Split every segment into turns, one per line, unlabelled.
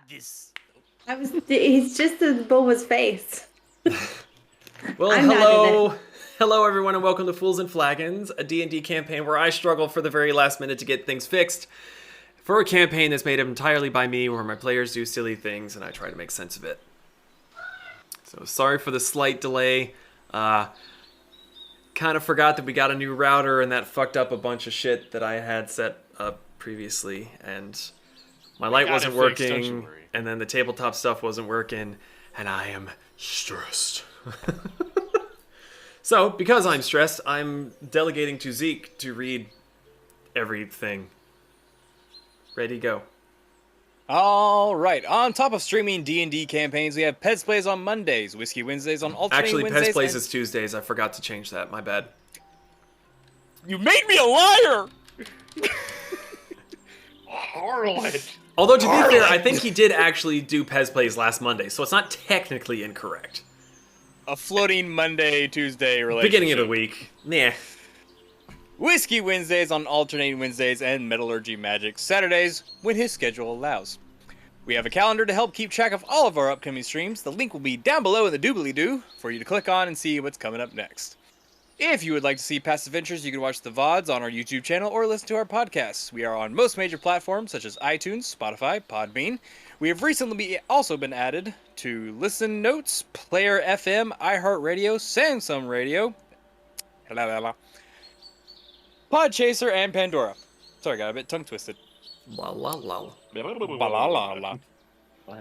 this.
He's just a Bulma's face.
Well, hello everyone, and welcome to Fools and Flagons, a D&D campaign where I struggle for the very last minute to get things fixed. For a campaign that's made up entirely by me, where my players do silly things and I try to make sense of it. So sorry for the slight delay. Kind of forgot that we got a new router and that fucked up a bunch of shit that I had set up previously, and my light wasn't working, and then the tabletop stuff wasn't working, and I am stressed. So, because I'm stressed, I'm delegating to Zeke to read everything. Ready, go.
All right. On top of streaming D&D campaigns, we have Pets Plays on Mondays, Whiskey Wednesdays on alternating Wednesdays.
Actually, Pets Plays is Tuesdays. I forgot to change that. My bad.
You made me a liar!
Harlot.
Although, to be fair, I think he did actually do Pez Plays last Monday, so it's not technically incorrect.
A floating Monday, Tuesday relationship.
Beginning of the week. Nah.
Whiskey Wednesdays on alternating Wednesdays, and Metallurgy Magic Saturdays when his schedule allows. We have a calendar to help keep track of all of our upcoming streams. The link will be down below in the doobly-doo for you to click on and see what's coming up next. If you would like to see past adventures, you can watch the VODs on our YouTube channel or listen to our podcasts. We are on most major platforms such as iTunes, Spotify, Podbean. We have recently also been added to Listen Notes, Player FM, iHeartRadio, Samsung Radio, Podchaser, and Pandora. Sorry, got a bit tongue-twisted.
La la la.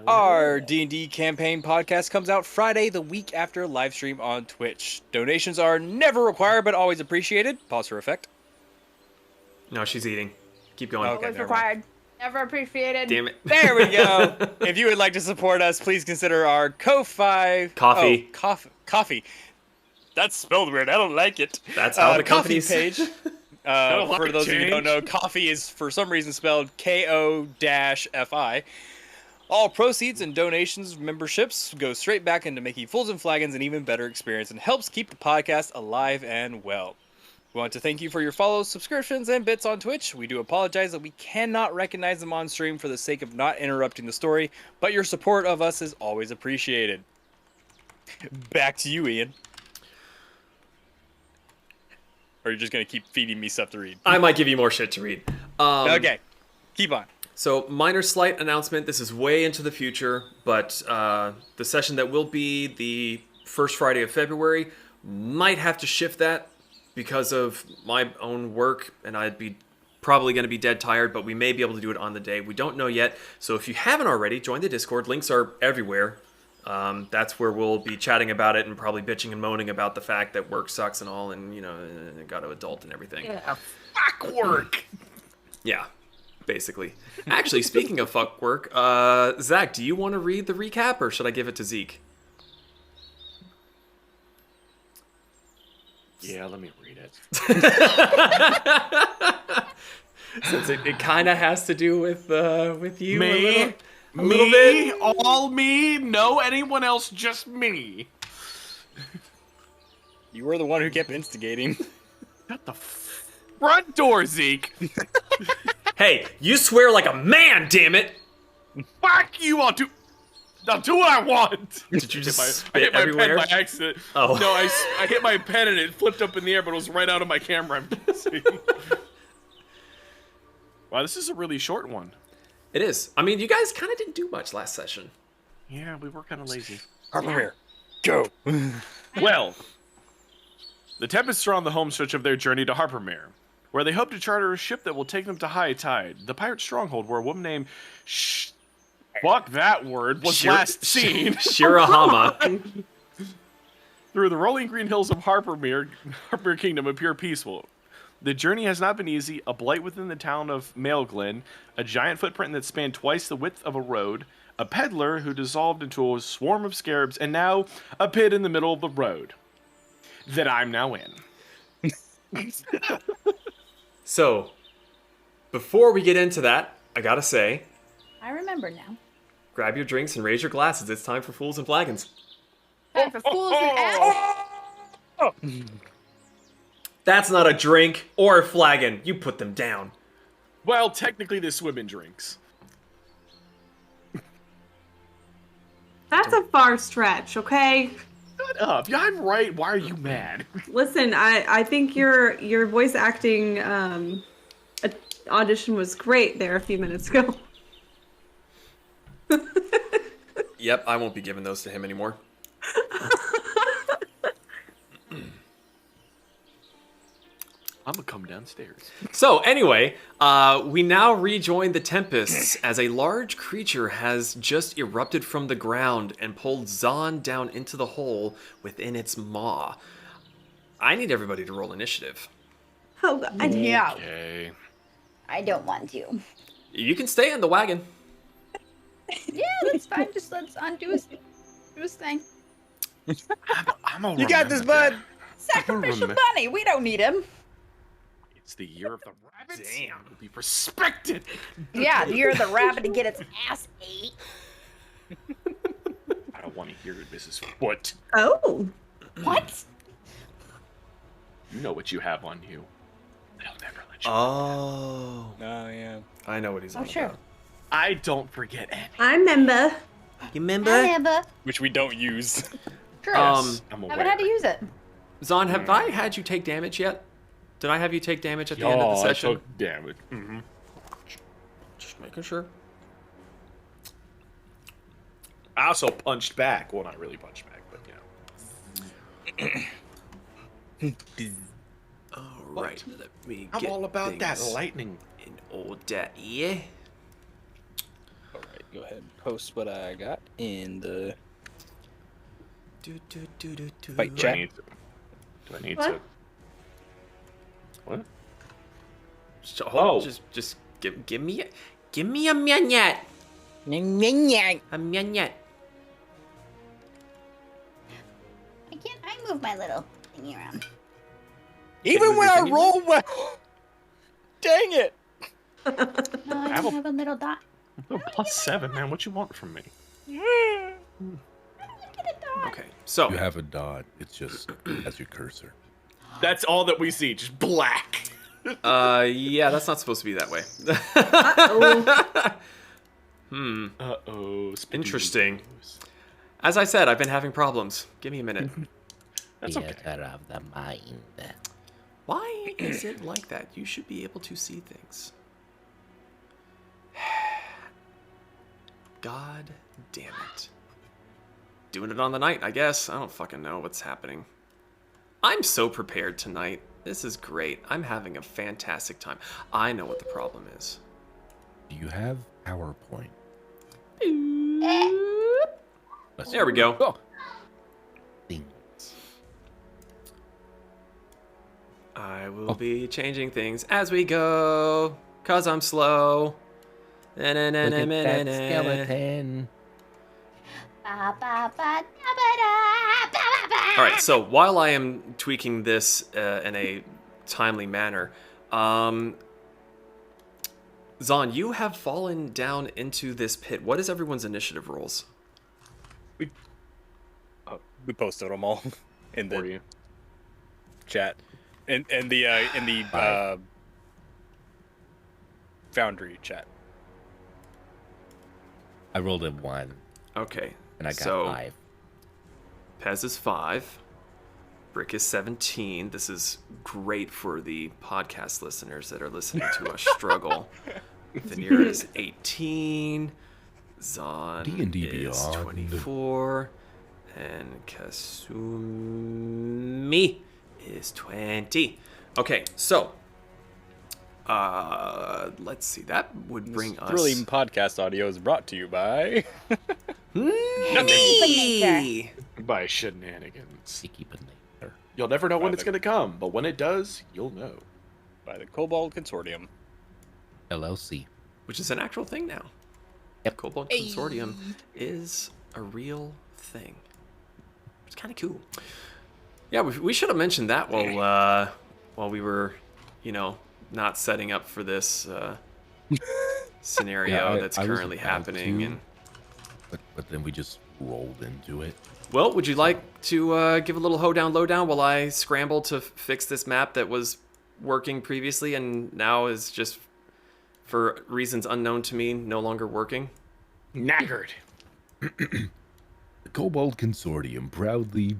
Our D&D campaign podcast comes out Friday, the week after live stream on Twitch. Donations are never required, but always appreciated. Pause for effect.
No, she's eating. Keep going.
Okay,
Always required. Never appreciated.
Damn it.
There we go. If you would like to support us, please consider our Ko-Fi...
Coffee.
Oh, coffee. That's spelled weird. I don't like it.
That's how the
Coffee
company's...
page. For those of you who don't know, coffee is for some reason spelled Ko-Fi. All proceeds and donations, memberships go straight back into making Fools and Flagons an even better experience and helps keep the podcast alive and well. We want to thank you for your follows, subscriptions, and bits on Twitch. We do apologize that we cannot recognize them on stream for the sake of not interrupting the story, but your support of us is always appreciated. Back to you, Ian. Or are you just going to keep feeding me stuff to read?
I might give you more shit to read.
Okay, keep on.
So, minor slight announcement. This is way into the future, but the session that will be the first Friday of February might have to shift that because of my own work, and I'd be probably going to be dead tired, but we may be able to do it on the day. We don't know yet. So if you haven't already, join the Discord. Links are everywhere. That's where we'll be chatting about it and probably bitching and moaning about the fact that work sucks and all, and, you know, got to adult and everything.
Yeah.
Fuck work.
Yeah. Basically. Actually, speaking of fuck work, Zach, do you want to read the recap, or should I give it to Zeke?
Yeah, let me read it.
Since it kind of has to do with you
Me?
a little bit.
All me, no anyone else, just me.
You were the one who kept instigating.
Shut the front door, Zeke.
Hey, you swear like a man, damn it!
Fuck you, I'll do what I want.
Did you just
I
spit
hit my
everywhere?
pen by accident.
Oh.
No, I hit my pen and it flipped up in the air, but it was right out of my camera. I'm guessing. Wow, this is a really short one.
It is. I mean, you guys kind of didn't do much last session.
Yeah, we were kind of lazy.
Harpermere, go.
Well, the Tempests are on the home stretch of their journey to Harpermere, where they hope to charter a ship that will take them to high tide, the pirate stronghold where a woman named fuck that word was last seen.
Shirahama.
Through the rolling green hills of Harpermere Kingdom appear peaceful. The journey has not been easy. A blight within the town of Maelglen, a giant footprint that spanned twice the width of a road, a peddler who dissolved into a swarm of scarabs, and now a pit in the middle of the road that I'm now in.
So, before we get into that, I gotta say,
I remember now.
grab your drinks and raise your glasses. It's time for Fools and Flagons.
Time for fools and
That's not a drink or a flagon. You put them down.
Well, technically, they swim in drinks.
a far stretch, okay?
Shut up. Yeah, I'm right. Why are you mad?
Listen, I think your voice acting audition was great there a few minutes ago.
Yep, I won't be giving those to him anymore.
I'm gonna come downstairs.
So anyway, we now rejoin the Tempests as a large creature has just erupted from the ground and pulled Zahn down into the hole within its maw. I need everybody to roll initiative.
Oh, God.
No,
Okay.
I don't want to.
You can stay in the wagon.
Yeah, that's fine. Just let's undo his thing.
I'm
You got this, bud.
Sacrificial
remember.
bunny. We don't need him.
It's the year of the rabbit.
Damn.
It'll be respected.
Yeah, the year of the rabbit to get its ass ate.
I don't want to hear it, Mrs. Foot.
Oh.
What?
You know what you have on you. I'll never let you.
Oh,
Oh, yeah.
I know what he's on
Oh, sure.
about.
I don't forget any.
I remember.
You remember?
Amber.
Which we don't use.
True.
Yes, I'm aware.
Haven't had to use it.
Zahn, have I had you take damage yet? Did I have you take damage at the end of the session?
I took damage. Mm-hmm.
Just making sure.
I also punched back. Well, not really punched back, but
All right, let me
I'm
get
all about that
things
lightning.
in order. Yeah.
All right, go ahead and post what I got in the fight
Do
chat.
I need to? Do I need
What?
to? What?
Oh, just give me a minute. A minute.
I move my little thingy around.
Even when I roll well. Dang it.
No, I
Have
don't
a-
have a little dot.
Oh, +7, man. What you want from me?
Get a dot.
Okay, so
You have a dot. It's just as your cursor.
That's all that we see. Just black.
yeah, that's not supposed to be that way.
Uh-oh.
Uh-oh.
Interesting. As I said, I've been having problems. Give me a minute.
That's okay.
Theater of the mind.
Why is it like that? You should be able to see things. God damn it. Doing it on the night, I guess. I don't fucking know what's happening. I'm so prepared tonight. This is great. I'm having a fantastic time. I know what the problem is.
Do you have PowerPoint? Let's
There we go.
Oh,
Things.
I will be changing things as we go, cause I'm slow.
Look at that skeleton.
Ba, ba, ba, da, ba, da, ba, ba, ba.
All right, so while I am tweaking this in a timely manner, Zahn, you have fallen down into this pit. What is everyone's initiative rolls?
we posted them all in
For
the
you.
chat. In the Foundry chat.
I rolled a 1
Okay,
and I got
so
5.
Pez is 5. Brick is 17. This is great for the podcast listeners that are listening to us struggle. Veneer is 18. Zahn
D&D
is
Beyond.
24. And Kasumi is 20. Okay, so let's see. That would bring
This
us.
thrilling podcast audio is brought to you by
Me.
By shenanigans.
Sticky Banana.
You'll never know when
By
it's
the-
going to come, but when it does, you'll know.
by the Cobalt Consortium.
LLC.
Which is an actual thing now.
Yep.
Cobalt Consortium is a real thing. It's kind of cool. Yeah, we should have mentioned that while we were, not setting up for this scenario
Yeah,
that's
I was
currently
about
happening.
to.
And
But then we just rolled into it.
well, would you like to give a little hoedown lowdown while I scramble to fix this map that was working previously and now is just, for reasons unknown to me, no longer working?
Knackered.
The Kobold Consortium proudly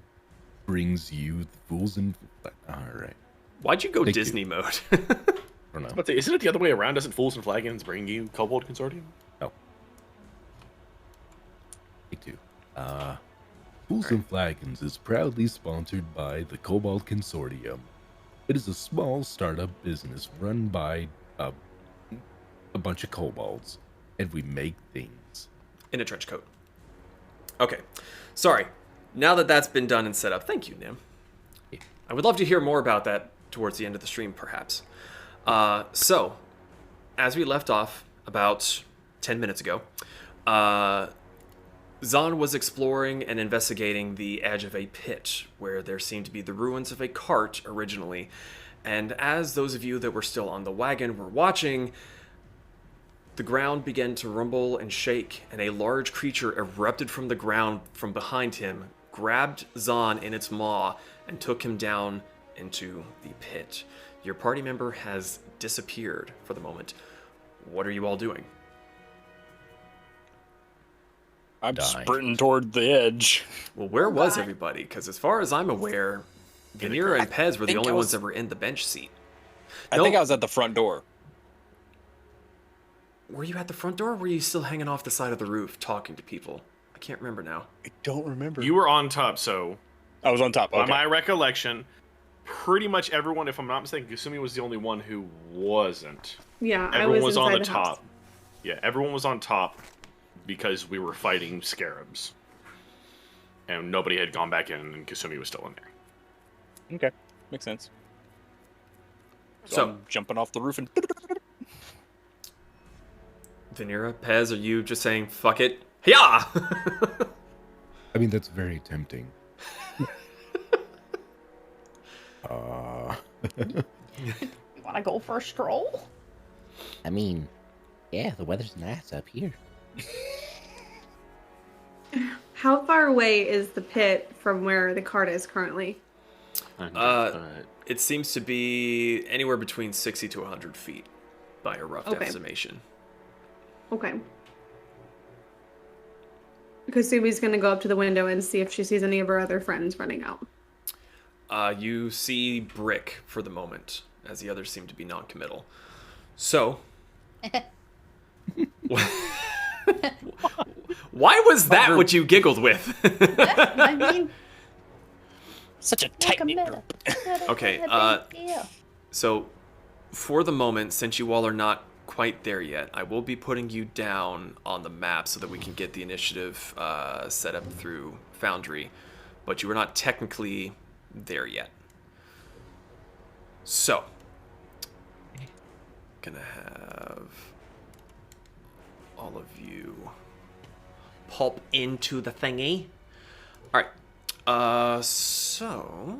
brings you the Fools and... Alright.
Why'd you go
Thank
Disney mode?
I don't know.
But isn't it the other way around? Doesn't Fools and Flagons bring you Kobold Consortium?
No. Take two. Fools and Flagons is proudly sponsored by the Kobold Consortium. It is a small startup business run by a bunch of kobolds, and we make things.
In a trench coat. Okay. Sorry. Now that that's been done and set up, thank you, Nim.
Yeah.
I would love to hear more about that towards the end of the stream, perhaps. So, as we left off about 10 minutes ago, Zahn was exploring and investigating the edge of a pit where there seemed to be the ruins of a cart originally. And as those of you that were still on the wagon were watching, the ground began to rumble and shake, and a large creature erupted from the ground from behind him, grabbed Zahn in its maw, and took him down into the pit. Your party member has disappeared for the moment. What are you all doing?
I'm
Dying.
sprinting toward the edge.
Well, where was
Bye.
everybody? Because as far as I'm aware, Vanira and Pez were the
think
only
I
ones
was-
that were in the bench seat.
I
Nope.
think I was at the front door.
Were you at the front door, or were you still hanging off the side of the roof talking to people? I can't remember now.
I don't remember.
You were on top, so
I was on top.
by
Okay.
my recollection, pretty much everyone, if I'm not mistaken, Kasumi was the only one who wasn't.
Yeah, I
Everyone
was
was on
inside
the
house.
top. Yeah, everyone was on top because we were fighting scarabs. And nobody had gone back in, and Kasumi was still in there.
Okay, makes sense.
So-
I'm jumping off the roof and
Vanira, Pez, are you just saying, fuck it? Yeah!
I mean, that's very tempting.
Wanna go for a stroll?
I mean, yeah, the weather's nice up here.
How far away is the pit from where the cart is currently?
It seems to be anywhere between 60 to 100 feet by a rough
Okay.
estimation.
Okay. Kasumi's gonna go up to the window and see if she sees any of her other friends running out.
You see Brick for the moment, as the others seem to be non-committal. So, why was that what you giggled with?
I mean,
such a
like
tight
a
knit
minute.
group.
Okay, So, for the moment, since you all are not quite there yet, I will be putting you down on the map so that we can get the initiative set up through Foundry, but you are not technically there yet. So, gonna have all of you pulp into the thingy. All right. So,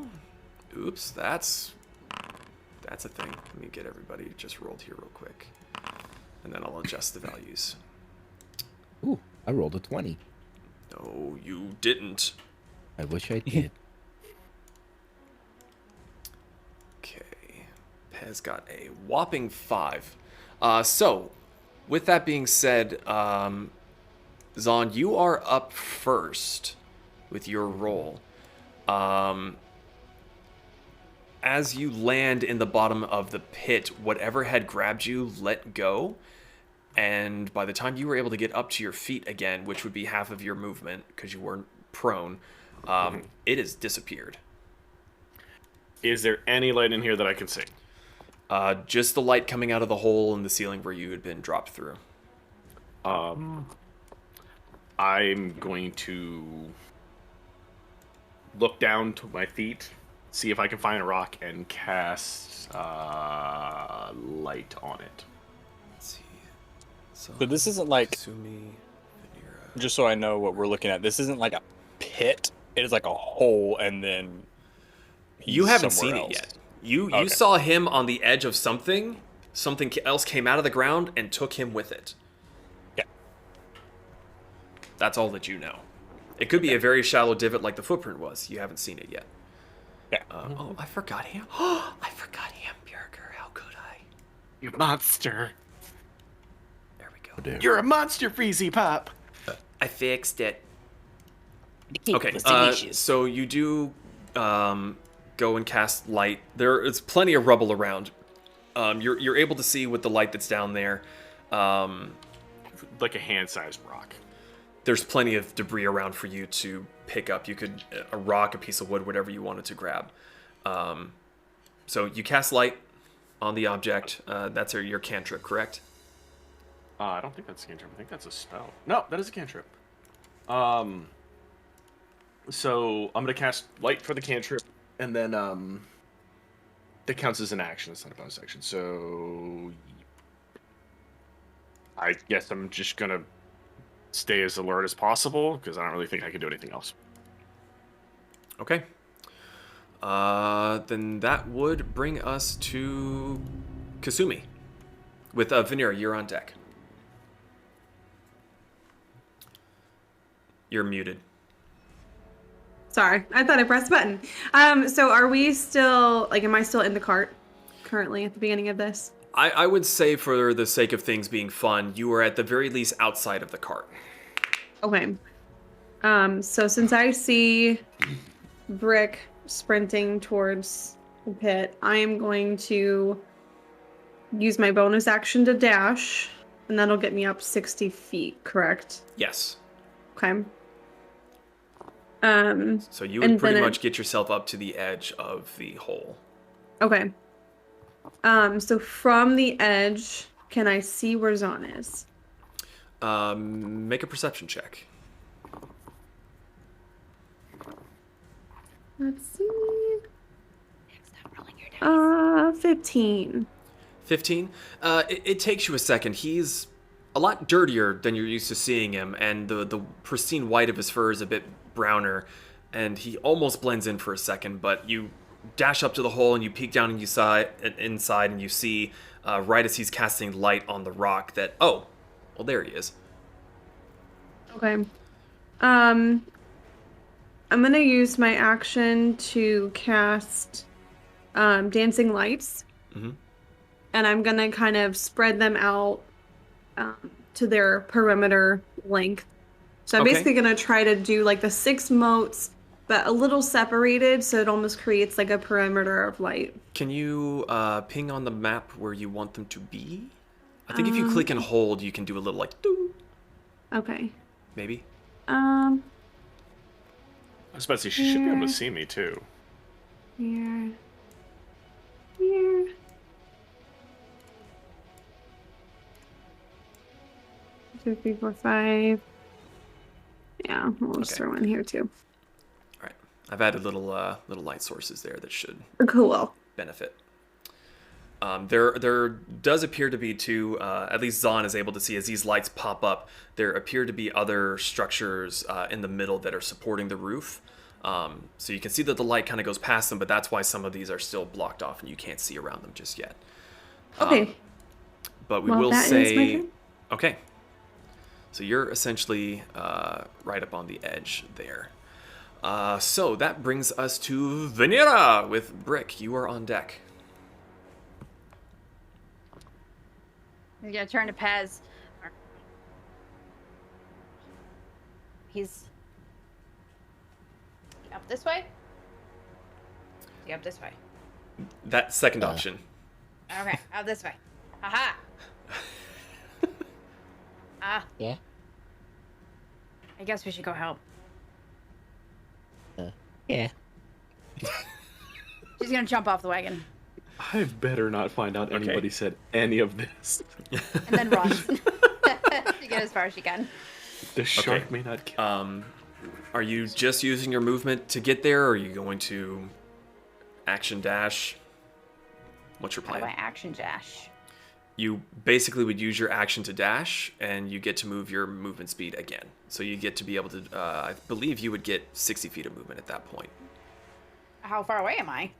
oops, that's a thing. Let me get everybody just rolled here real quick, and then I'll adjust the values.
Ooh, I rolled a 20.
No, you didn't.
I wish I did.
Okay, Pez got a whopping 5. So, with that being said, Zahn, you are up first with your roll. As you land in the bottom of the pit, whatever had grabbed you let go, and by the time you were able to get up to your feet again, which would be half of your movement because you weren't prone, it has disappeared.
Is there any light in here that I can see?
Just the light coming out of the hole in the ceiling where you had been dropped through.
I'm going to look down to my feet, see if I can find a rock, and cast light on it.
Let's see. So
this isn't like,
Sumi, Vanira.
just so I know what we're looking at, this isn't like a pit. It is like a hole, and then
You
he's
haven't seen
somewhere
it
else.
yet. You
Okay.
saw him on the edge of something. Something else came out of the ground and took him with it.
Yeah.
That's all that you know. It could be a very shallow divot like the footprint was. You haven't seen it yet.
Yeah.
Oh, I forgot him. I forgot hamburger. How could I?
You monster!
There we go.
There.
You're a monster, Freezy Pop!
I fixed it. Okay, so you do go and cast light. There is plenty of rubble around. You're able to see with the light that's down there.
Like a hand-sized rock.
There's plenty of debris around for you to pick up. You could a rock, a piece of wood, whatever you wanted to grab. So you cast light on the object. That's your cantrip, correct?
I don't think that's a cantrip. I think that's a spell. No, that is a cantrip. So I'm gonna cast light for the cantrip, and then that counts as an action. It's not a bonus action. So I guess I'm just gonna stay as alert as possible because I don't really think I can do anything else.
Okay. Then that would bring us to Kasumi. With Vanera, you're on deck. You're muted.
Sorry, I thought I pressed a button. So are we still, like, am I still in the cart currently at the beginning of this?
I would say for the sake of things being fun, you are at the very least outside of the cart.
Okay. So since I see Brick sprinting towards the pit, I am going to use my bonus action to dash, and that'll get me up 60 feet, correct?
Yes.
Okay.
So you would pretty much get yourself up to the edge of the hole.
Okay. So from the edge, can I see where Zahn is?
Make a perception check.
Let's see. 15.
15. It takes you a second. He's a lot dirtier than you're used to seeing him, and the pristine white of his fur is a bit browner, and he almost blends in for a second, but you dash up to the hole and you peek down and you saw inside and you see right as he's casting light on the rock that, oh, well, there he is.
Okay. I'm gonna use my action to cast dancing lights.
Mm-hmm.
And I'm gonna kind of spread them out to their perimeter length. So I'm basically gonna try to do like the 6 motes, but a little separated, so it almost creates like a perimeter of light.
Can you ping on the map where you want them to be? I think if you click and hold, you can do a little like doo.
Okay.
Maybe.
I was about to say, she should be able to see me too.
Here. 2, 3, 4, 5. Yeah, we'll just throw in here too.
All right. I've added little light sources there that should
Cool.
benefit. There does appear to be two, at least Zahn is able to see as these lights pop up, there appear to be other structures in the middle that are supporting the roof. So you can see that the light kind of goes past them, but that's why some of these are still blocked off and you can't see around them just yet.
Okay.
But we will say, okay. So you're essentially right up on the edge there. So that brings us to Vanera with Brick. You are on deck.
He's gonna turn to Pez. He's up this way? Is he up this way?
That second option.
Okay, up this way. Haha.
Yeah.
I guess we should go help.
Yeah.
She's gonna jump off the wagon.
I better not find out anybody said any of this.
And then run. To get as far as she can.
The shark may not kill.
Are you just using your movement to get there, or are you going to action dash? What's your plan?
How do I action dash?
You basically would use your action to dash, and you get to move your movement speed again. So you get to be able to, I believe you would get 60 feet of movement at that point.
How far away am I?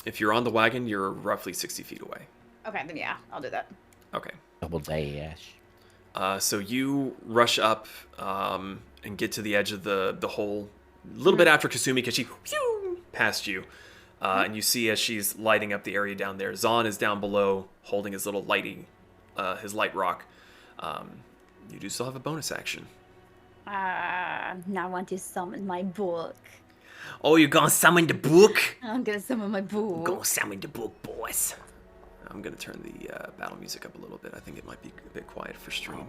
If you're on the wagon, you're roughly 60 feet away.
Okay, then yeah, I'll do that.
Okay.
Double dash.
So you rush up and get to the edge of the hole a little bit after Kasumi, because she passed you. And you see as she's lighting up the area down there, Zahn is down below holding his little his light rock. You do still have a bonus action.
Now I want to summon my book.
Oh, you're gonna summon the book?
I'm gonna summon my book.
Go summon the book, boys. I'm gonna turn the battle music up a little bit. I think it might be a bit quiet for stream.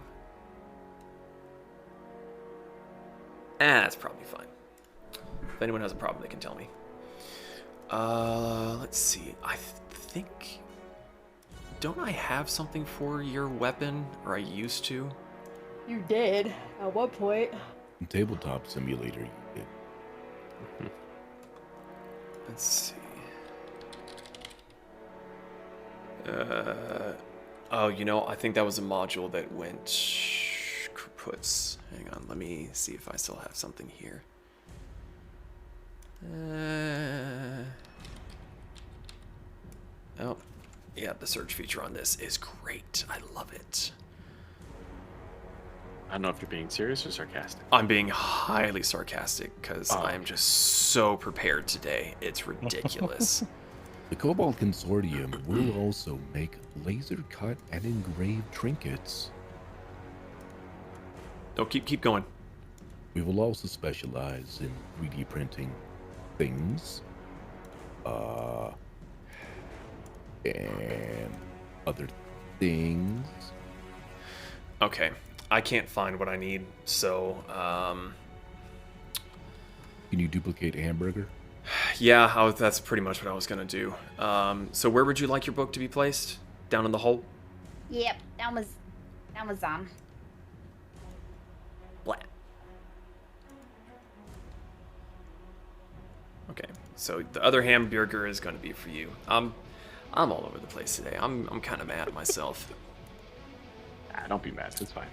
That's probably fine. If anyone has a problem, they can tell me. Let's see. I think... Don't I have something for your weapon? Or I used to?
You did. At what point?
In Tabletop Simulator, you did.
Let's see. Oh, you know, I think that was a module that went kaputs. Hang on, let me see if I still have something here. Oh, yeah, the search feature on this is great. I love it.
I don't know if you're being serious or sarcastic.
I'm being highly sarcastic because I'm just so prepared today. It's ridiculous.
The Cobalt Consortium will also make laser-cut and engraved trinkets.
Oh, keep going.
We will also specialize in 3D printing things, and other things.
Okay, I can't find what I need, so
Can you duplicate a hamburger?
yeah, that's pretty much what I was gonna do. So where would you like your book to be placed? Down in the hole?
Yep, that was
Blah. Okay, so the other hamburger is gonna be for you. I'm all over the place today. I'm kind of mad at myself.
Don't be mad. It's fine.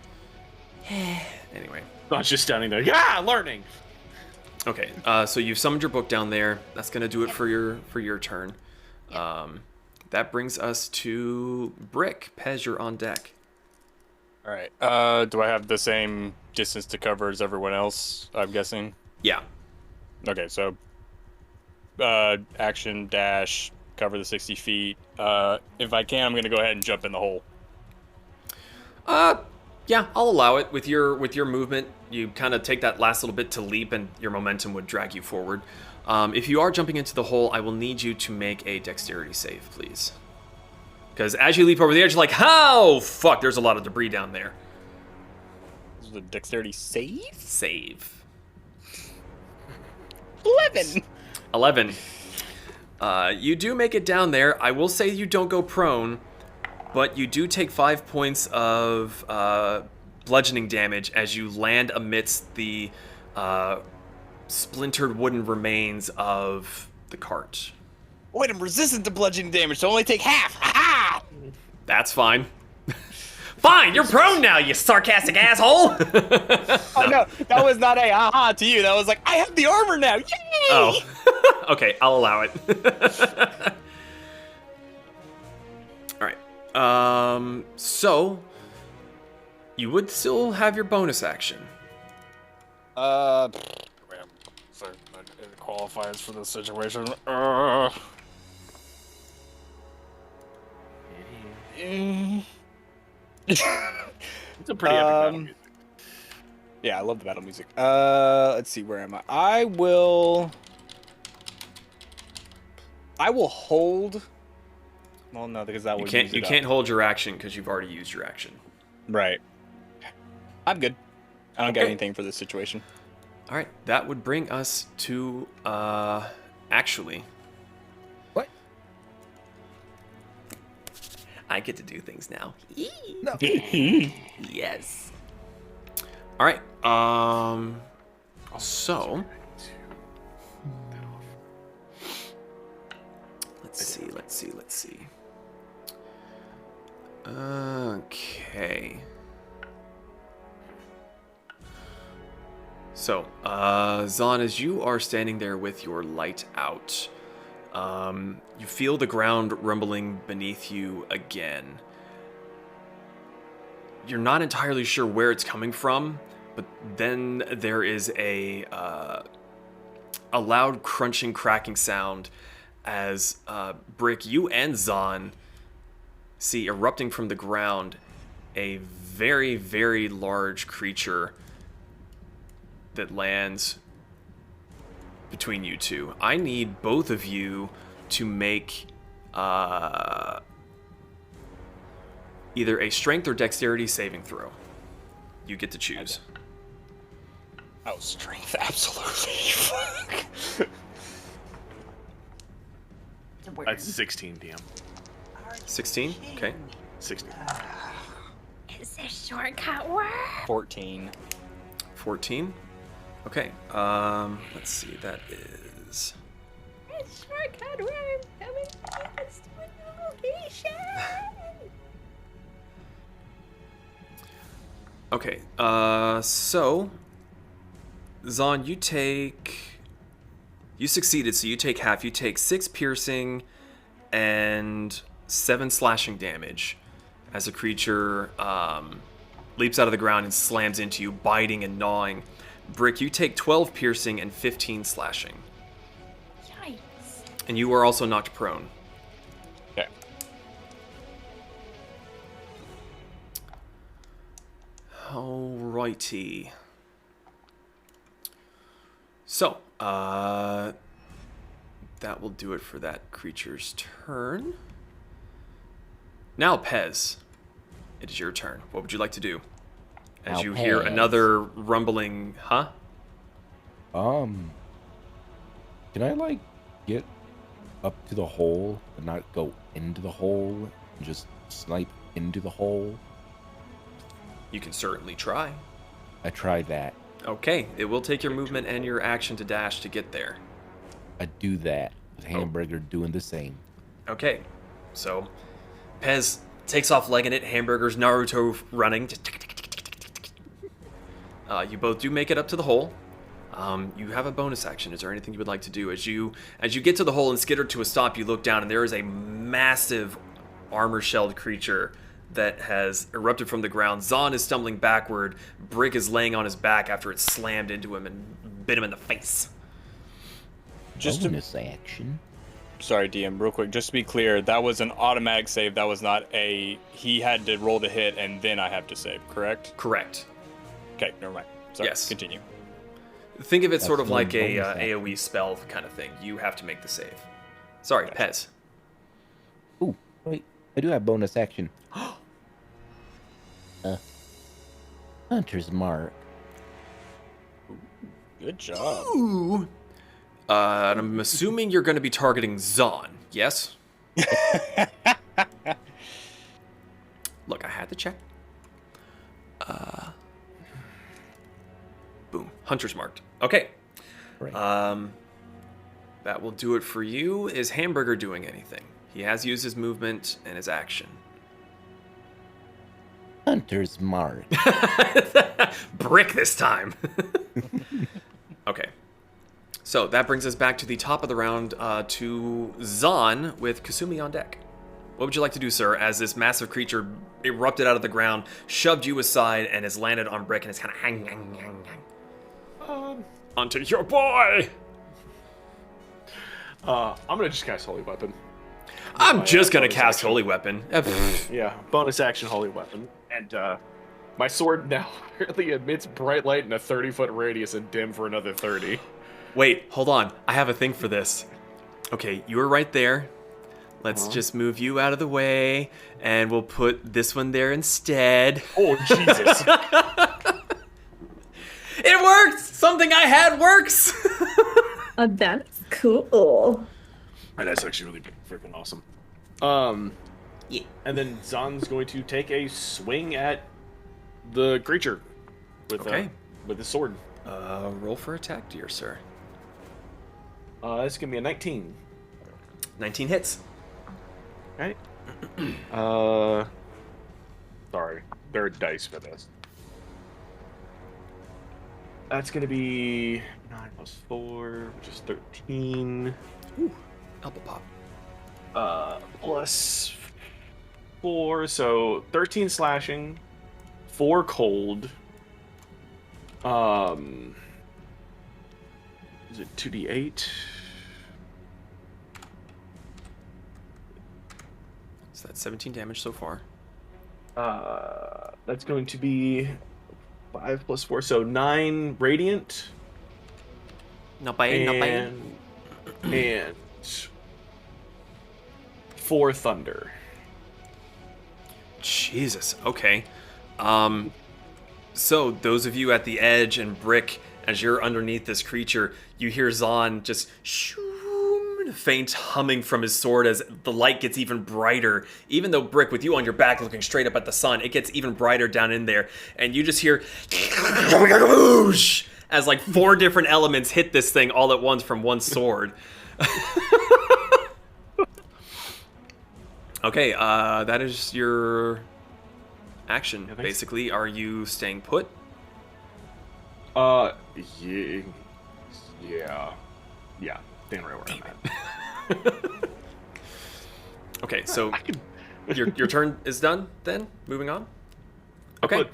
Anyway.
I was just standing there. Yeah, learning.
Okay, so you've summoned your book down there. That's gonna do it for your turn. That brings us to Brick. Pez, you're on deck.
All right. Do I have the same distance to cover as everyone else? I'm guessing.
Yeah.
Okay, so action dash, cover the 60 feet. If I can, I'm gonna go ahead and jump in the hole.
Yeah, I'll allow it. With your movement, you kind of take that last little bit to leap, and your momentum would drag you forward. If you are jumping into the hole, I will need you to make a dexterity save, please. Because as you leap over the edge, you're like, oh, fuck, there's a lot of debris down there.
This is a dexterity save?
Save.
11.
You do make it down there. I will say you don't go prone, but you do take 5 points of bludgeoning damage as you land amidst the splintered wooden remains of the cart.
Wait, I'm resistant to bludgeoning damage, so I only take half. Ha!
That's fine. Fine, you're prone now, you sarcastic asshole!
Oh no, that was not a aha to you. That was like, I have the armor now. Yay!
Oh, okay, I'll allow it. All right. So you would still have your bonus action.
Sorry, it qualifies for this situation.
It's a pretty epic battle music.
Yeah, I love the battle music. Let's see, where am I? I will hold. Well, no, because that would
You can't hold your action because you've already used your action.
Right. I'm good. I don't got anything for this situation.
All right, that would bring us to actually.
What?
I get to do things now.
No.
Yes. All right. So let's see. Okay. So, Zahn, as you are standing there with your light out, you feel the ground rumbling beneath you again. You're not entirely sure where it's coming from, but then there is a loud crunching, cracking sound as Brick, you and Zahn see erupting from the ground a very, very large creature that lands between you two. I need both of you to make either a strength or dexterity saving throw. You get to choose.
Oh, strength, absolutely.
That's 16, DM.
16? Okay.
16.
Is there shortcut work?
14.
14? Okay. Let's see. That is...
It's shortcut work. Coming to us to a location.
Okay. So... Zahn, you succeeded, so you take half. You take 6 piercing and 7 slashing damage as a creature leaps out of the ground and slams into you, biting and gnawing. Brick, you take 12 piercing and 15 slashing.
Yikes.
And you are also knocked prone.
Okay.
Alrighty. So, that will do it for that creature's turn. Now, Pez, it is your turn. What would you like to do? As
Now,
you hear
Pez.
another rumbling, huh?
Can I like get up to the hole and not go into the hole and just snipe into the hole?
You can certainly try.
I tried that.
Okay, it will take your movement and your action to dash to get there.
I do that with Hamburger doing the same.
Okay, so Pez takes off legging it. Hamburger's Naruto running. You both do make it up to the hole. You have a bonus action. Is there anything you would like to do? As you get to the hole and skitter to a stop, you look down and there is a massive armor-shelled creature that has erupted from the ground. Zahn is stumbling backward. Brick is laying on his back after it slammed into him and bit him in the face.
Just
Bonus action.
Sorry, DM, real quick. Just to be clear, that was an automatic save. That was not a... He had to roll the hit, and then I have to save, correct?
Correct.
Okay, never mind. Sorry,
Yes.
continue.
Think of it sort of
That's
like
the
a
bonus action.
AoE spell kind of thing. You have to make the save. Sorry, Pez.
Ooh, wait. I do have bonus action. Hunter's Mark.
Good job.
Ooh. And I'm assuming you're going to be targeting Zahn, yes? Look, I had to check. Boom. Hunter's marked. Okay.
Right.
That will do it for you. Is Hamburger doing anything? He has used his movement and his action.
Hunter's Mark.
Brick this time. Okay. So that brings us back to the top of the round to Zahn with Kasumi on deck. What would you like to do, sir, as this massive creature erupted out of the ground, shoved you aside, and has landed on Brick and is kind of hang. Onto your boy!
I'm gonna just cast Holy Weapon.
I'm just gonna
bonus
cast
action.
Holy Weapon.
Yeah, bonus action Holy Weapon. And my sword now apparently emits bright light in a 30-foot radius and dim for another 30.
Wait, hold on. I have a thing for this. Okay, you were right there. Let's just move you out of the way, and we'll put this one there instead.
Oh, Jesus.
It worked! Something I had works!
That's cool.
And that's actually really freaking awesome.
Yeah.
And then Zahn's going to take a swing at the creature with his sword.
Roll for attack, dear sir.
This is gonna be a 19.
19 hits.
Okay. Sorry, there are dice for this. That's gonna be 9 plus 4, which is 13.
Ooh, elbow pop.
Plus 4, so 13 slashing, 4 cold. Is it 2d8?
So that's 17 damage so far.
That's going to be 5 plus 4, so 9 radiant.
Not bad, not bad.
And 4 thunder.
Jesus. Okay. So those of you at the edge and Brick, as you're underneath this creature, you hear Zahn just faint humming from his sword as the light gets even brighter. Even though Brick, with you on your back looking straight up at the sun, it gets even brighter down in there. And you just hear as like 4 different elements hit this thing all at once from one sword. Okay, that is your action, basically. Are you staying put?
Yeah. Staying right where I'm at.
Okay, so your turn is done then? Moving on? Okay.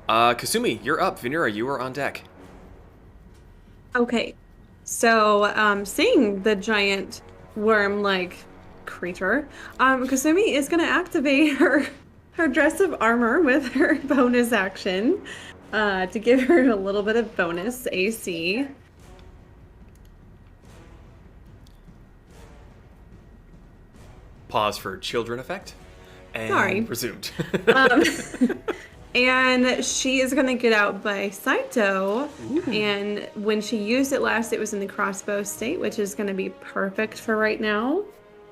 Kasumi, you're up. Vanira, you are on deck.
Okay, so seeing the giant worm-like creature, Kasumi is going to activate her dress of armor with her bonus action to give her a little bit of bonus AC.
Pause for children effect. And
Sorry.
resumed.
And she is going to get out by Saito. And when she used it last, it was in the crossbow state, which is going to be perfect for right now.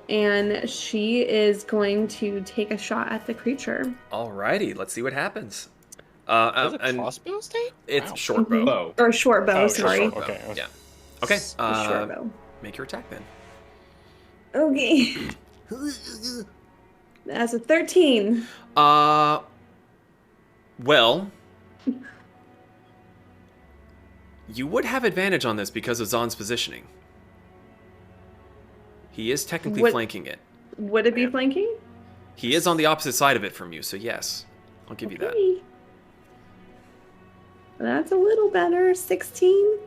And she is going to take a shot at the creature.
Alrighty, let's see what happens.
Is it crossbow state?
It's short bow.
Bow.
Or short bow,
Oh,
sorry.
short bow. Okay.
Yeah. Okay.
Short bow.
Make your attack then.
Okay. That's a 13.
Well, you would have advantage on this because of Zahn's positioning. He is technically flanking it.
Would it be flanking?
He is on the opposite side of it from you, so yes. I'll give you that.
That's a little better. 16.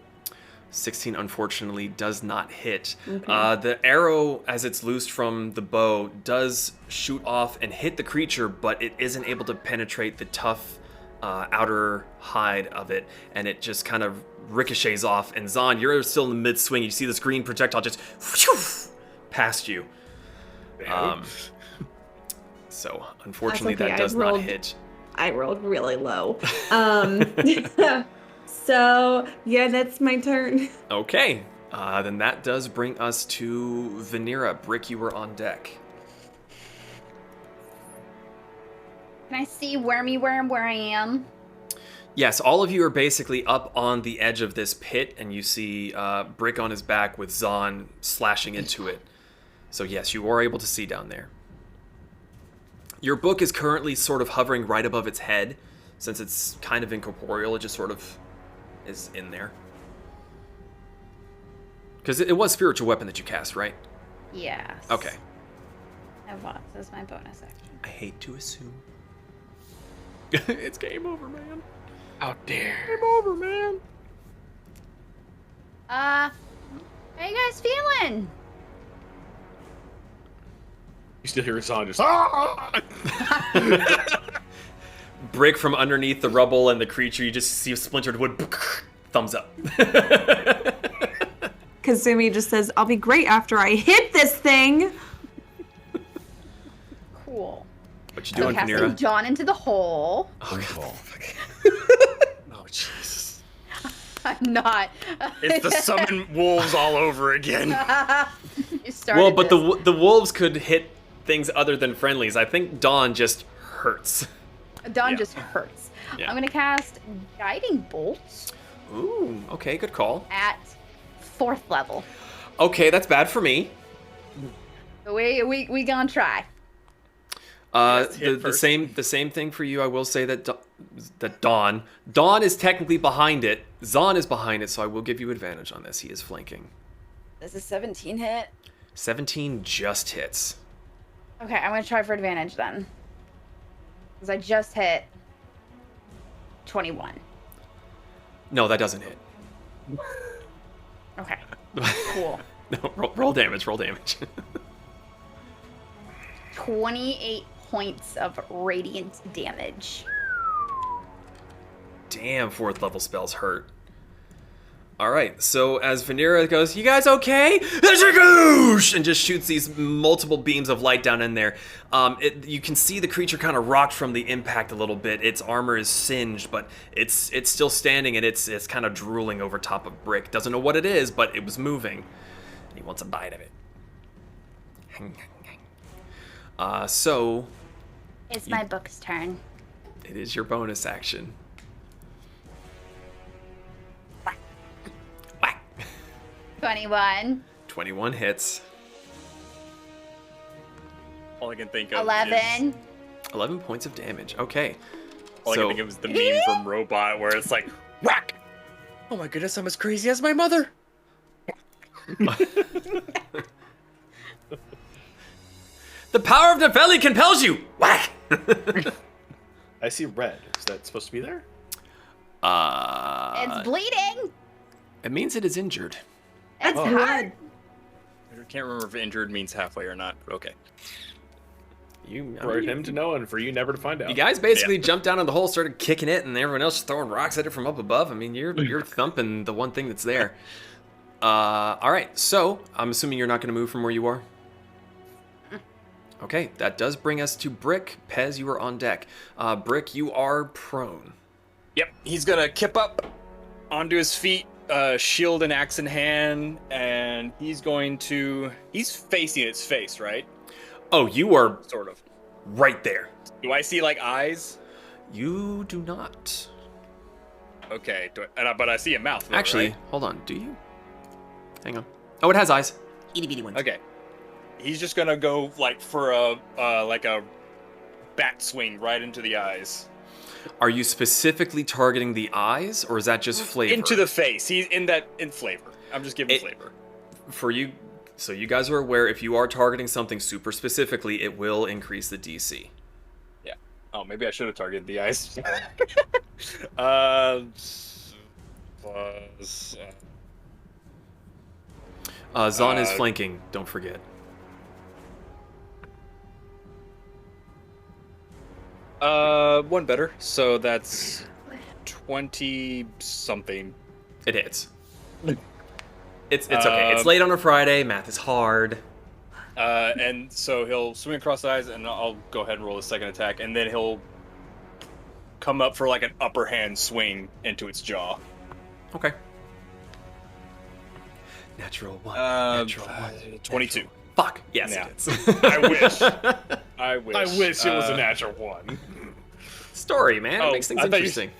16 unfortunately does not hit.
Okay.
The arrow, as it's loosed from the bow, does shoot off and hit the creature, but it isn't able to penetrate the tough outer hide of it, and it just kind of ricochets off. And Zahn, you're still in the mid-swing. You see this green projectile just past you. So, unfortunately,
That's okay.
that does not hit.
I rolled really low. So, yeah, that's my turn.
Okay. Then that does bring us to Vanira. Brick, you were on deck.
Can I see Wormy Worm where I am?
Yes, all of you are basically up on the edge of this pit, and you see Brick on his back with Zahn slashing into it. So yes, you are able to see down there. Your book is currently sort of hovering right above its head. Since it's kind of incorporeal, it just sort of is in there. Because it was spiritual weapon that you cast, right?
Yes.
Okay.
I was as my bonus action.
I hate to assume. It's game over, man.
Out there.
Game over, man.
How you guys feeling?
You still hear Zahn just
Brick from underneath the rubble and the creature, you just see splintered wood. Thumbs up.
Kazumi just says, I'll be great after I hit this thing.
Cool.
What you doing,
casting
Vanira?
Dawn into the hole.
Oh, God.
Oh, Jesus.
I'm not.
It's the summon wolves all over again.
You started
Well, but
this.
the wolves could hit things other than friendlies. I think Dawn just hurts.
Dawn just hurts.
Yeah.
I'm gonna cast Guiding Bolts
Ooh, okay, good call.
at 4th level.
Okay, that's bad for me.
We gonna try.
The same thing for you. I will say that Dawn is technically behind it. Zahn is behind it, so I will give you advantage on this. He is flanking.
Does a 17 hit?
17 just hits.
Okay, I'm gonna try for advantage then. Because I just hit 21.
No, that doesn't hit.
Okay, cool.
No, roll damage. Roll damage.
28 points of radiant damage.
damn, 4th level spells hurt. Alright, so as Vanera goes, you guys okay? And just shoots these multiple beams of light down in there. You can see the creature kind of rocked from the impact a little bit. Its armor is singed, but it's still standing, and it's kind of drooling over top of Brick. Doesn't know what it is, but it was moving. He wants a bite of it. So...
It's my book's turn.
It is your bonus action. Whack.
21.
21 hits.
All I can think of
11.
is
11 points of damage. Okay.
all I can think of is the meme from Robot where it's like whack. Oh my goodness, I'm as crazy as my mother.
The power of Nepheli compels you. Whack.
I see red. Is that supposed to be there?
It's bleeding.
It means it is injured.
It's
Oh.
hard.
I can't remember if injured means halfway or not, but okay.
For him to know and for you never to find out.
You guys basically jumped down in the hole, started kicking it, and everyone else throwing rocks at it from up above. I mean, you're thumping the one thing that's there. All right, so I'm assuming you're not going to move from where you are. Okay, that does bring us to Brick. Pez, you are on deck. Brick, you are prone.
Yep, he's gonna kip up onto his feet, shield and axe in hand, and he's facing its face, right?
Oh, you are
Sort of.
right there.
Do I see like eyes?
You do not.
Okay, but I see a mouth. Though,
Actually,
right?
hold on. Do you? Hang on. Oh, it has eyes. Itty bitty ones.
Okay. He's just gonna go like for a bat swing right into the eyes.
Are you specifically targeting the eyes, or is that just flavor?
Into the face. He's in flavor. I'm just giving flavor.
For you, so you guys are aware, if you are targeting something super specifically, it will increase the DC.
Yeah. Oh, maybe I should have targeted the eyes.
Zon is flanking, don't forget.
One better. So that's 20 something.
It hits. It's okay. It's late on a Friday. Math is hard.
And so he'll swing across the eyes, and I'll go ahead and roll a second attack, and then he'll come up for like an upper hand swing into its jaw.
Okay. Natural one. Natural one.
22.
Natural. Fuck. Yes,
Yeah.
it is.
I wish. I wish.
I wish it was a natural one.
Story, man. It makes things
I thought you-
interesting.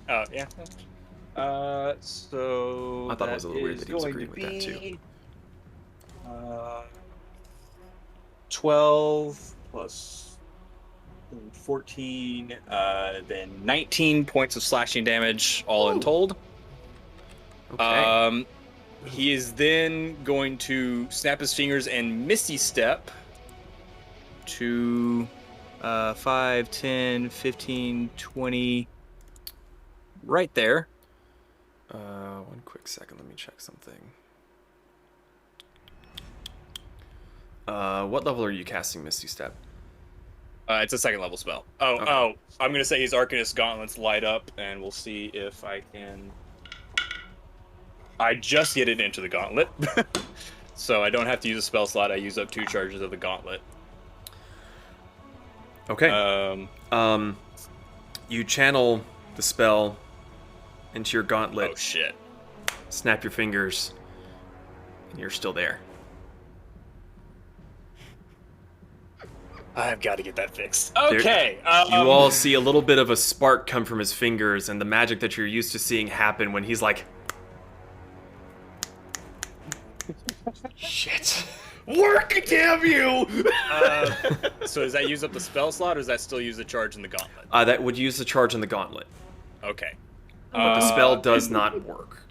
Oh, yeah. So
I thought it was a little weird
is
that he was
going
agreeing
to
with that, too.
be, 12 plus 14, then 19 points of slashing damage, all in told.
Okay.
He is then going to snap his fingers and Misty Step to 5, 10, 15, 20, right there.
One quick second. Let me check something. What level are you casting Misty Step?
It's a second level spell. I'm gonna say his Arcanist Gauntlets light up, and we'll see if I can. I just get it into the gauntlet, so I don't have to use a spell slot. I use up 2 charges of the gauntlet.
Okay. You channel the spell into your gauntlet.
Oh shit!
Snap your fingers, and you're still there.
I've got to get that fixed. Okay.
You all see a little bit of a spark come from his fingers, and the magic that you're used to seeing happen when he's like, shit.
Work, damn you!
So does that use up the spell slot, or does that still use the charge in the gauntlet?
That would use the charge on the gauntlet,
Okay.
but the spell does not work.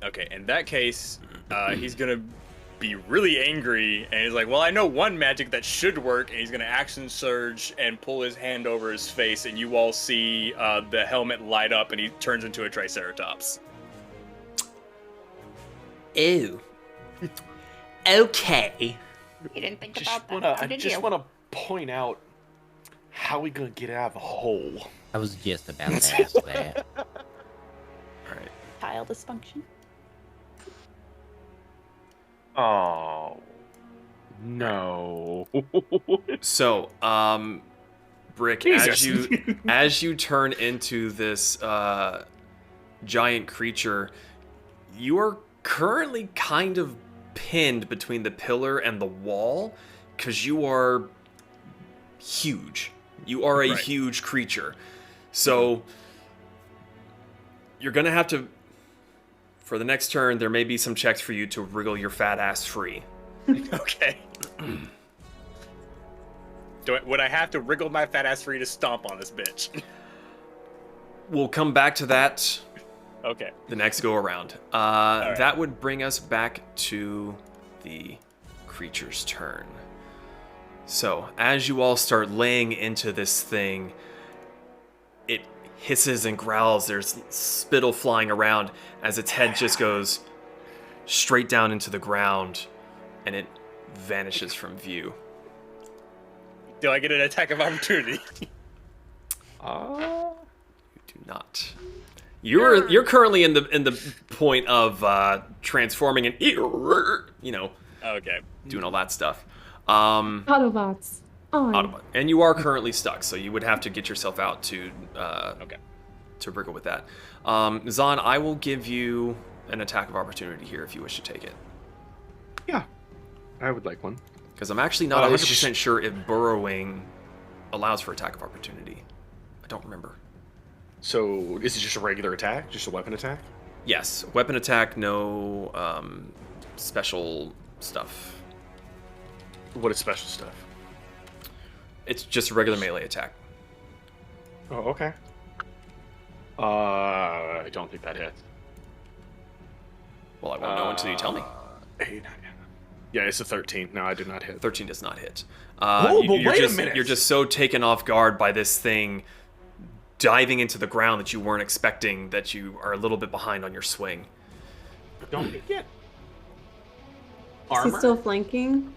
Okay, in that case, he's gonna be really angry, and he's like, well, I know one magic that should work, and he's gonna action surge and pull his hand over his face, and you all see the helmet light up, and he turns into a Triceratops.
Ew. Okay.
You didn't think
I
about that,
just
did you?
want to point out how we gonna get out of the hole.
I was just about to ask that.
All right.
Tile dysfunction.
Oh no.
So, Brick,
Jesus.
as you turn into this giant creature, you are currently kind of pinned between the pillar and the wall because you are huge. You are a
Right.
huge creature. So you're gonna have to, for the next turn, there may be some checks for you to wriggle your fat ass free.
Okay. Would I have to wriggle my fat ass free to stomp on this bitch?
We'll come back to that
Okay.
the next go around.
right.
That would bring us back to the creature's turn. So, as you all start laying into this thing, it hisses and growls. There's spittle flying around as its head just goes straight down into the ground and it vanishes from view.
Do I get an attack of opportunity?
You do not. You're currently in the point of transforming and
Okay.
doing all that stuff.
Autobots. On.
Autobot. And you are currently stuck, so you would have to get yourself out to
Okay.
to wriggle with that. Zahn, I will give you an attack of opportunity here if you wish to take it,
Yeah, I would like one.
because I'm actually not 100% sure if burrowing allows for attack of opportunity. I don't remember.
So, is it just a regular attack? Just a weapon attack?
Yes, weapon attack, no special stuff.
What is special stuff?
It's just a regular melee attack.
Oh, okay. I don't think that hits.
Well, I won't know until you tell me.
8, 9, yeah, it's a 13. No, I did not hit.
13 does not hit.
Oh, but
you're
wait a
just,
minute.
You're just so taken off guard by this thing diving into the ground that you weren't expecting that you are a little bit behind on your swing.
Don't we get
Is
armor?
he still flanking?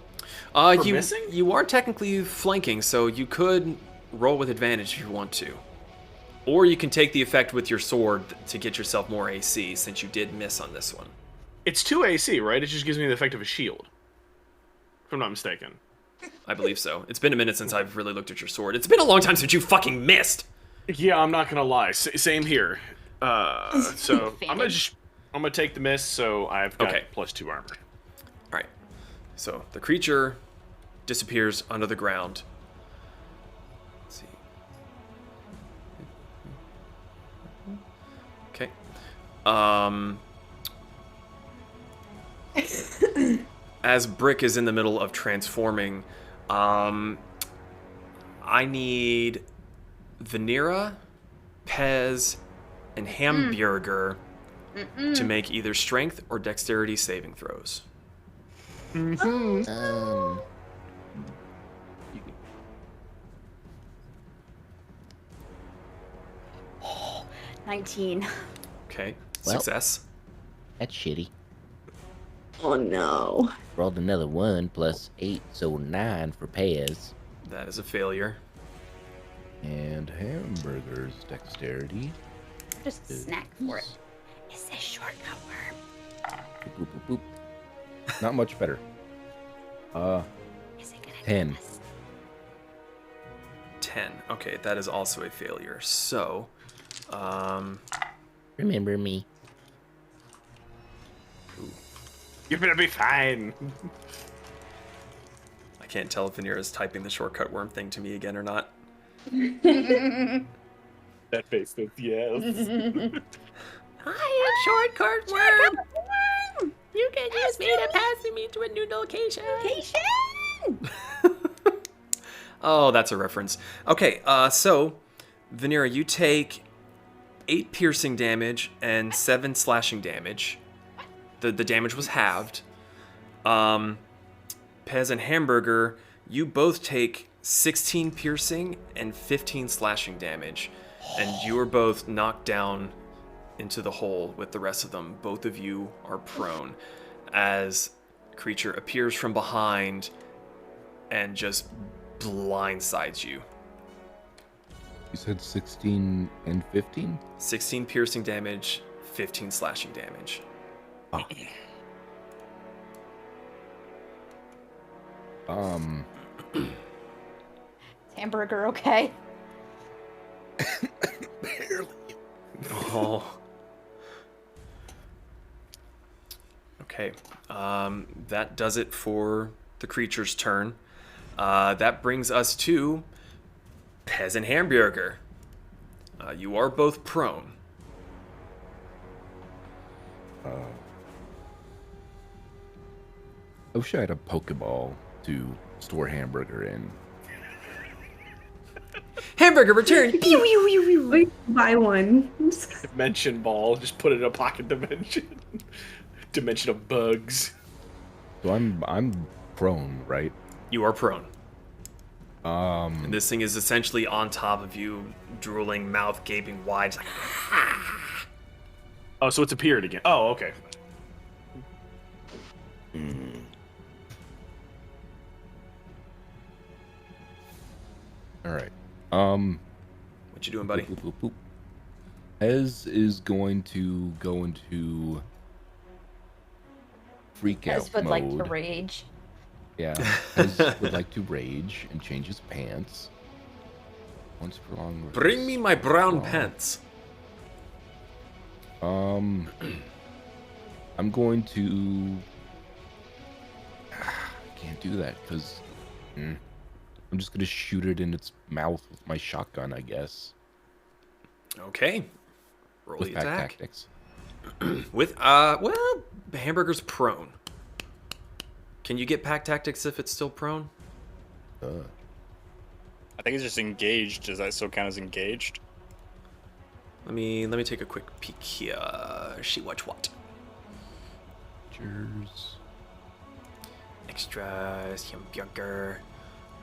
You
missing?
you are technically flanking, so you could roll with advantage if you want to. Or you can take the effect with your sword to get yourself more AC, since you did miss on this one.
It's 2 AC, right? It just gives me the effect of a shield. If I'm not mistaken.
I believe so. It's been a minute since I've really looked at your sword. It's been a long time since you fucking missed!
Yeah, I'm not gonna lie. Same here. So I'm gonna take the miss. So I've got
Okay.
+2 armor.
Alright. So the creature disappears under the ground. Let's see. Okay. As Brick is in the middle of transforming, I need Vanera, Pez, and Hamburger to make either strength or dexterity saving throws.
Um,
19.
Okay,
Well.
success.
that's shitty.
Oh no.
Rolled another 1 plus 8, so 9 for Pez.
That is a failure.
And Hamburger's dexterity.
Just a snack for it. It's a shortcut worm.
Boop, boop, boop, boop. Not much better.
Is it gonna
10.
do this?
10. Okay, that is also a failure. So,
Remember me.
You're gonna be fine.
I can't tell if Vanera is typing the shortcut worm thing to me again or not.
That face says yes.
I am shortcut worm. You can use me to pass me to a new location. Oh, that's a reference. Okay, so Vanera, you take 8 piercing damage and 7 slashing damage. The damage was halved. Pez and Hamburger, you both take 16 piercing and 15 slashing damage. And you are both knocked down into the hole with the rest of them. Both of you are prone as creature appears from behind and just blindsides you.
You said 16 and 15?
16 piercing damage, 15 slashing damage.
Ah.
Is Hamburger okay?
Barely.
Oh. Okay. That does it for the creature's turn. That brings us to Pez and Hamburger. You are both prone.
I wish I had a Pokeball to store Hamburger in.
Hamburger, return!
Wait, buy one.
Dimension ball. Just put it in a pocket dimension. Dimension of bugs.
So I'm prone, right?
You are prone. And this thing is essentially on top of you, drooling, mouth gaping wide. It's like,
Oh, so it's appeared again. Oh, okay.
All right.
what you doing, buddy?
Boop, boop, boop. Ez is going to go into freak out
Pez would
mode.
like to rage.
Yeah, Ez would like to rage and change his pants. Once per long.
Bring me my brown
Oh.
pants.
I'm going to. Can't do that because I'm just gonna shoot it in its mouth with my shotgun, I guess.
Okay. Roll
With
the
pack
attack.
tactics.
With, well, the Hamburger's prone. Can you get pack tactics if it's still prone?
I think it's just engaged. Does that still count as engaged?
Let me take a quick peek here. See what.
Cheers.
Extras, Hamburger.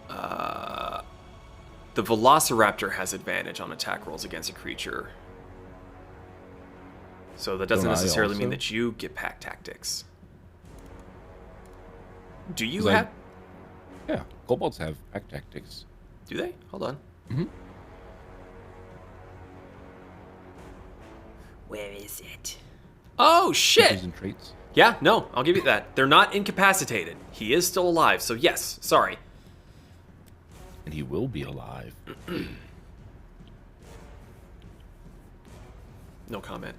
The Velociraptor has advantage on attack rolls against a creature. So that doesn't
Don't I
necessarily mean
also?
that you get pack tactics. Do you
'Cause I-
have...
Yeah, kobolds have pack tactics.
Do they? Hold on.
Mm-hmm.
Where is it? Oh, shit!
Features and traits.
Yeah, no, I'll give you that. They're not incapacitated. He is still alive, so yes, sorry.
And he will be alive.
No comment.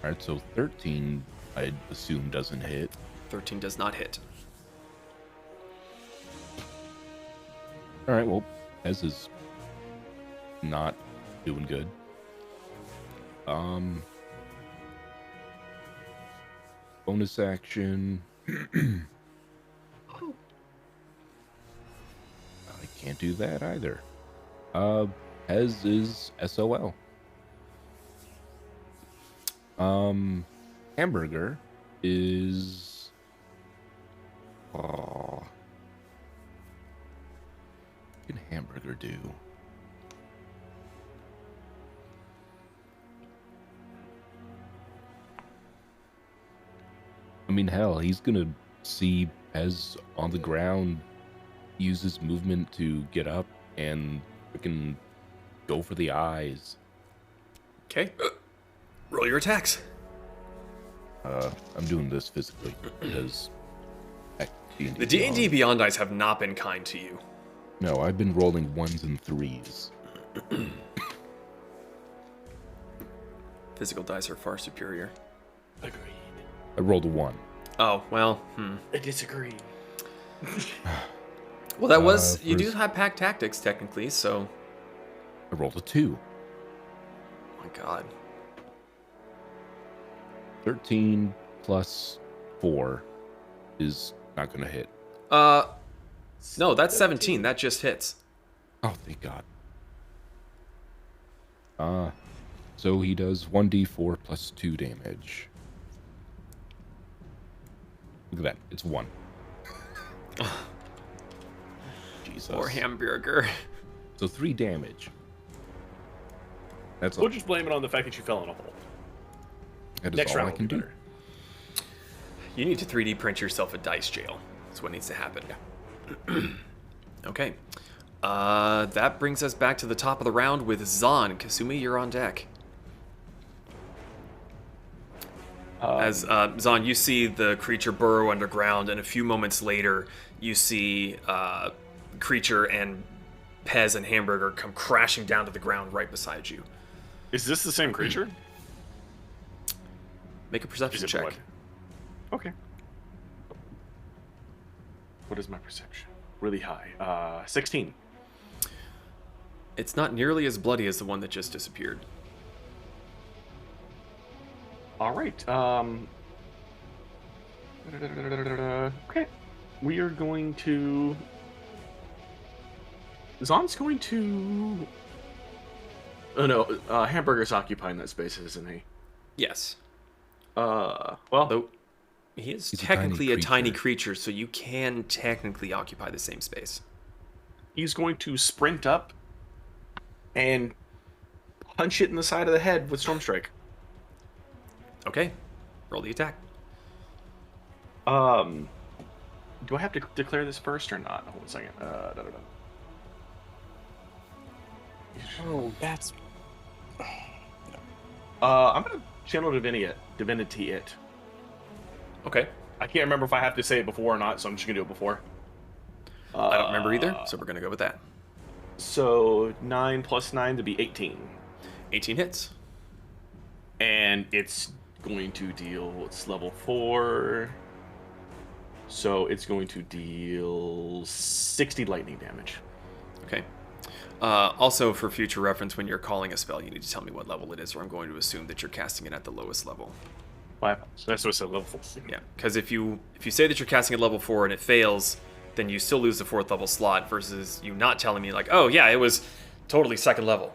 All right, so 13, I'd assume doesn't hit.
13 does not hit.
All right, well, Ez is not doing good. Bonus action. I can't do that either. Ez is SOL. Hamburger is. What can Hamburger do? I mean, hell, he's gonna see Ez on the ground, use his movement to get up and freaking go for the eyes.
Okay. Roll your attacks.
I'm doing this physically because heck, D&D
The D&D
Beyond.
Beyond dice have not been kind to you.
No, I've been rolling 1s and 3s.
Physical dice are far superior.
Agreed.
I rolled a 1.
Oh, well,
I disagree.
Well, that was... you do
first-
have pack tactics, technically, so...
I rolled a 2.
Oh my god.
13 plus 4 is not gonna hit.
No, that's 17. That just hits.
Oh, thank God. So he does 1d4 plus 2 damage. Look at that. It's 1. Jesus.
Or Hamburger.
So 3 damage. That's
We'll
all.
just blame it on the fact that you fell in a hole.
That is
Next
all
round
I
will
can
be
do.
better.
You need to 3D print yourself a dice jail. That's what needs to happen. Okay. That brings us back to the top of the round with Zahn. Kasumi, you're on deck. As Zahn, you see the creature burrow underground, and a few moments later, you see creature and Pez and Hamburger come crashing down to the ground right beside you.
Is this the same creature?
Make a perception check.
Blood? Okay. What is my perception? Really high. 16.
It's not nearly as bloody as the one that just disappeared.
All right. Okay. We are going to... Zahn's going to... Oh, no. Hamburger's occupying that space, isn't he?
Yes.
Well...
Though he is
He's
technically a tiny
creature.
creature, so you can technically occupy the same space.
He's going to sprint up and punch it in the side of the head with Storm Strike.
Okay. Roll the attack.
Do I have to declare this first or not? Hold on a second.
Oh, that's...
I'm gonna channel divinity it.
Okay.
I can't remember if I have to say it before or not, so I'm just gonna do it before.
I don't remember either, so we're going to go with that.
So 9 plus 9 to be 18.
18 hits.
And it's going to deal, it's level 4. So it's going to deal 60 lightning damage.
Okay. Also, for future reference, when you're calling a spell, you need to tell me what level it is, or I'm going to assume that you're casting it at the lowest level.
That's what I said, level 4.
Yeah, because if you say that you're casting at level 4 and it fails, then you still lose the 4th level slot, versus you not telling me, like, oh yeah, it was totally 2nd level.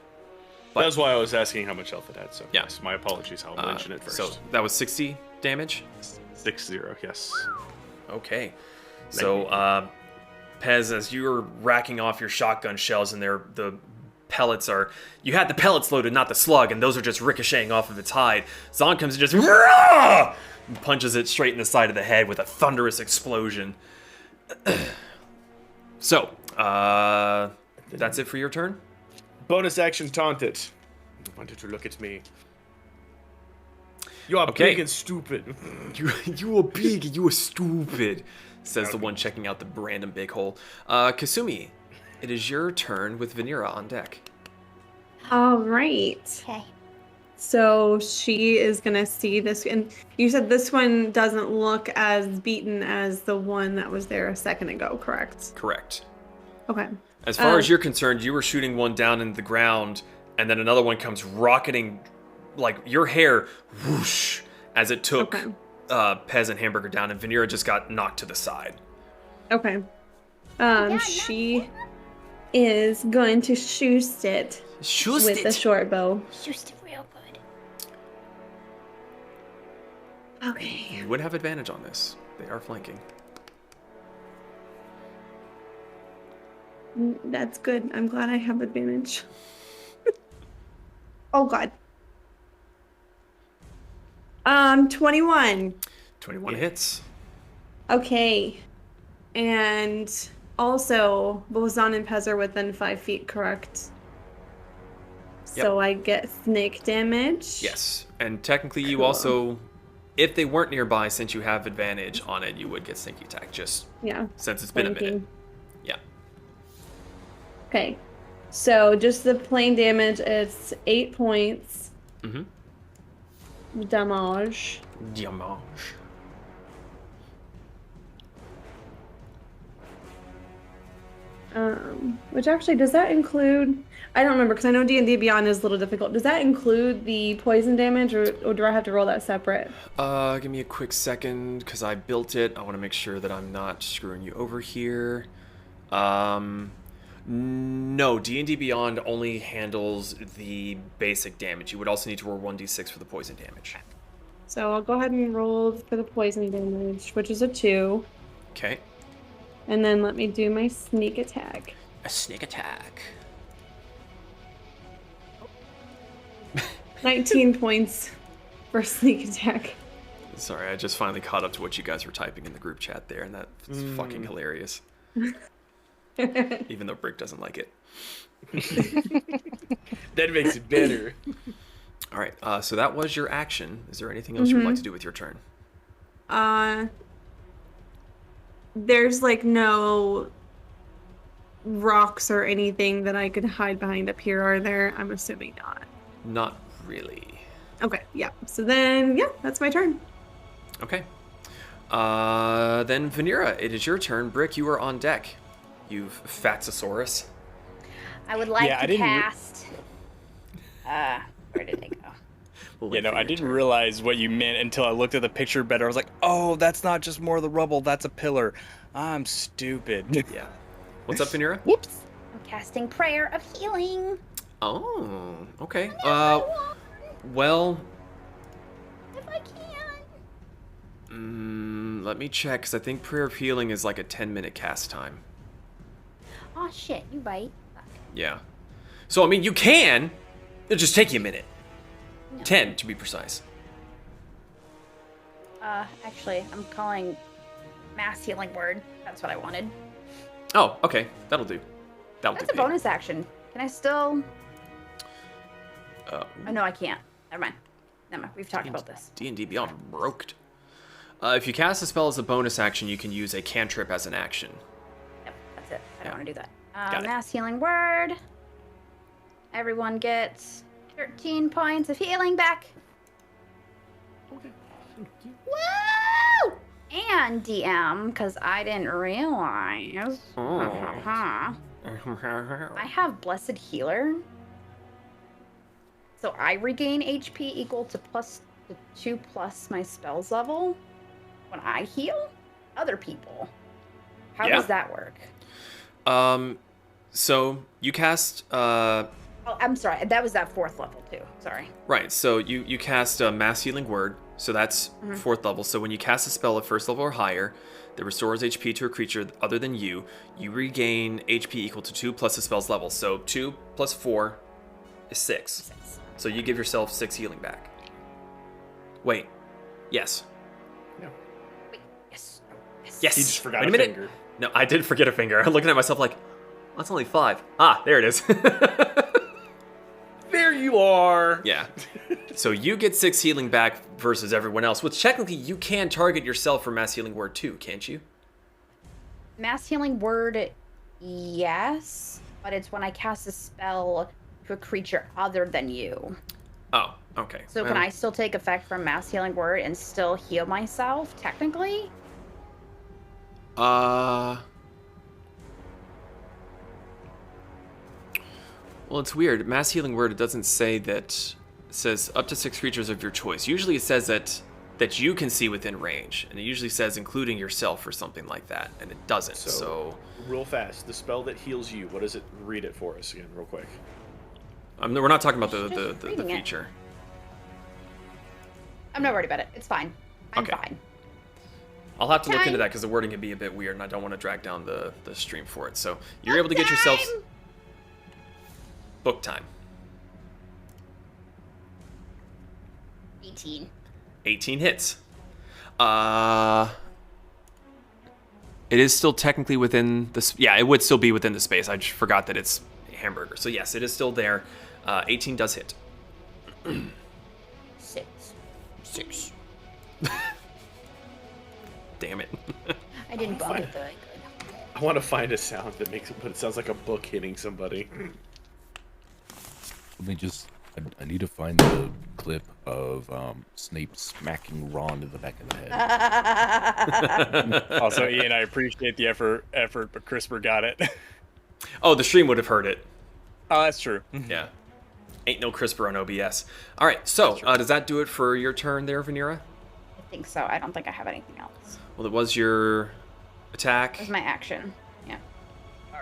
But,
That's why I was asking how much health it had, so
yeah.
yes, my apologies, I'll mention it first.
So that was 60 damage?
6-0, yes.
Okay. So, Pez, as you're racking off your shotgun shells, and the pellets are... You had the pellets loaded, not the slug, and those are just ricocheting off of its hide. Zahn comes and just... and punches it straight in the side of the head with a thunderous explosion. So, that's it for your turn?
Bonus action taunt it. I wanted to look at me. You are
Okay.
big and stupid.
You are big, you are stupid, says the one checking out the random big hole. Kasumi, it is your turn with Vanira on deck.
All right.
Okay.
So she is gonna see this, and you said this one doesn't look as beaten as the one that was there a second ago, correct?
Correct.
Okay.
As far as you're concerned, you were shooting one down into the ground, and then another one comes rocketing, like your hair, whoosh, as it took
Okay.
Pez and Hamburger down, and Vanira just got knocked to the side.
Okay. She is going to shoot it with the short bow.
Used it real good.
Okay.
You would have advantage on this. They are flanking.
That's good. I'm glad I have advantage. Oh god. 21.
21 hits.
Okay. And also, both Zahn and Pez are within 5 feet, correct? So I get snake damage.
Yes. And technically you
Cool.
also, if they weren't nearby, since you have advantage on it, you would get sneaky attack, just
Yeah.
since it's been a minute.
Flanking.
Yeah.
Okay. So just the plain damage, it's 8 points.
Mm-hmm.
Damage.
Damage.
Which actually, does that include... I don't remember, because I know D&D Beyond is a little difficult. Does that include the poison damage, or do I have to roll that separate?
Give me a quick second, because I built it. I want to make sure that I'm not screwing you over here. No, D&D Beyond only handles the basic damage. You would also need to roll 1d6 for the poison damage.
So I'll go ahead and roll for the poison damage, which is a 2.
Okay.
And then let me do my sneak attack.
A sneak attack.
19 points for sneak attack.
Sorry, I just finally caught up to what you guys were typing in the group chat there, and that's fucking hilarious.
I
Even though Brick doesn't like it.
That makes it better.
All right, so that was your action. Is there anything else you would like to do with your turn?
There's like no rocks or anything that I could hide behind up here, are there? I'm assuming not.
Not really.
Okay, yeah. So then, yeah, that's my turn.
Okay. Then Vanera, it is your turn. Brick, you are on deck. You've Fatsosaurus.
I would like
Yeah, I
to
didn't
cast. Where did it go?
We'll
You
wait
know,
for
I
your
didn't
turn.
realize what you meant until I looked at the picture better. I was like, oh, that's not just more of the rubble. That's a pillar. I'm stupid.
Yeah. What's up, Vanera?
Whoops! I'm casting Prayer of Healing.
Oh, okay.
If I want,
Well,
if I can.
let me check, because I think Prayer of Healing is like a 10-minute cast time.
Oh shit! You bite. Fuck.
Yeah. So, I mean, you can. It'll just take you a minute. 10, to be precise.
Actually, I'm calling Mass Healing Word. That's what I wanted.
Oh, okay. That'll do. That'll
That's
do.
a bonus action. Can I still?
Uh,
Oh no, I can't. Never mind. Never mind. We've talked about this.
D&D Beyond broked. If you cast a spell as a bonus action, you can use a cantrip as an action.
Yep, that's it. I don't want to do that.
Got it.
Mass Healing Word. Everyone gets 13 points of healing back. Woo! And DM, because I didn't realize. I have Blessed Healer. So I regain HP equal to +2 plus my spells level when I heal other people. How
Yeah.
does that work?
So you cast,
Oh, I'm sorry. That was that 4th level too. Sorry.
right, so you cast a Mass Healing Word, so that's 4th level. So when you cast a spell at 1st level or higher that restores HP to a creature other than you regain HP equal to 2 plus the spell's level. So 2 plus 4 is 6. So you give yourself 6 healing back. Wait. Yes.
Wait. Yes. Yes.
Yes.
He just forgot
Wait
a
minute.
finger.
No, I did forget a finger. I'm looking at myself like, that's only 5. Ah, there it is.
There you are.
Yeah. So you get 6 healing back versus everyone else, which technically you can target yourself for Mass Healing Word too, can't you?
Mass Healing Word, yes. But it's when I cast a spell to a creature other than you.
Oh, okay.
So can I still take effect from Mass Healing Word and still heal myself, technically?
Well, it's weird. Mass Healing Word, it doesn't say that. It says up to 6 creatures of your choice. Usually it says that you can see within range, and it usually says including yourself or something like that, and it doesn't. So
real fast, the spell that heals you. What does it? Read it for us again, real quick.
we're not talking about the
Just reading it.
feature.
I'm not worried about it. It's fine. I'm
Okay.
fine.
I'll have to look into
Time.
that because the wording can be a bit weird, and I don't want to drag down the stream for it. So you're able to get yourself
Time!
book time.
18.
18 hits. It is still technically within the... Yeah, it would still be within the space. I just forgot that it's hamburger. So yes, it is still there. 18 does hit.
6.
6. Damn it.
I didn't bump it though.
I want to find a sound that makes it, but it sounds like a book hitting somebody.
Let me just. I need to find the clip of Snape smacking Ron in the back of the head.
Also, Ian, I appreciate the effort, but CRISPR got it.
Oh, the stream would have heard it.
Oh, that's true.
Yeah. Ain't no CRISPR on OBS. All right, so does that do it for your turn there, Vanera?
I think so. I don't think I have anything else.
Well, it was your attack.
That was my action. Yeah.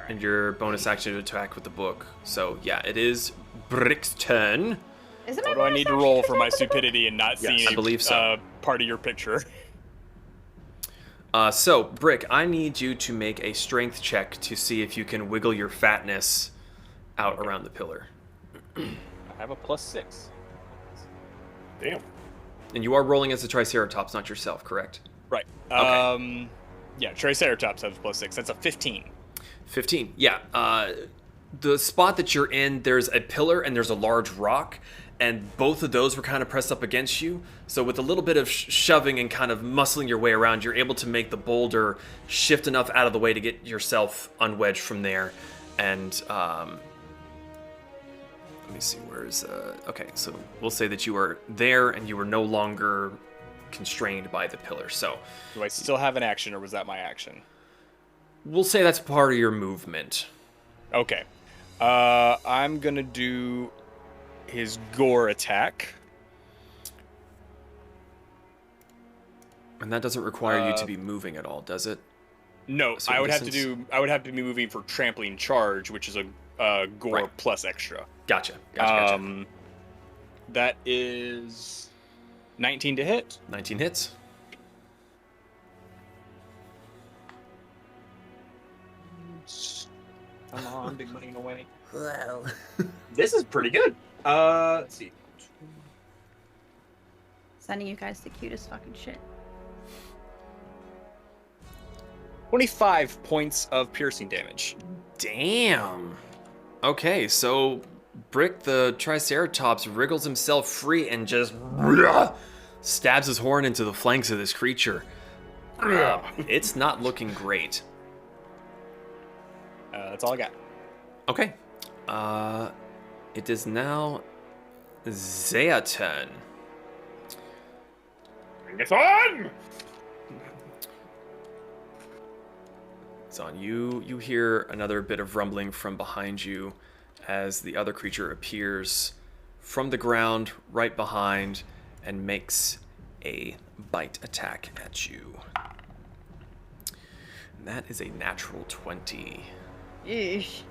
And your bonus action to attack with the book. So, yeah, it is Brick's turn.
Is it my
What do I
bonus
need to
action
roll
to
for my
attack with the book?
stupidity and not seeing
I believe so.
part of your picture?
So, Brick, I need you to make a strength check to see if you can wiggle your fatness out around the pillar.
I have a +6.
Damn.
And you are rolling as a Triceratops, not yourself, correct?
Right.
Okay.
Yeah, Triceratops has +6. That's a 15.
15. Yeah. The spot that you're in, there's a pillar and there's a large rock, and both of those were kind of pressed up against you. So with a little bit of shoving and kind of muscling your way around, you're able to make the boulder shift enough out of the way to get yourself unwedged from there. And let me see, where's... okay, so we'll say that you are there and you are no longer constrained by the pillar. So
Do I still have an action, or was that my action?
we'll say that's part of your movement.
Okay. I'm gonna do his gore attack.
And that doesn't require you to be moving at all, does it?
No,
certain
I would have to
distance?
do. I would have to be moving for trampling charge, which is a gore
Right.
plus extra.
Gotcha.
That is 19 to hit.
19 hits.
Come on, big money away.
Well,
This is pretty good. Let's see.
Sending you guys the cutest fucking shit.
25 points of piercing damage.
Damn. Okay, so Brick the Triceratops wriggles himself free and just stabs his horn into the flanks of this creature. It's not looking great.
That's all I got.
Okay. It is now Zaya's turn.
Bring it on!
Zon, you hear another bit of rumbling from behind you as the other creature appears from the ground right behind and makes a bite attack at you. And that is a natural 20.
Eesh.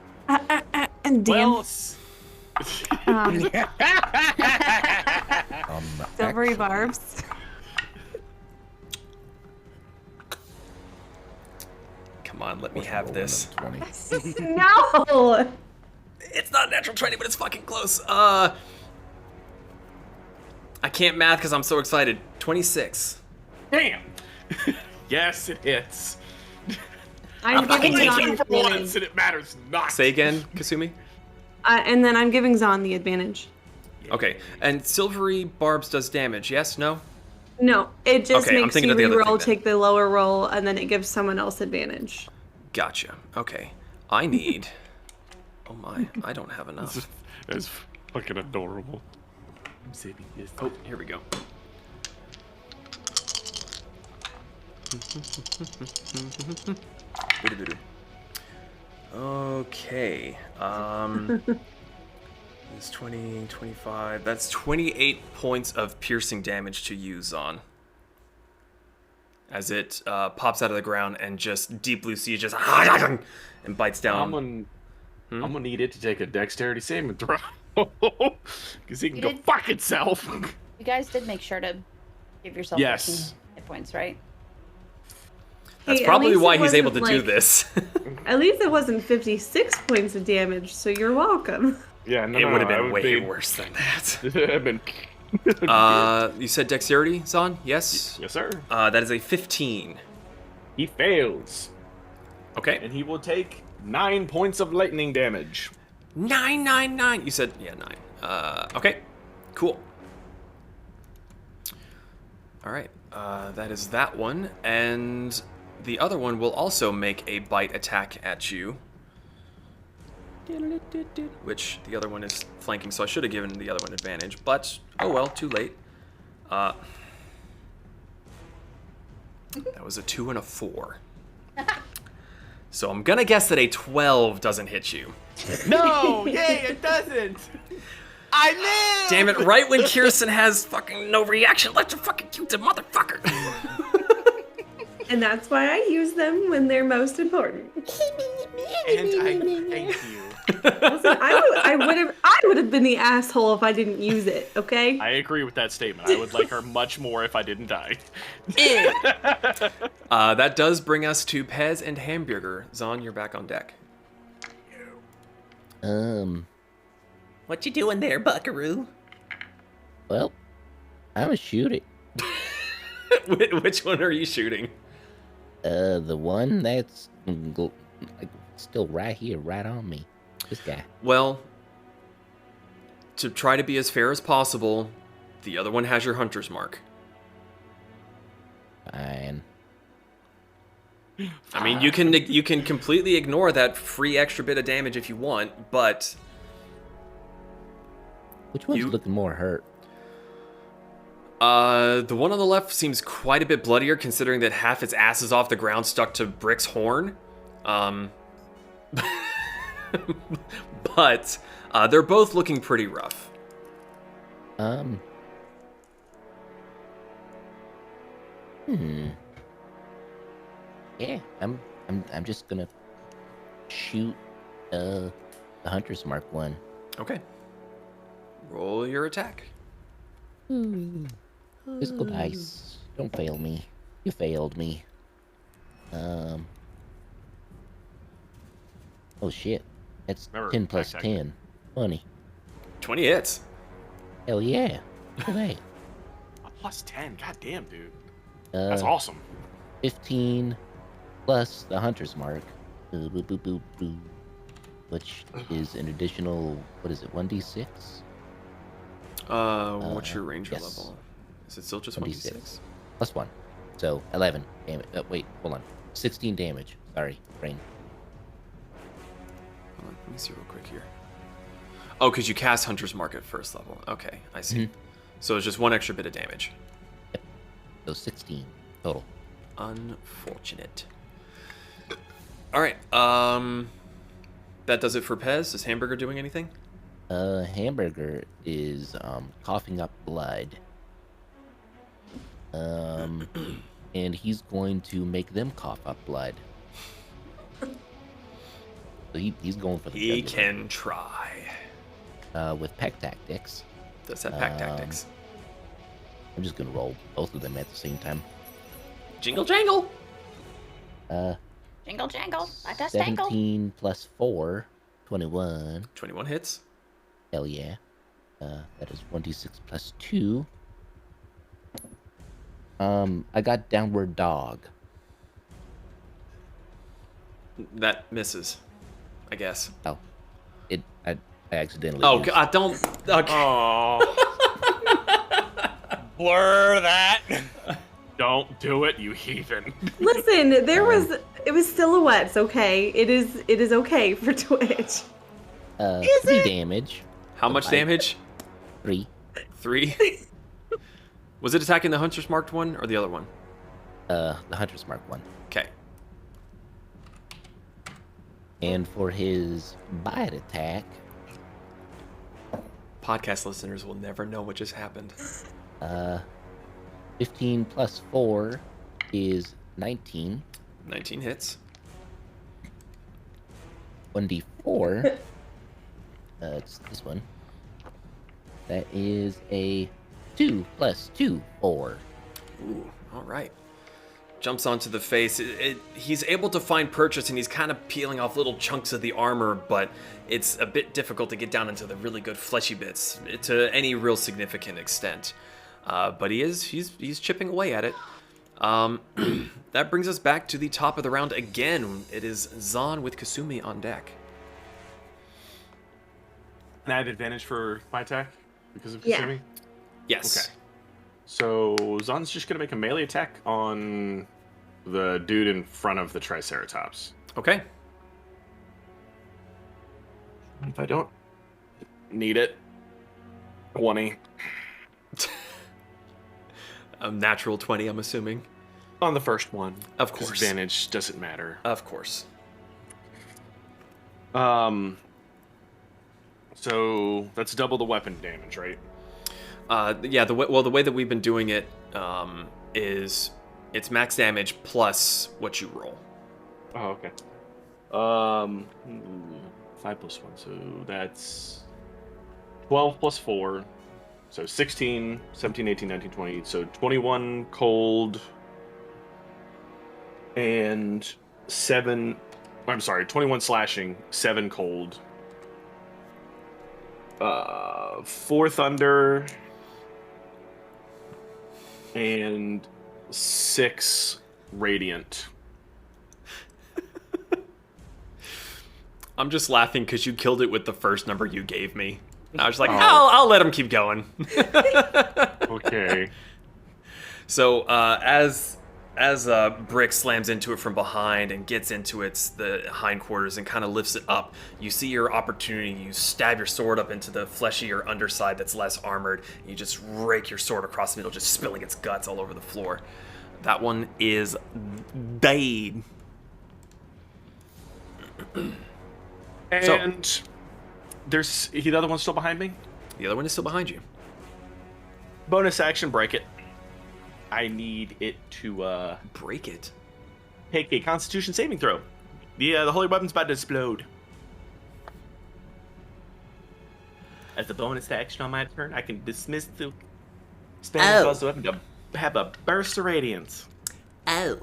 And damn. Silvery
Actually,
barbs.
Come on, let me
what's
have
rolling
this.
a 20?
No!
It's not a natural 20, but it's fucking close. I can't math because I'm so excited. 26.
Damn! Yes, it hits.
I'm giving
Only
Zon
two
the
for once,
advantage.
and it matters not.
Say again, Kasumi?
And then I'm giving Zon the advantage.
Okay, and silvery barbs does damage, yes? No?
No, it just
Okay, I'm
makes
thinking
you
of the other
re-roll,
thing then.
take the lower roll, and then it gives someone else advantage.
Gotcha. Okay. I need... Oh my, I don't have enough.
That's fucking adorable. I'm saving this.
Oh, here we go. Okay. It's 20, 25. That's 28 points of piercing damage to you, Zon. As it pops out of the ground and just Deep Blue Sea just and bites down.
I'm gonna need it to take a dexterity saving throw. Because he can
You
go
did-
fuck itself.
You guys did make sure to give yourself
Yes.
15 hit points, right?
That's
Hey, at
probably
least
why
it
he's able
wasn't,
to do
like-
this.
At least it wasn't 56 points of damage, so you're welcome.
Yeah, no,
It
no,
would have
no,
been way worse than that.
It would have been.
You said dexterity, Zon? Yes?
Yes, sir.
That is a 15.
He fails,
Okay.
and he will take 9 points of lightning damage.
999. You said, yeah, 9. Okay. Cool. All right. That is that one. And the other one will also make a bite attack at you. Which the other one is flanking, so I should have given the other one advantage. But, oh well, too late. That was a 2 and a 4. So I'm gonna guess that a 12 doesn't hit you.
No, yay, it doesn't. I live.
Damn it, right when Kirsten has fucking no reaction, let's fucking cute the motherfucker.
And that's why I use them when they're most important.
And I thank you.
Listen, I would have been the asshole if I didn't use it, okay?
I agree with that statement. I would like her much more if I didn't die.
That does bring us to Pez and Hamburger. Zon, you're back on deck.
what you doing there, Buckaroo? Well, I'm a shooting.
Which one are you shooting?
The one that's still right here, right on me. This guy.
Well, to try to be as fair as possible, the other one has your hunter's mark.
Fine.
I mean, you can completely ignore that free extra bit of damage if you want, but
Which one's looking more hurt?
the one on the left seems quite a bit bloodier, considering that half its ass is off the ground stuck to Brick's horn. But they're both looking pretty rough.
Yeah, I'm just gonna shoot the hunter's mark one.
Okay. Roll your attack.
Physical dice, don't fail me. You failed me. Oh shit, that's
Remember,
10 plus
backtack.
10, 20.
20 hits.
Hell yeah! Look at that.
A plus 10. God damn, dude.
Uh,
That's awesome.
15 plus the hunter's mark, boop, boop, boop, boop, boop, which is an additional, what is it, 1d6?
What's your ranger
yes.
level? Is it still just
26.
1d6?
Plus 1. So 11 damage. Wait, hold on. 16 damage. Sorry, brain.
Hold on, let me see real quick here. Oh, because you cast Hunter's Mark at first level. Okay, I see.
Mhm.
So it's just one extra bit of damage.
So 16 total.
Unfortunate. All right. That does it for Pez. Is Hamburger doing anything?
Hamburger is coughing up blood. And he's going to make them cough up blood. So he's going for the
He
jugular.
can try.
With pack tactics.
Does that pack tactics?
I'm just gonna roll both of them at the same time.
Jingle jangle.
Jingle jangle, like a stangle.
17 plus 4, 21.
21 hits.
Hell yeah. That is 1d6 plus 2. I got downward dog.
That misses, I guess.
Oh, I accidentally.
Oh,
used-
God, don't. Okay.
Oh,
Blur that.
don't do it, you heathen.
Listen, it was silhouettes, okay? It is okay for Twitch.
3 damage.
How much damage?
3.
3. Was it attacking the Hunter's Marked one or the other one?
The hunter's mark 1.
Okay.
And for his bite attack,
Podcast listeners will never know what just happened.
15 plus 4 is 19.
19 hits.
1d4. It's this one. That is a 2 plus 2, 4.
Ooh, all right. Jumps onto the face. He's able to find purchase, and he's kind of peeling off little chunks of the armor, but it's a bit difficult to get down into the really good fleshy bits to any real significant extent. But he's chipping away at it. That brings us back to the top of the round again. It is Zahn with Kasumi on deck.
And I have advantage for my attack because of
Yeah.
Kasumi?
Yes.
Okay. So Zon's just gonna make a melee attack on the dude in front of the Triceratops.
Okay.
If I don't need it, 20
A natural 20, I'm assuming.
on the first one.
Of course.
Disadvantage doesn't matter.
Of course.
So that's double the weapon damage, right?
Yeah, the way that we've been doing it is it's max damage plus what you roll.
Oh, okay. 5 plus 1, so that's 12 plus 4. So 16, 17, 18, 19, 20. So 21 cold and 7. I'm sorry, 21 slashing, 7 cold. 4 thunder and 6 radiant.
I'm just laughing because you killed it with the first number you gave me. I was like, I'll let him keep going.
Okay.
So as Brick slams into it from behind and gets into the hindquarters and kind of lifts it up, you see your opportunity. You stab your sword up into the fleshier underside that's less armored. And you just rake your sword across the middle, just spilling its guts all over the floor. That one is dead.
And there's the other one's still behind me.
The other one is still behind you.
Bonus action, break it. I need it to
Break it.
take a Constitution saving throw. The holy weapon's about to explode. As a bonus action on my turn, I can dismiss the spell and cause the weapon to have a burst of radiance.
Oh.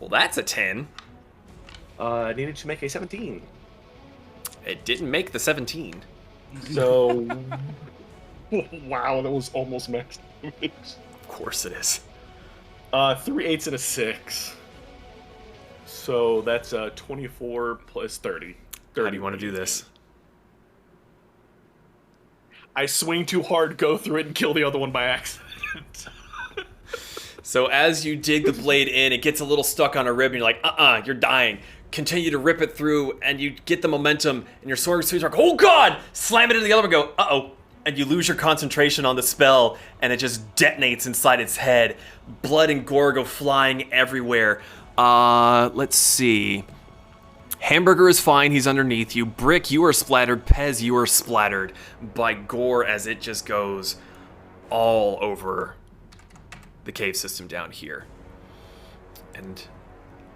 Well, that's a 10.
I needed to make a 17.
It didn't make the 17.
So, wow, that was almost max damage.
Of course it is.
3 8s and a 6. So that's 24 plus 30.
How do you want to do this?
I swing too hard, go through it, and kill the other one by accident.
So as you dig the blade in, it gets a little stuck on a rib, and you're like, you're dying. Continue to rip it through, and you get the momentum, and your sword swings like, oh god! Slam it into the other one, go, uh-oh. And you lose your concentration on the spell, and it just detonates inside its head. Blood and gore go flying everywhere. Let's see. Hamburger is fine, he's underneath you. Brick, you are splattered. Pez, you are splattered by gore as it just goes all over the cave system down here. And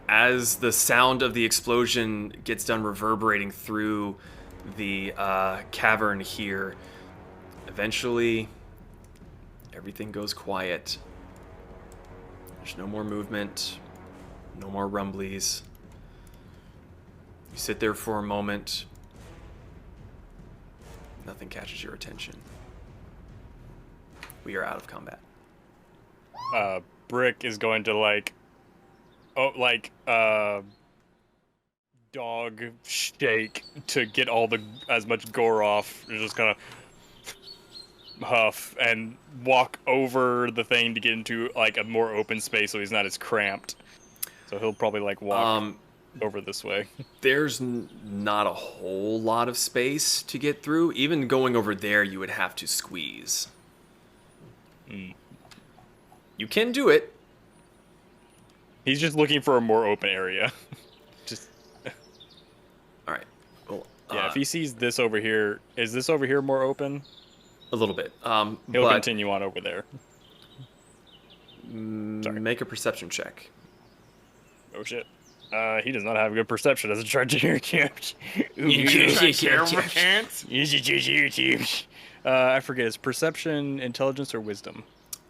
as the sound of the explosion gets done reverberating through the cavern here, eventually everything goes quiet. There's no more movement, no more rumblies. You sit there for a moment. Nothing catches your attention. We are out of combat.
Brick is going to dog shake to get as much gore off. You're just gonna huff and walk over the thing to get into like a more open space so he's not as cramped. So he'll probably walk over this way.
There's not a whole lot of space to get through. Even going over there, you would have to squeeze. You can do it.
He's just looking for a more open area. Just.
All right. Well,
yeah, if he sees this over here, is this over here more open?
A little bit.
He'll continue on over there.
Sorry. Make a perception check.
Oh shit. He does not have good perception as a Trigenier camp. I forget, is perception, intelligence, or wisdom?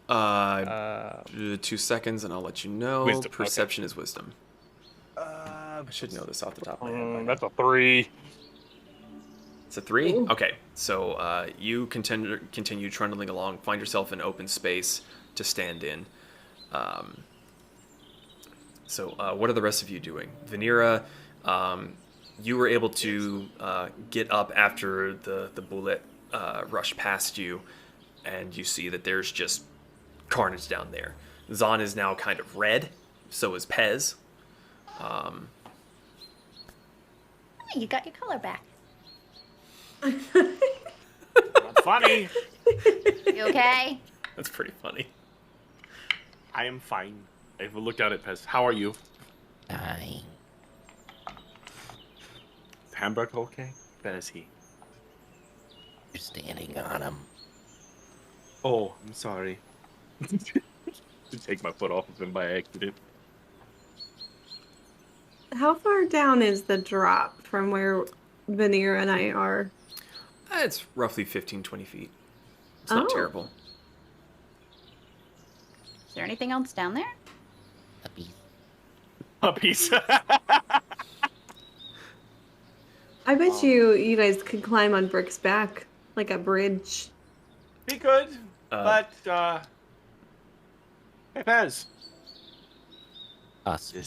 2 seconds and I'll let you know.
Wisdom,
Perception is wisdom. I should know this off the top of my head.
That's a 3.
It's a 3? Okay, so you continue trundling along, find yourself in open space to stand in. So what are the rest of you doing? Vanira, you were able to get up after the bullet rushed past you, and you see that there's just carnage down there. Zahn is now kind of red, so is Pez.
You got your color back.
Not funny.
You okay?
That's pretty funny.
I am fine. I look down at Pez. How are you?
Dying.
Is Hamburg okay? That is he.
You're standing on him.
Oh, I'm sorry. To take my foot off of him by accident.
How far down is the drop from where Vanir and I are?
It's roughly 15-20 feet. It's not terrible.
Is there anything else down there?
Puppies.
I bet you guys could climb on Brick's back, like a bridge.
He could, but hey Pez.
Possibly.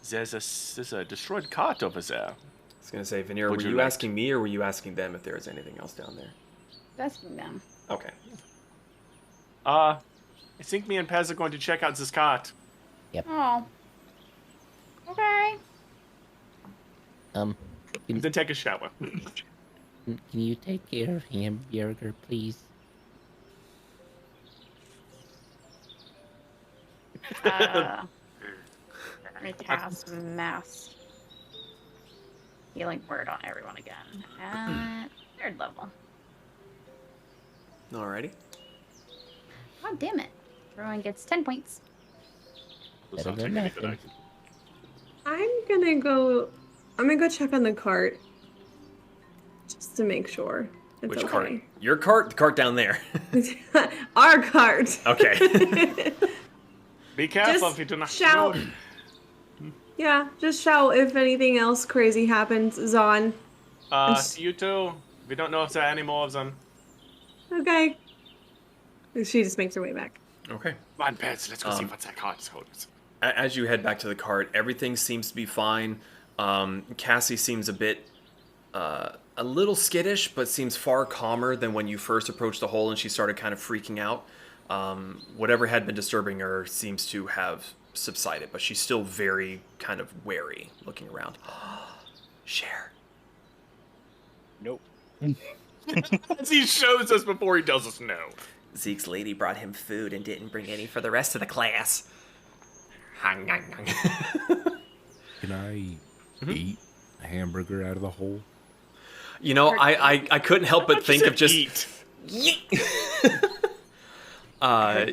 There's a destroyed cart over there.
I was gonna say, Veneer,
Would
were
you
you
like
asking me or were you asking them if there was anything else down there?
Asking them.
Okay.
I think me and Pez are going to check out this cart.
Oh. Okay.
Can
Then take a shower.
you take care of Hamburger, please?
Let me cast mass healing word on everyone again. At 3rd level.
Alrighty.
God damn it. Everyone gets 10 points.
Does
Better
not
than
take anything.
nothing.
I'm gonna go check on the cart. Just to make sure. It's
Which
okay.
cart? Your cart? The cart down there.
Our cart.
Okay.
Be careful
Just
if you do not
shout. Yeah, just shout if anything else crazy happens, Zon.
You too. We don't know if there are any more of them.
Okay. She just makes her way back.
Okay.
Come on, Pez, let's go see what that cart holds.
As you head back to the cart, everything seems to be fine. Cassie seems a little skittish, but seems far calmer than when you first approached the hole and she started kind of freaking out. Whatever had been disturbing her seems to have subsided, but she's still very kind of wary, looking around. Share.
Nope.
As he shows us before he tells us no.
Zeke's lady brought him food and didn't bring any for the rest of the class.
Can I eat a hamburger out of the hole?
You know, I couldn't help but think of just...
Eat.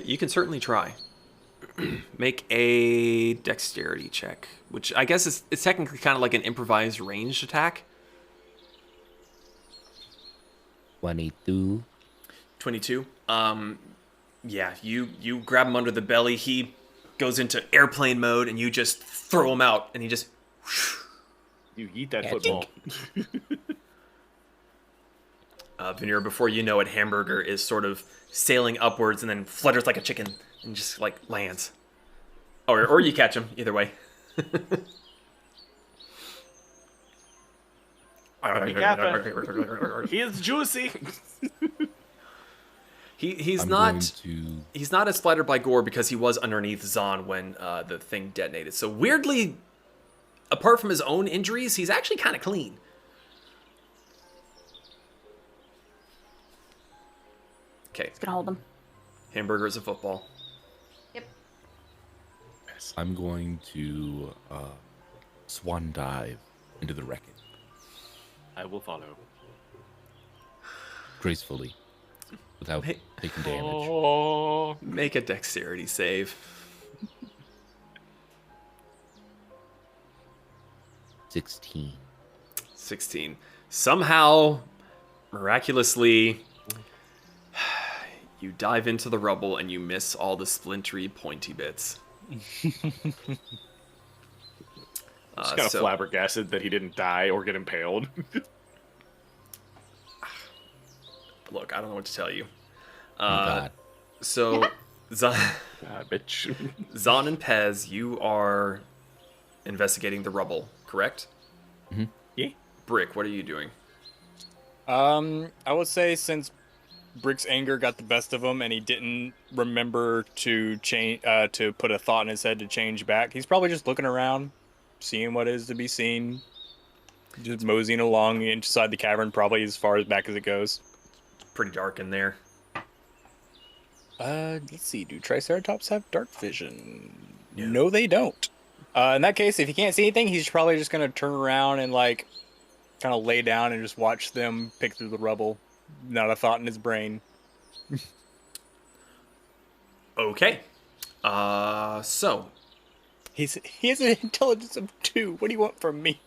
You can certainly try. Make a dexterity check, which I guess it's technically kind of like an improvised ranged attack.
22.
22. Yeah, you grab him under the belly. He goes into airplane mode, and you just throw him out, and he just...
You eat that
Magic.
football.
Veneer, before you know it, Hamburger is sort of sailing upwards and then flutters like a chicken and just like lands. Or you catch him, either way.
He is juicy.
He's
I'm
not
going to...
he's not as splattered by gore because he was underneath Zahn when the thing detonated. So weirdly, apart from his own injuries, he's actually kind of clean. Okay,
It's gonna hold them.
Hamburger is a football.
Yep.
I'm going to swan dive into the wreckage
I will follow.
gracefully without
Hey.
taking damage.
Oh,
Make a dexterity save.
16.
16. Somehow, miraculously, you dive into the rubble and you miss all the splintery, pointy bits.
just kind of flabbergasted that he didn't die or get impaled.
Look, I don't know what to tell you.
Oh, God.
So, Zahn
Bitch.
and Pez, you are investigating the rubble, correct?
Yeah.
Brick, what are you doing?
I would say since Brick's anger got the best of him and he didn't remember to change, to put a thought in his head to change back, he's probably just looking around, seeing what is to be seen, just moseying along inside the cavern, probably as far as back as it goes.
Pretty dark in there.
Let's see. Do Triceratops have dark vision?
Yeah.
No, they don't. In that case, if he can't see anything, he's probably just gonna turn around and like, kind of lay down and just watch them pick through the rubble. Not a thought in his brain.
Okay. So,
He has an intelligence of 2. What do you want from me?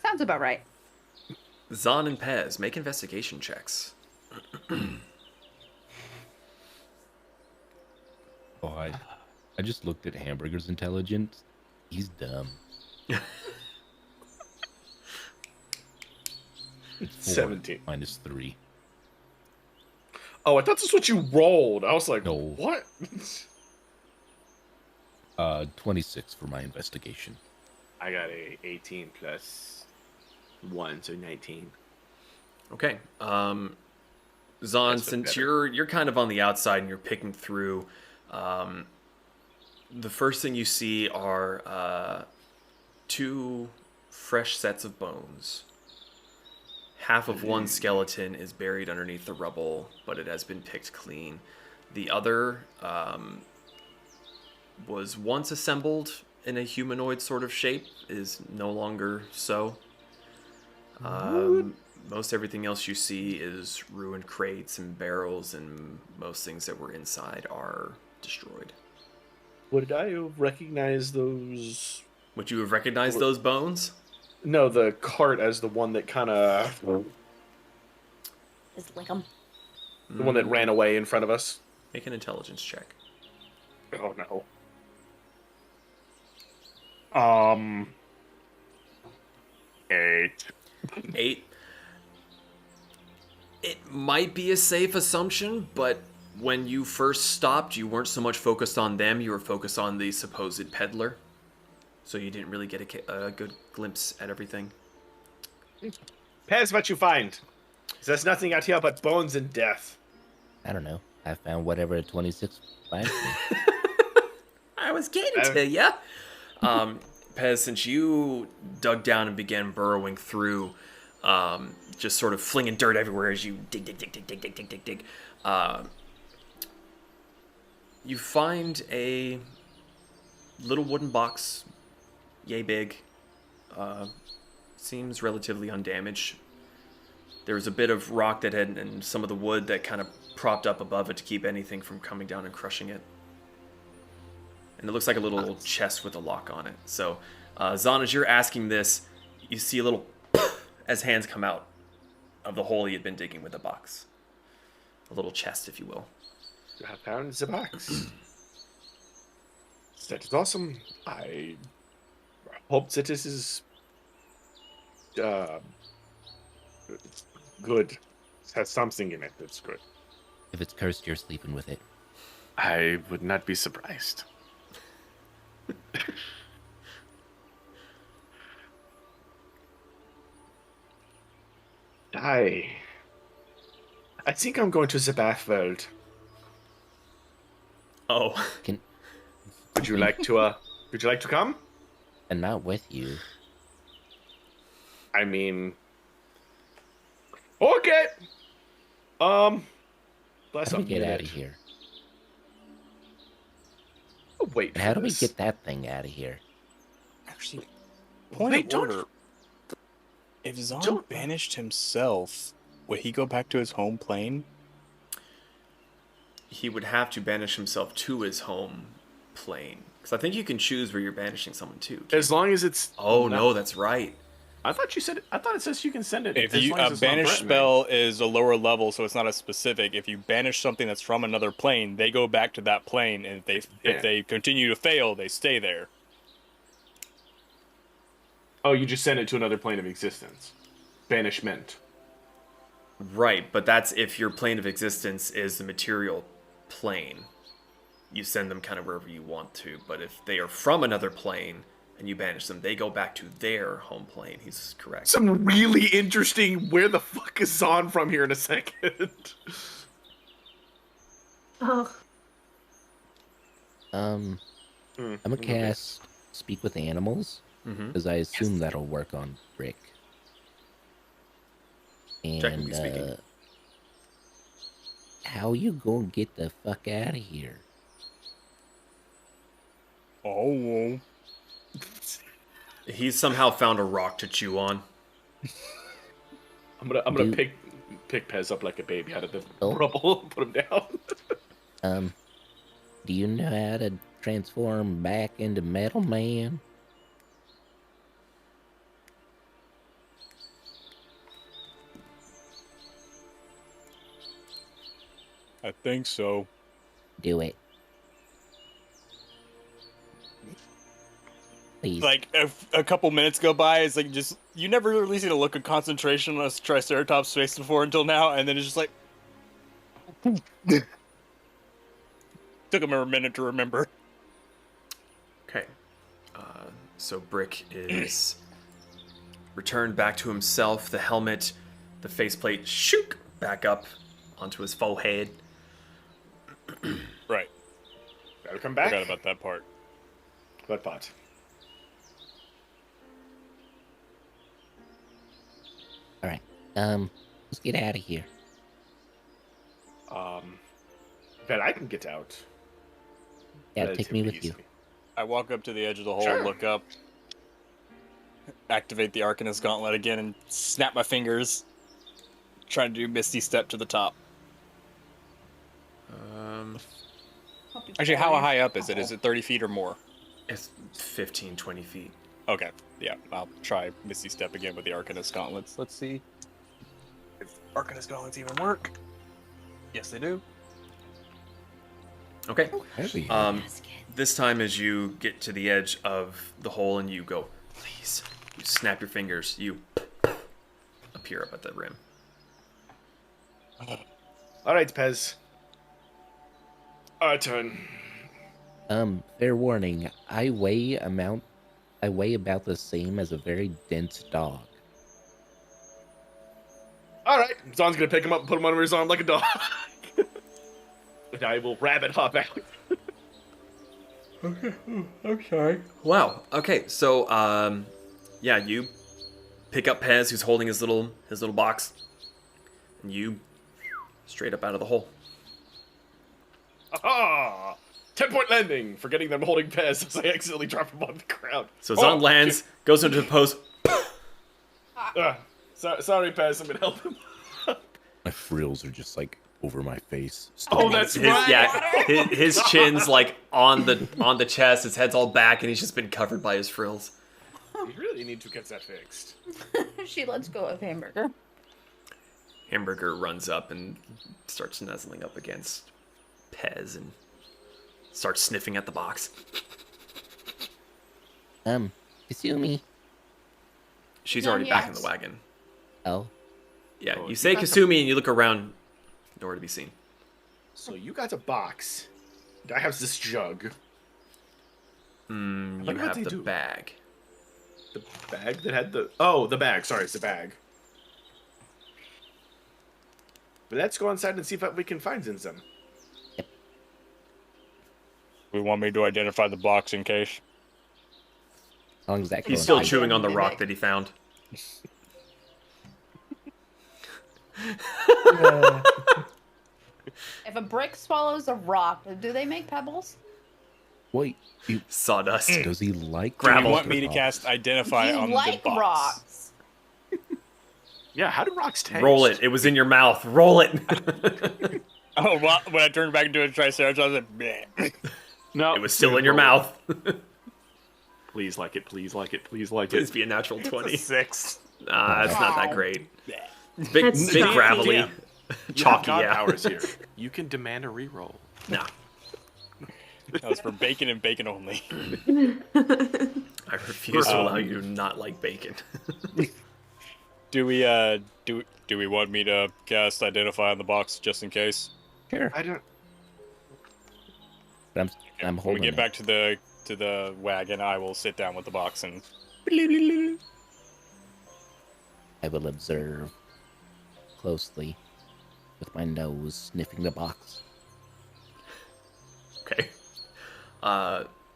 Sounds about right.
Zahn and Pez, make investigation checks.
Oh, I just looked at Hamburger's intelligence. He's dumb. It's 4
17.
minus 3.
Oh, I thought this was what you rolled. I was like,
No.
what?
26 for my investigation.
I got a 18 plus 1, so 19.
Okay. Zon,
That's
since
better.
you're kind of on the outside and you're picking through, the first thing you see are 2 fresh sets of bones. Half of one skeleton is buried underneath the rubble, but it has been picked clean. The other was once assembled in a humanoid sort of shape, is no longer so. Most everything else you see is ruined crates and barrels, and most things that were inside are destroyed.
Would I have recognized those?
Would you have recognized those bones?
No, the cart as the one that kind of...
Just lick 'em.
The one that ran away in front of us.
Make an intelligence check.
Oh, no. 8.
8. It might be a safe assumption, but when you first stopped, you weren't so much focused on them, you were focused on the supposed peddler. So you didn't really get a good glimpse at everything.
Pez, what you find? There's nothing out here but bones and death.
I don't know. I found whatever a 26 finds me.
I was getting to ya. Pez, since you dug down and began burrowing through, just sort of flinging dirt everywhere as you dig, you find a little wooden box, yay big. Seems relatively undamaged. There was a bit of rock that had, and some of the wood that kind of propped up above it to keep anything from coming down and crushing it. And it looks like a little chest with a lock on it. So, Zon, as you're asking this, you see a little as hands come out of the hole he had been digging with the box. A little chest, if you will.
You have found the box. That is awesome. I hope that this is good. It has something in it that's good.
If it's cursed, you're sleeping with it.
I would not be surprised. I think I'm going to the bath world.
Oh.
Would you like to come?
And not with you.
I mean, okay. Bless
How do
up.
we get out of here?
Oh, wait.
How do we
this.
get that thing out of here?
Actually, point
Wait,
of order.
don't-
If Zon
don't-
banished himself, would he go back to his home plane?
He would have to banish himself to his home plane. Because I think you can choose where you're banishing someone to.
As long as it's.
Oh,
not-
no, that's right.
I thought it says you can send it.
If
as
you
long as
a
it's not
banish
threatening.
spell is a lower level, so it's not as specific. If you banish something that's from another plane, they go back to that plane, and if they continue to fail, they stay there.
Oh, you just send it to another plane of existence. Banishment.
Right, but that's if your plane of existence is the material plane. You send them kind of wherever you want to. But if they are from another plane and you banish them, they go back to their home plane. He's correct.
Some really interesting. Where the fuck is Zon from here in a second?
Oh,
I'm gonna cast Speak with Animals, because I assume that'll work on Rick.
Technically
And
speaking.
how you gonna get the fuck out of here?
Oh,
He's somehow found a rock to chew on.
I'm gonna
Dude.
pick Pez up like a baby out of the
Oh.
rubble, put him down.
Do you know how to transform back into Metal Man?
I think so.
Do it. Please.
Like a couple minutes go by, it's like just you never really seen a look of concentration on a Triceratops face before until now, and then it's just like took him a minute to remember.
Okay. So Brick is returned back to himself. The helmet, the faceplate, shook back up onto his forehead.
Right.
Gotta come back.
Forgot about that part.
What pot?
All right. Let's get out of here.
Bet I can get out.
Yeah,
That'd
take me
be
with
easy.
you.
I walk up to the edge of the hole,
Sure.
look up, activate the Arcanist Gauntlet again, and snap my fingers. Trying to do Misty Step to the top. Actually, how high up is it? Is it 30 feet or more?
It's 15, 20 feet.
Okay, yeah, I'll try Misty Step again with the Arcanist Gauntlets. Let's see if Arcanist Gauntlets even work. Yes, they do.
Okay.
Heavy.
This time as you get to the edge of the hole and you go, please, you snap your fingers, you appear up at the rim.
All right, Pez. Our turn.
Fair warning. I weigh about the same as a very dense dog.
All right. Zon's gonna pick him up and put him under his arm like a dog. And I will rabbit hop out.
I'm sorry. Wow. Okay, so yeah, you pick up Pez, who's holding his little box, and you straight up out of the hole.
Aha! 10-point landing for getting them holding Pez as I accidentally drop him on the ground.
So Zon lands,
shit.
goes into the pose.
Sorry, Pez. I'm gonna help him.
My frills are just like over my face.
Oh, that's right.
Yeah, his chin's like on the chest. His head's all back, and he's just been covered by his frills.
We really need to get that fixed.
She lets go of Hamburger.
Hamburger runs up and starts nuzzling up against Pez and starts sniffing at the box.
Kasumi.
She's
No,
already back in the
yes.
wagon.
Oh,
Yeah,
Oh,
you say Kasumi and you look around, nowhere to be seen.
So you got a box. And I have this jug.
You
wonder what
have
they
the
do.
bag.
The bag that had the... Oh, the bag. Sorry, it's the bag. But let's go inside and see if we can find some.
We want me to identify the box in case.
how long is that?
He's
going
still
on?
chewing on the rock
Mimic.
that he found.
If a brick swallows a rock, do they make pebbles?
Wait,
Sawdust.
does he like
Do you
Gravel.
want me to cast Identify
you
on
like
the box?
rocks.
Yeah, how do rocks taste?
Roll it. It was in your mouth. Roll it.
Oh, well, when I turned back into a Triceratops, I was like, bleh.
No,
It was still in your mouth.
Please like it. Please like it. Please like
Please
it.
be a natural 20.
6.
Nah, that's not that
Wow.
great. It's big,
That's
big
chalky.
gravelly.
Yeah. You
Chalky,
have God
yeah.
powers here. You can demand a reroll.
Nah.
That was for bacon and bacon only.
I refuse to allow you to not like bacon.
Do we do we want me to cast Identify on the box just in case?
Sure.
I don't.
I'm
When we
holding
get
it.
back to the wagon, I will sit down with the box and
I will observe closely with my nose sniffing the box.
Okay.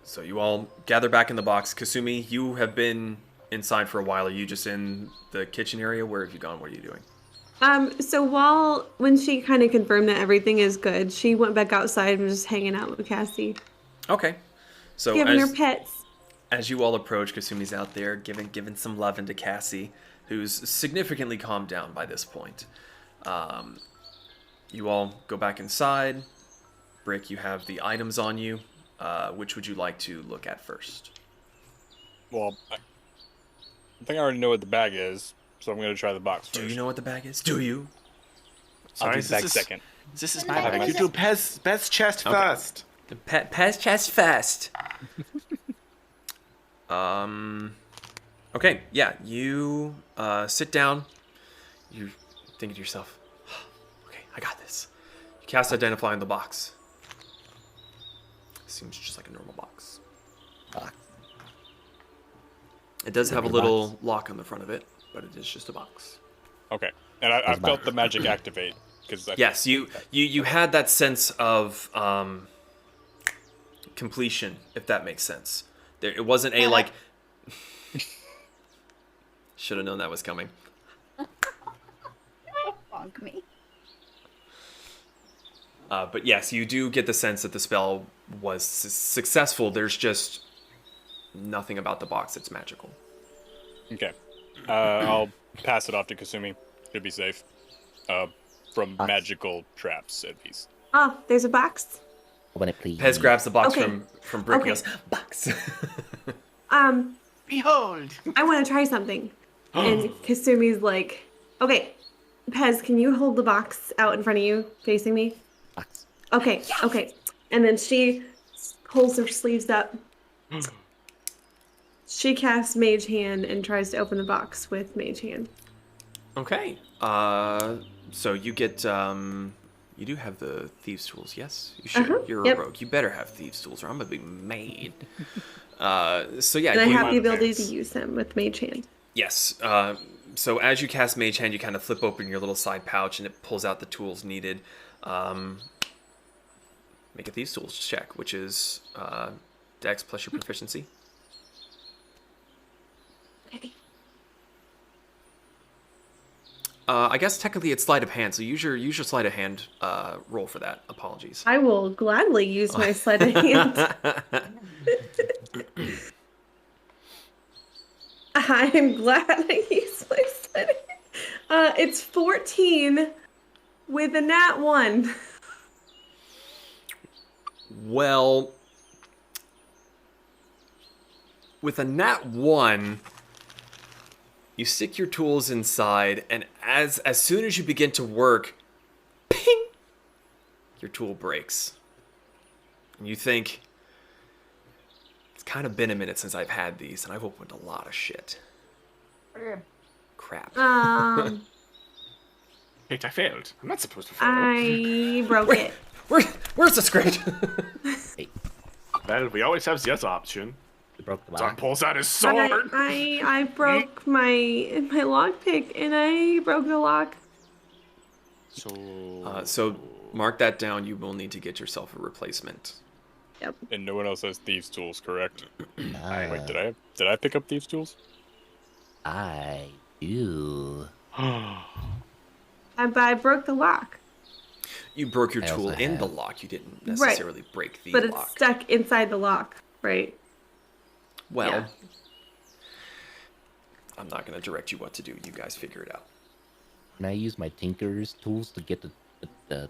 So you all gather back in the box. Kasumi, you have been inside for a while. Are you just in the kitchen area? Where have you gone? What are you doing?
So when she kind of confirmed that everything is good, she went back outside and was just hanging out with Cassie,
Okay. So
giving her
as,
pets.
as you all approach, Kasumi's out there giving some love into Cassie, who's significantly calmed down by this point. You all go back inside. Brick, you have the items on you. Which would you like to look at first?
well, I think I already know what the bag is, so I'm gonna try the box first.
Do you know what the bag is? Do you?
I'll do
Sorry,
the bag
this is-
second.
This is
And
my
that
bag.
was
You do Pez chest first.
The pass chest fast. Okay, yeah, you sit down. You think to yourself, okay, I got this. You cast Identify on the box. Seems just like a normal box.
box.
It does have a
Big
little
box.
lock on the front of it, but it is just a box.
Okay. And I
That's
felt
about-
the magic activate.
Yes, you had that sense of completion, if that makes sense. It wasn't a like. Should have known that was coming.
Bonk me.
But yes, you do get the sense that the spell was successful. There's just nothing about the box that's magical.
Okay. I'll pass it off to Kasumi. Should be safe. From
Box.
magical traps, at least.
Oh, there's a box.
Open it, please.
Pez grabs the box
Okay.
from Brick and
Okay.
goes, box.
Behold!
I want to try something. And Kasumi's like, okay, Pez, can you hold the box out in front of you, facing me?
Box.
Okay, okay. And then she pulls her sleeves up. She casts Mage Hand and tries to open the box with Mage Hand.
Okay. So you get you do have the thieves' tools, yes? You should.
Uh-huh,
You're
yep.
a rogue. You better have thieves' tools, or I'm gonna be made. So yeah,
And I
you-
have the ability to
advance.
use them with Mage Hand.
Yes. So as you cast Mage Hand, you kind of flip open your little side pouch, and it pulls out the tools needed. Make a thieves' tools check, which is Dex plus your proficiency.
Okay.
I guess technically it's sleight of hand, so use your sleight of hand roll for that. Apologies.
I will gladly use my sleight of hand. I am glad I used my sleight of hand. It's 14 with a nat 1.
Well, with a nat 1, you stick your tools inside, and as soon as you begin to work, ping, your tool breaks. And you think, it's kind of been a minute since I've had these, and I've opened a lot of shit. Crap.
Wait, I failed. I'm not supposed to fail.
I broke it.
Where's the script?
Well, we always have the other option.
You broke the
John
box.
pulls out his sword.
I broke my lockpick and I broke the lock.
So mark that down. You will need to get yourself a replacement.
Yep.
And no one else has thieves' tools, correct?
Ah,
Wait, did I pick up thieves' tools?
I do.
But I broke the lock.
You broke your
I
tool
also
in the
have-
lock. You didn't necessarily break the
But it's
lock.
stuck inside the lock, right?
Well,
Yeah.
I'm not going to direct you what to do. You guys figure it out.
Can I use my tinker's tools to get the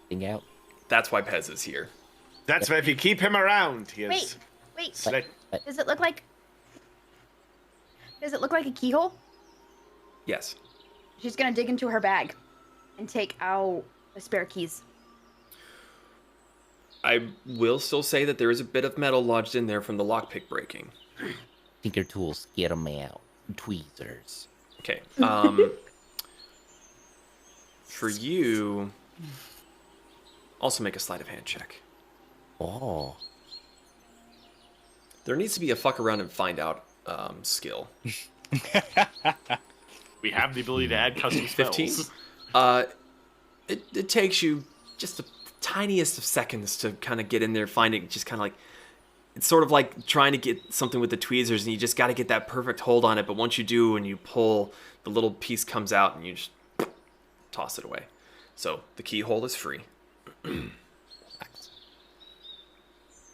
thing out?
That's why Pez is here.
That's why if you keep him around, he is.
Wait.
Slick.
Does it look like a keyhole?
Yes.
She's gonna dig into her bag and take out the spare keys.
I will still say that there is a bit of metal lodged in there from the lockpick breaking.
Tinker tools, get them out. Tweezers.
Okay. For you, also make a sleight of hand check.
Oh.
There needs to be a fuck around and find out skill.
We have the ability to add custom spells.
15. It takes you just the tiniest of seconds to kind of get in there, finding just kind of like, it's sort of like trying to get something with the tweezers, and you just got to get that perfect hold on it. But once you do, and you pull, the little piece comes out, and you just toss it away. So the keyhole is free.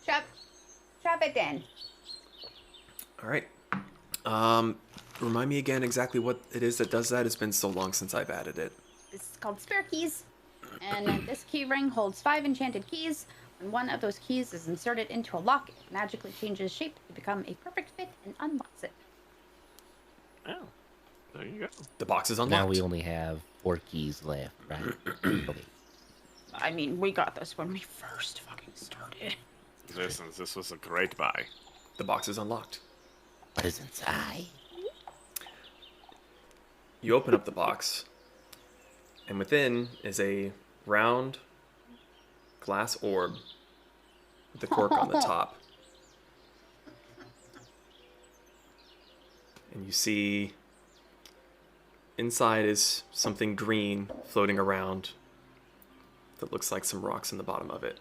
Trap it in.
All right. Remind me again exactly what it is that does that. It's been so long since I've added it.
This is called spare keys. And this key ring holds 5 enchanted keys. When one of those keys is inserted into a lock, it magically changes shape to become a perfect fit and unlocks it.
Oh, there you go.
The box is unlocked.
Now we only have 4 keys left, right? Okay.
I mean, we got this when we first fucking started.
Listen, this was a great buy.
The box is unlocked.
What is inside?
You open up the box, and within is a round glass orb with the cork on the top. And you see inside is something green floating around that looks like some rocks in the bottom of it.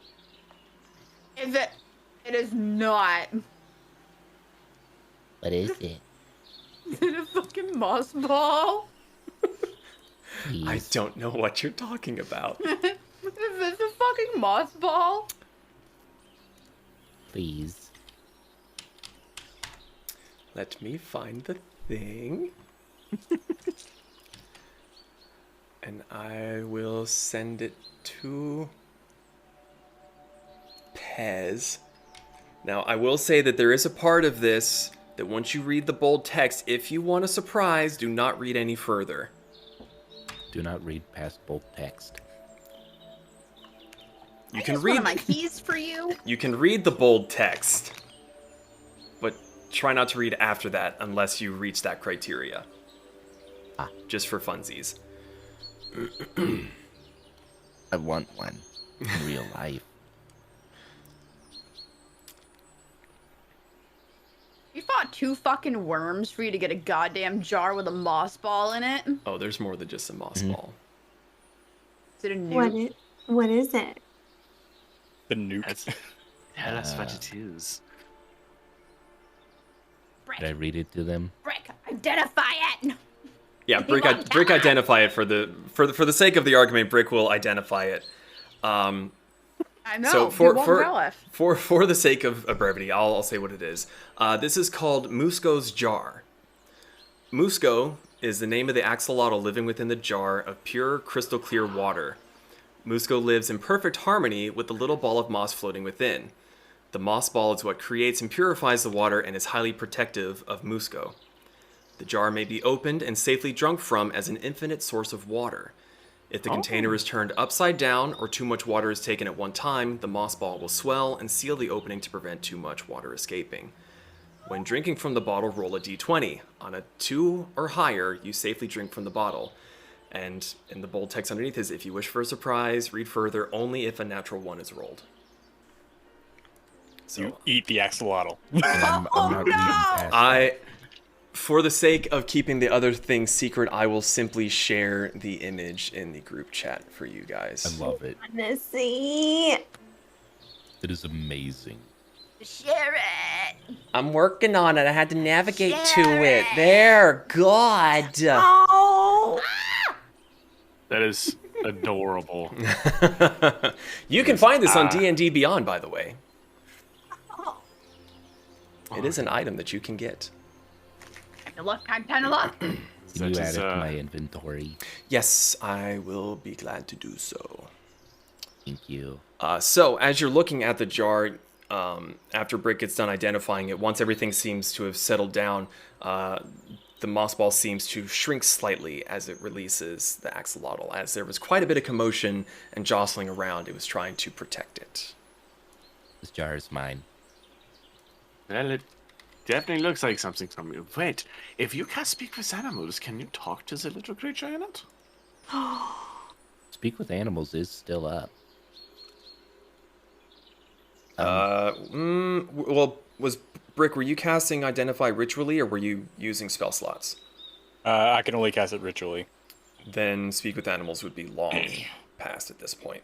Is it? It is not.
What is it?
Is it a fucking moss ball?
Please.
I don't know what you're talking about.
Is this a fucking moss ball?
Please.
Let me find the thing. And I will send it to Pez. Now, I will say that there is a part of this that once you read the bold text, if you want a surprise, do not read any further.
Do not read past bold text.
You
I
can
use
read
one of my keys for you.
You can read the bold text, but try not to read after that unless you reach that criteria. Just for funsies.
I want one in real life.
You fought 2 fucking worms for you to get a goddamn jar with a moss ball in it.
Oh, there's more than just a moss ball.
Is it a nuke?
What is it?
The nuke.
That's what it is.
Did I read it to them?
Brick, identify it.
Yeah, Brick identify it for the sake of the argument. Brick will identify it.
I know.
So
you won't tell us.
for the sake of brevity, I'll say what it is. This is called Musco's jar. Musco is the name of the axolotl living within the jar of pure, crystal clear water. Musco lives in perfect harmony with the little ball of moss floating within. The moss ball is what creates and purifies the water and is highly protective of Musco. The jar may be opened and safely drunk from as an infinite source of water. If the container is turned upside down or too much water is taken at one time, the moss ball will swell and seal the opening to prevent too much water escaping. When drinking from the bottle, roll a d20. On a 2 or higher, you safely drink from the bottle. And in the bold text underneath is, if you wish for a surprise, read further only if a natural 1 is rolled. So
You eat the axolotl.
I'm not reading past
for the sake of keeping the other things secret, I will simply share the image in the group chat for you guys.
I love it.
Let's see.
It is amazing.
Share it.
I'm working on it. I had to navigate to it. There, God.
Oh.
That is adorable.
You can find this on D&D Beyond, by the way. It is an item that you can get.
Time to look.
Can you add it to my inventory?
Yes, I will be glad to do so.
Thank you.
So, as you're looking at the jar, after Brick gets done identifying it, once everything seems to have settled down, the moss ball seems to shrink slightly as it releases the axolotl. As there was quite a bit of commotion and jostling around, it was trying to protect it.
This jar is mine.
Well, it definitely looks like something from you. Wait, if you can speak with animals, can you talk to the little creature in it?
Speak with Animals is still up.
Well, was Brick, were you casting Identify ritually, or were you using spell slots?
I can only cast it ritually.
Then Speak with Animals would be long past at this point.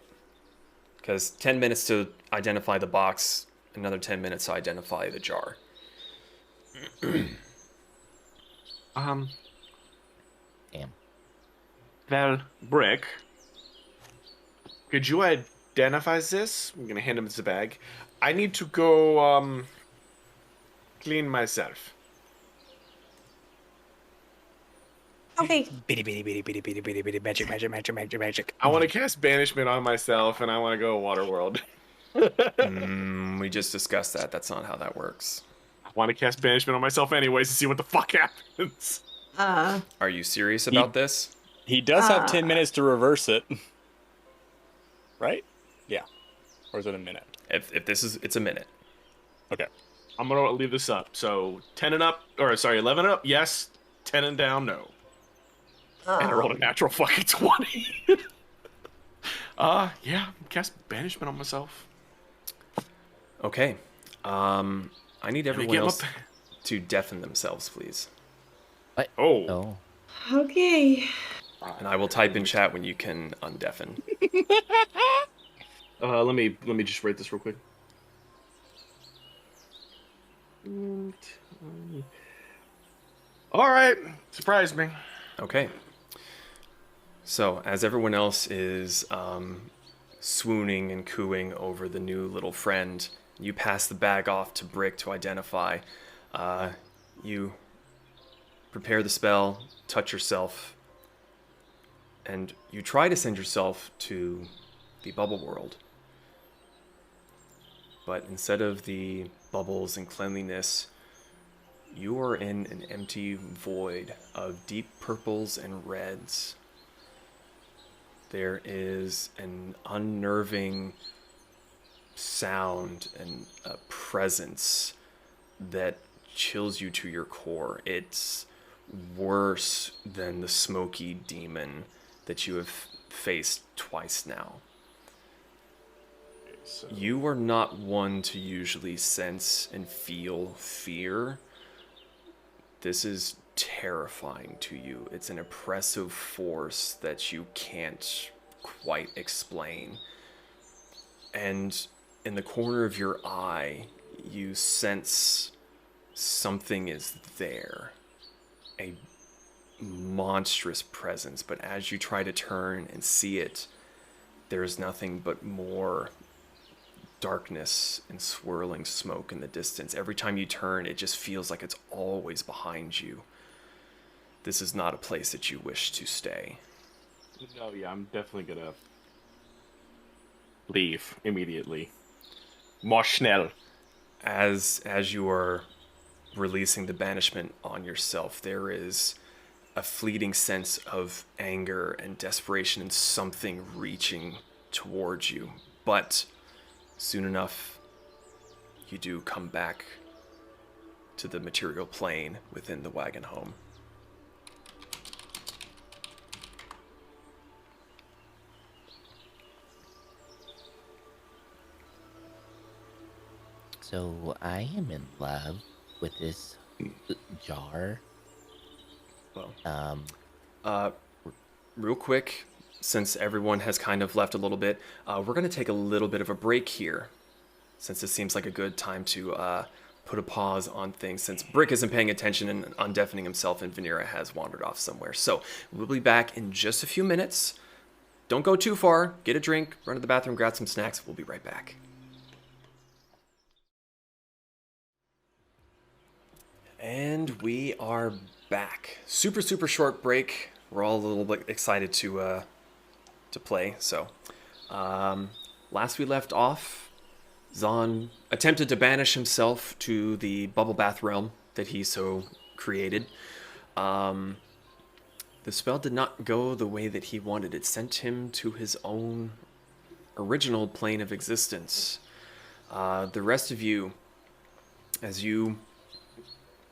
Because 10 minutes to identify the box, another 10 minutes to identify the jar.
Damn.
Well, Brick, could you identify this? I'm gonna hand him the bag. I need to go clean myself.
Okay.
Bitty, magic.
I want to cast banishment on myself, and I want to go Waterworld.
We just discussed that. That's not how that works.
I want to cast banishment on myself anyways to see what the fuck happens.
Are you serious about this?
He does have 10 minutes to reverse it. Right? Yeah. Or is it a minute?
If this is, it's a minute.
Okay.
I'm gonna leave this up. So 10 and up, or sorry, 11 and up, yes. 10 and down, no. And I rolled a natural fucking 20. Yeah, cast banishment on myself.
Okay. I need everyone
get
else to deafen themselves, please.
What?
Oh.
Oh.
Okay.
And I will type in chat when you can undeafen.
Let me just write this real quick. All right, surprise me.
Okay. So, as everyone else is swooning and cooing over the new little friend, you pass the bag off to Brick to identify. You prepare the spell, touch yourself, and you try to send yourself to the bubble world. But instead of the bubbles and cleanliness, you are in an empty void of deep purples and reds. There is an unnerving sound and a presence that chills you to your core. It's worse than the smoky demon that you have faced twice now.
So,
You are not one to usually sense and feel fear. This is terrifying to you. It's an oppressive force that you can't quite explain. And in the corner of your eye, you sense something is there. A monstrous presence. But as you try to turn and see it, there is nothing but more darkness and swirling smoke in the distance. Every time you turn, it just feels like it's always behind you. This is not a place that you wish to stay.
no, yeah, I'm definitely gonna leave immediately. More schnell.
As you are releasing the banishment on yourself, there is a fleeting sense of anger and desperation and something reaching towards you. But soon enough, you do come back to the material plane within the wagon home.
So I am in love with this jar.
Well, real quick, since everyone has kind of left a little bit, we're going to take a little bit of a break here, since it seems like a good time to put a pause on things, since Brick isn't paying attention and undeafening himself and Vanera has wandered off somewhere. So we'll be back in just a few minutes. Don't go too far. Get a drink, run to the bathroom, grab some snacks. We'll be right back. And we are back. Super short break. We're all a little bit excited to play. So, last we left off, Zahn attempted to banish himself to the bubble bath realm that he so created. The spell did not go the way that he wanted. It sent him to his own original plane of existence. The rest of you, as you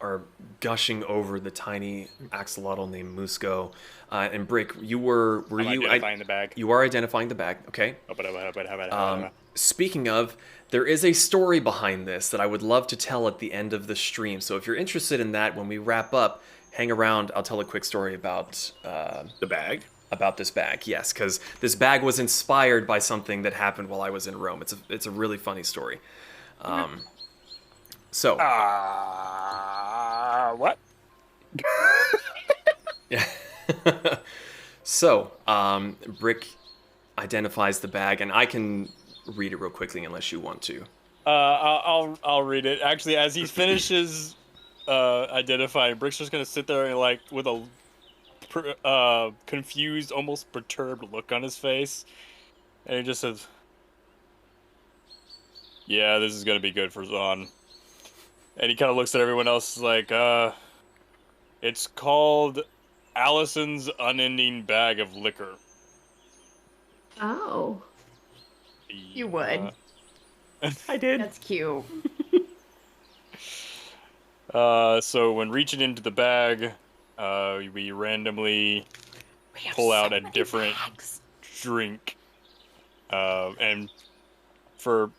are gushing over the tiny axolotl named Musco, and Brick, you were
I'm
you
identifying the bag.
You are identifying the bag, okay? Speaking of, there is a story behind this that I would love to tell at the end of the stream. So if you're interested in that, when we wrap up, hang around. I'll tell a quick story about
The bag?
about this bag. Yes, because this bag was inspired by something that happened while I was in Rome. It's a really funny story. So.
What?
Yeah. So, Brick identifies the bag, and I can read it real quickly unless you want to.
I'll read it. Actually, as he finishes identifying, Brick's just gonna sit there and like with a confused, almost perturbed look on his face, and he just says, "Yeah, this is gonna be good for Zahn." And he kind of looks at everyone else like, it's called Allison's Unending Bag of Liquor.
Oh.
You would.
I did.
That's cute.
So when reaching into the bag, we randomly pull out a different drink. And for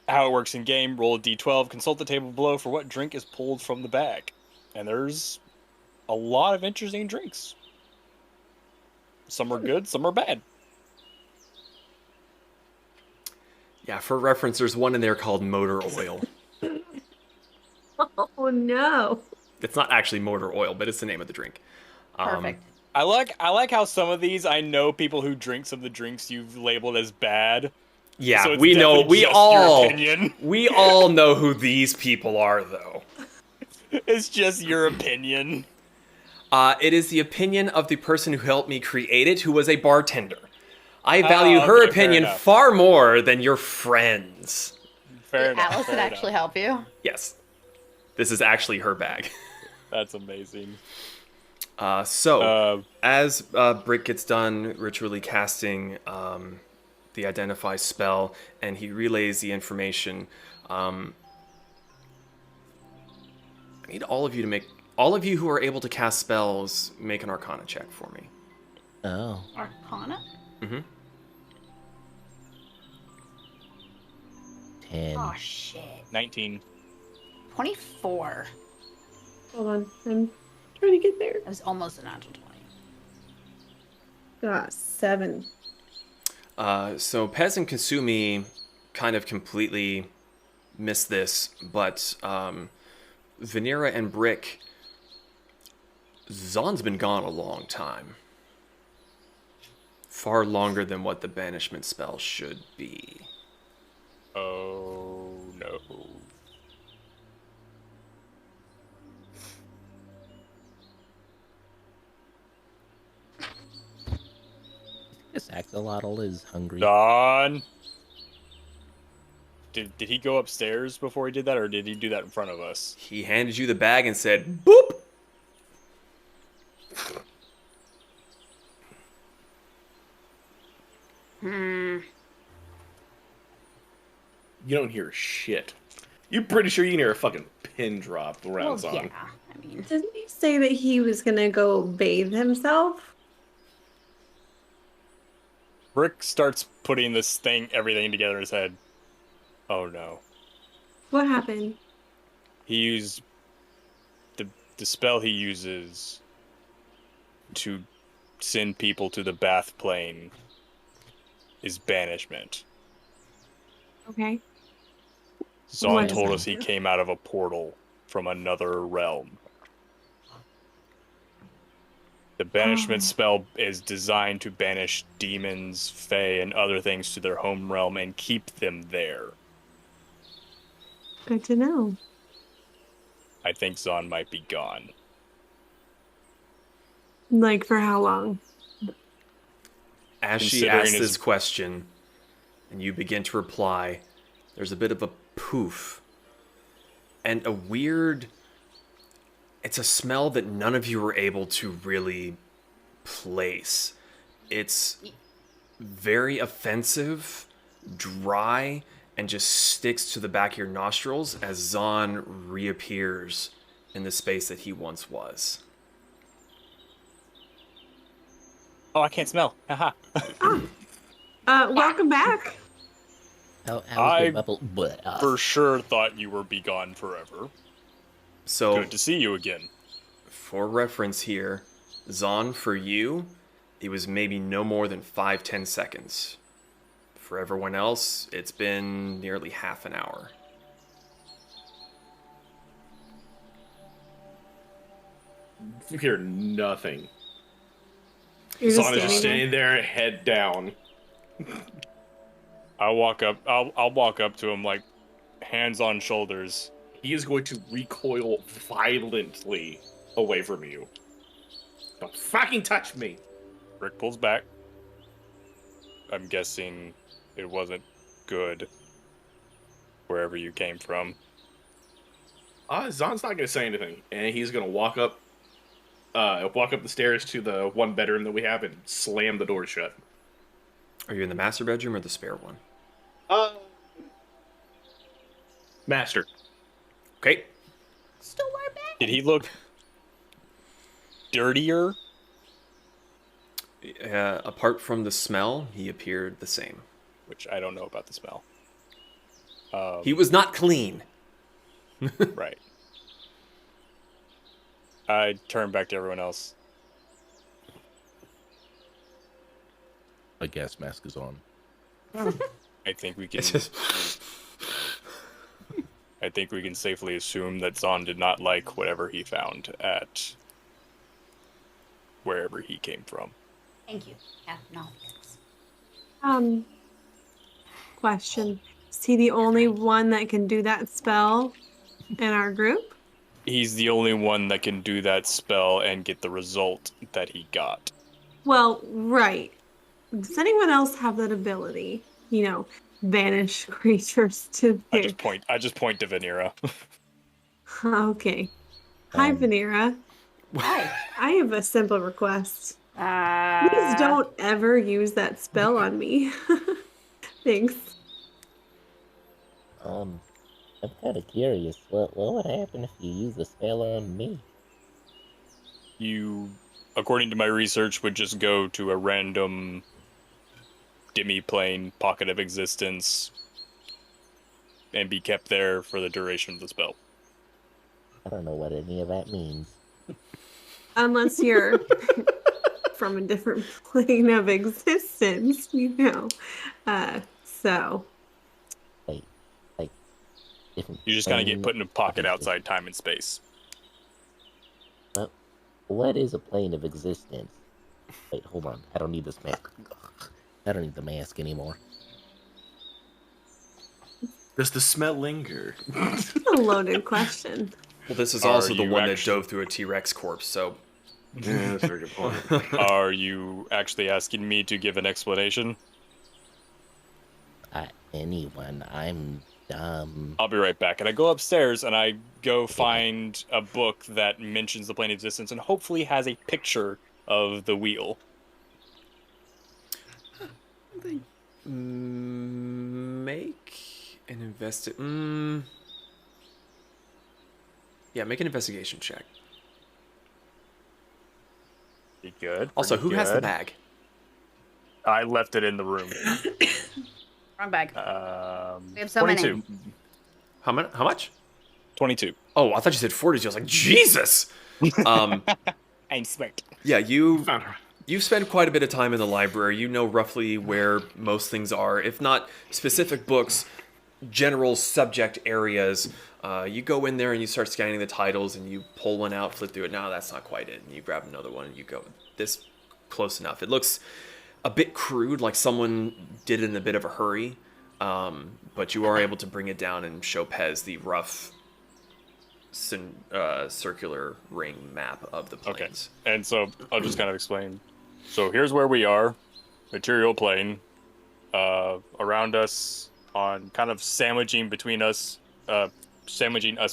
how it works in game, roll a d12, consult the table below for what drink is pulled from the bag. And there's a lot of interesting drinks. Some are good, some are bad.
Yeah, for reference, there's one in there called motor oil.
Oh no.
It's not actually motor oil, but it's the name of the drink.
Perfect.
I like how some of these, I know people who drink some of the drinks you've labeled as bad.
Yeah,
So it's
we know.
definitely
We
just
all.
your opinion.
We all know who these people are, though.
It's just your opinion.
It is the opinion of the person who helped me create it, who was a bartender. I value her
Okay, fair
opinion
enough.
far more than your friends.
Fair enough.
Alice
fair
would actually
enough.
help you.
Yes, this is actually her bag.
That's amazing.
So, as Brick gets done ritually casting the Identify spell, and he relays the information, I need all of you who are able to cast spells, make an Arcana check for me.
Oh.
Arcana?
Mm-hmm.
10.
Oh, shit.
19.
24.
Hold on. I'm trying to get there.
It was almost a natural 20.
7.
So Pez and Kasumi kind of completely missed this, but Venera and Brick, Zon's been gone a long time. Far longer than what the banishment spell should be.
Oh, no.
This axolotl is hungry.
Don. Did he go upstairs before he did that, or did he do that in front of us?
He handed you the bag and said, boop!
You don't hear shit. You're pretty sure you can hear a fucking pin drop around
Well,
Zon.
yeah. I mean,
Didn't he say that he was gonna go bathe himself?
Brick starts putting everything together in his head. Oh no.
What happened?
He used the spell he uses to send people to the Bath Plane is banishment.
Okay.
Zon
What does
told
that
us he
do?
came out of a portal from another realm. The banishment spell is designed to banish demons, fae, and other things to their home realm and keep them there.
Good to know.
I think Zon might be gone.
Like, for how long?
As she
Considering
asks
his-
this question, and you begin to reply, there's a bit of a poof. And a weird... It's a smell that none of you were able to really place. It's very offensive, dry, and just sticks to the back of your nostrils as Zon reappears in the space that he once was.
Oh, I can't smell. Haha.
Welcome back.
How's
I
the bubble?
For sure thought you were be gone forever.
So,
Good to see you again.
for reference here, Zon, for you, it was maybe no more than 5-10 seconds. For everyone else, it's been nearly half an hour.
You hear nothing.
You're
Zon is just
standing
standing there, head down.
I'll walk up to him like hands on shoulders.
He is going to recoil violently away from you. Don't fucking touch me!
Rick pulls back. I'm guessing it wasn't good wherever you came from.
Zon's not gonna say anything, and he's gonna walk up the stairs to the one bedroom that we have and slam the door shut.
Are you in the master bedroom or the spare one?
Master.
Okay.
store back.
Did he look dirtier?
Apart from the smell, he appeared the same.
Which I don't know about the smell.
He was not clean.
Right. I turn back to everyone else.
A gas mask is on.
I think we can.
It's just
I think we can safely assume that Zahn did not like whatever he found at wherever he came from.
Thank you, Captain Obvious.
Question. Is he the only one that can do that spell in our group?
He's the only one that can do that spell and get the result that he got.
Well, right. Does anyone else have that ability? You know, banish creatures to
I
their...
just point to Vanera.
Okay. Hi, Vanera.
Hi.
I have a simple request. Please don't ever use that spell on me. Thanks.
I'm kind of curious. What would happen if you use a spell on me?
You, according to my research, would just go to a random demi-plane pocket of existence and be kept there for the duration of the spell.
I don't know what any of that means.
Unless you're from a different plane of existence, you know. So.
Like different.
You just kind of get
plane
put in a pocket
of
outside time and space.
existence. What is a plane of existence? Wait, hold on. I don't need this mask. I don't need the mask anymore.
Does the smell linger?
That's a loaded question.
well, this is
Are
also the
you
one that
actually-
dove through a T-Rex corpse. So
Yeah, that's a very good point.
Are you actually asking me to give an explanation?
Anyone, I'm dumb.
I'll be right back. And I go upstairs and I go find a book that mentions the plane of existence and hopefully has a picture of the wheel.
make an Yeah, make an investigation check.
Pretty good.
Also,
pretty
who has the
good.
bag?
I left it in the room.
Wrong bag. We have so
22.
many.
How much?
22.
Oh, I thought you said 42. I was like, Jesus.
I'm smart.
Yeah, you
Found her.
You've spent quite a bit of time in the library. You know roughly where most things are, if not specific books, general subject areas. You go in there and you start scanning the titles and you pull one out, flip through it. No, that's not quite it. And you grab another one and you go, this close enough. It looks a bit crude, like someone did it in a bit of a hurry. But you are able to bring it down and show Pez the rough circular ring map of the planes.
Okay. And so I'll just kind of explain. So here's where we are. Material plane. Around us, on kind of sandwiching us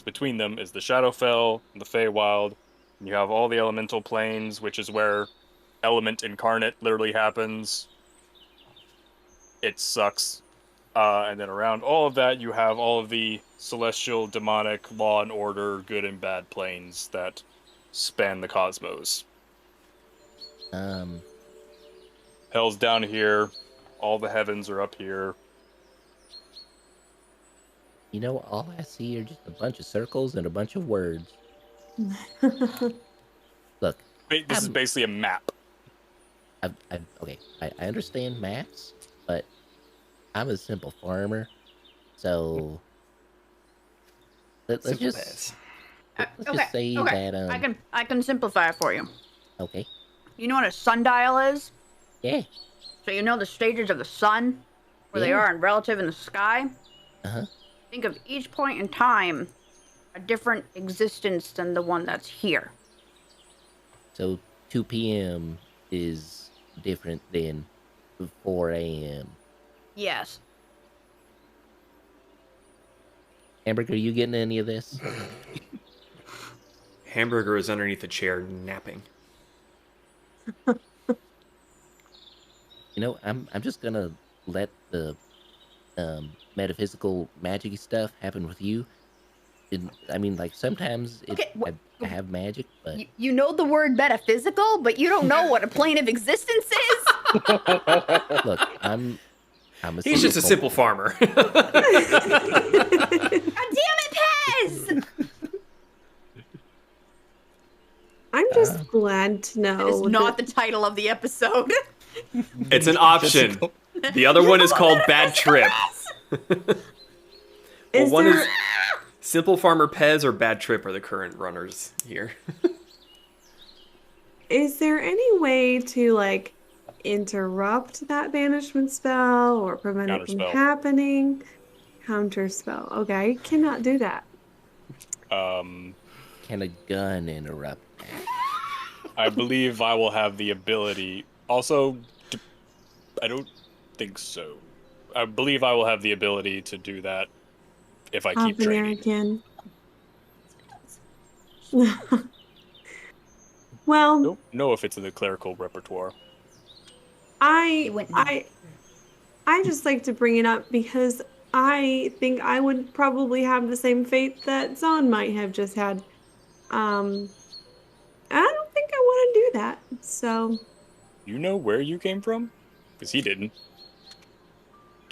between them is the Shadowfell, the Feywild. You have all the elemental planes, which is where element incarnate literally happens. It sucks. And then around all of that, you have all of the celestial, demonic, law and order, good and bad planes that span the cosmos. Hell's down here. All the heavens are up here.
You know, all I see are just a bunch of circles and a bunch of words. Look,
This is basically a map.
okay, I understand maps, but I'm a simple farmer, so let's
Simple
just
Pez.
just say that
I can simplify it for you.
okay,
You know what a sundial is?
yeah,
So you know the stages of the sun, where they
Yeah.
are in relative in the sky?
uh-huh.
Think of each point in time a different existence than the one that's here.
So 2 p.m. is different than 4 a.m.
Yes.
Hamburger, you getting any of this?
Hamburger is underneath a chair napping.
You know, I'm just gonna let the metaphysical magic stuff happen with you. I mean, like sometimes
Okay,
I have magic, but
You know the word metaphysical, but you don't know what a plane of existence is?
look, I'm a
He's just a simple farmer.
God damn it, Pez!
I'm just glad to know
That is not the title of the episode.
It's an option. The other one is called Bad Trip.
Is
One
there-
is Simple Farmer Pez or Bad Trip are the current runners here.
Is there any way to like interrupt that banishment spell or prevent it from
Counterspell.
happening? Counterspell. Okay, I cannot do that.
Um,
Can a gun interrupt that?
I believe I will have the ability. Also, I don't think so. I believe I will have the ability to do that if I keep training.
American. Well,
Don't know if it's in the clerical repertoire.
You wouldn't know.
I just like to bring it up because I think I would probably have the same fate that Zahn might have just had. I don't think I want to do that. So,
You know where you came from? Because he didn't.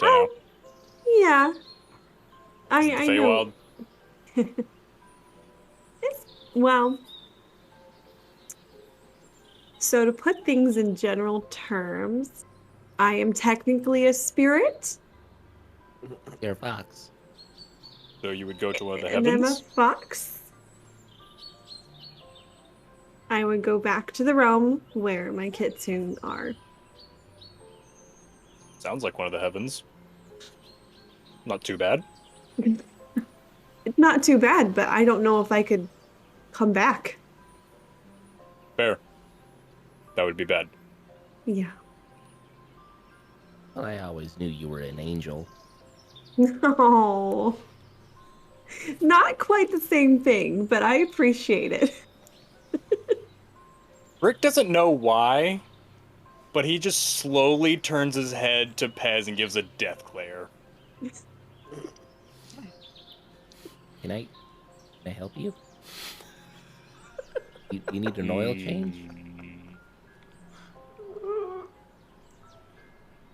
Oh,
Damn.
yeah.
Is it
I
the
know.
Feywild?
Well, so to put things in general terms, I am technically a spirit,
You're a fox.
So you would go to one of the
and I'm a
heavens?
fox. I would go back to the realm where my kitsune are.
Sounds like one of the heavens. Not too bad.
It's not too bad, but I don't know if I could come back.
Fair. That would be bad.
Yeah.
Well, I always knew you were an angel.
No. Not quite the same thing, but I appreciate it.
Rick doesn't know why, but he just slowly turns his head to Pez and gives a death glare.
Can I help you? You need an oil change?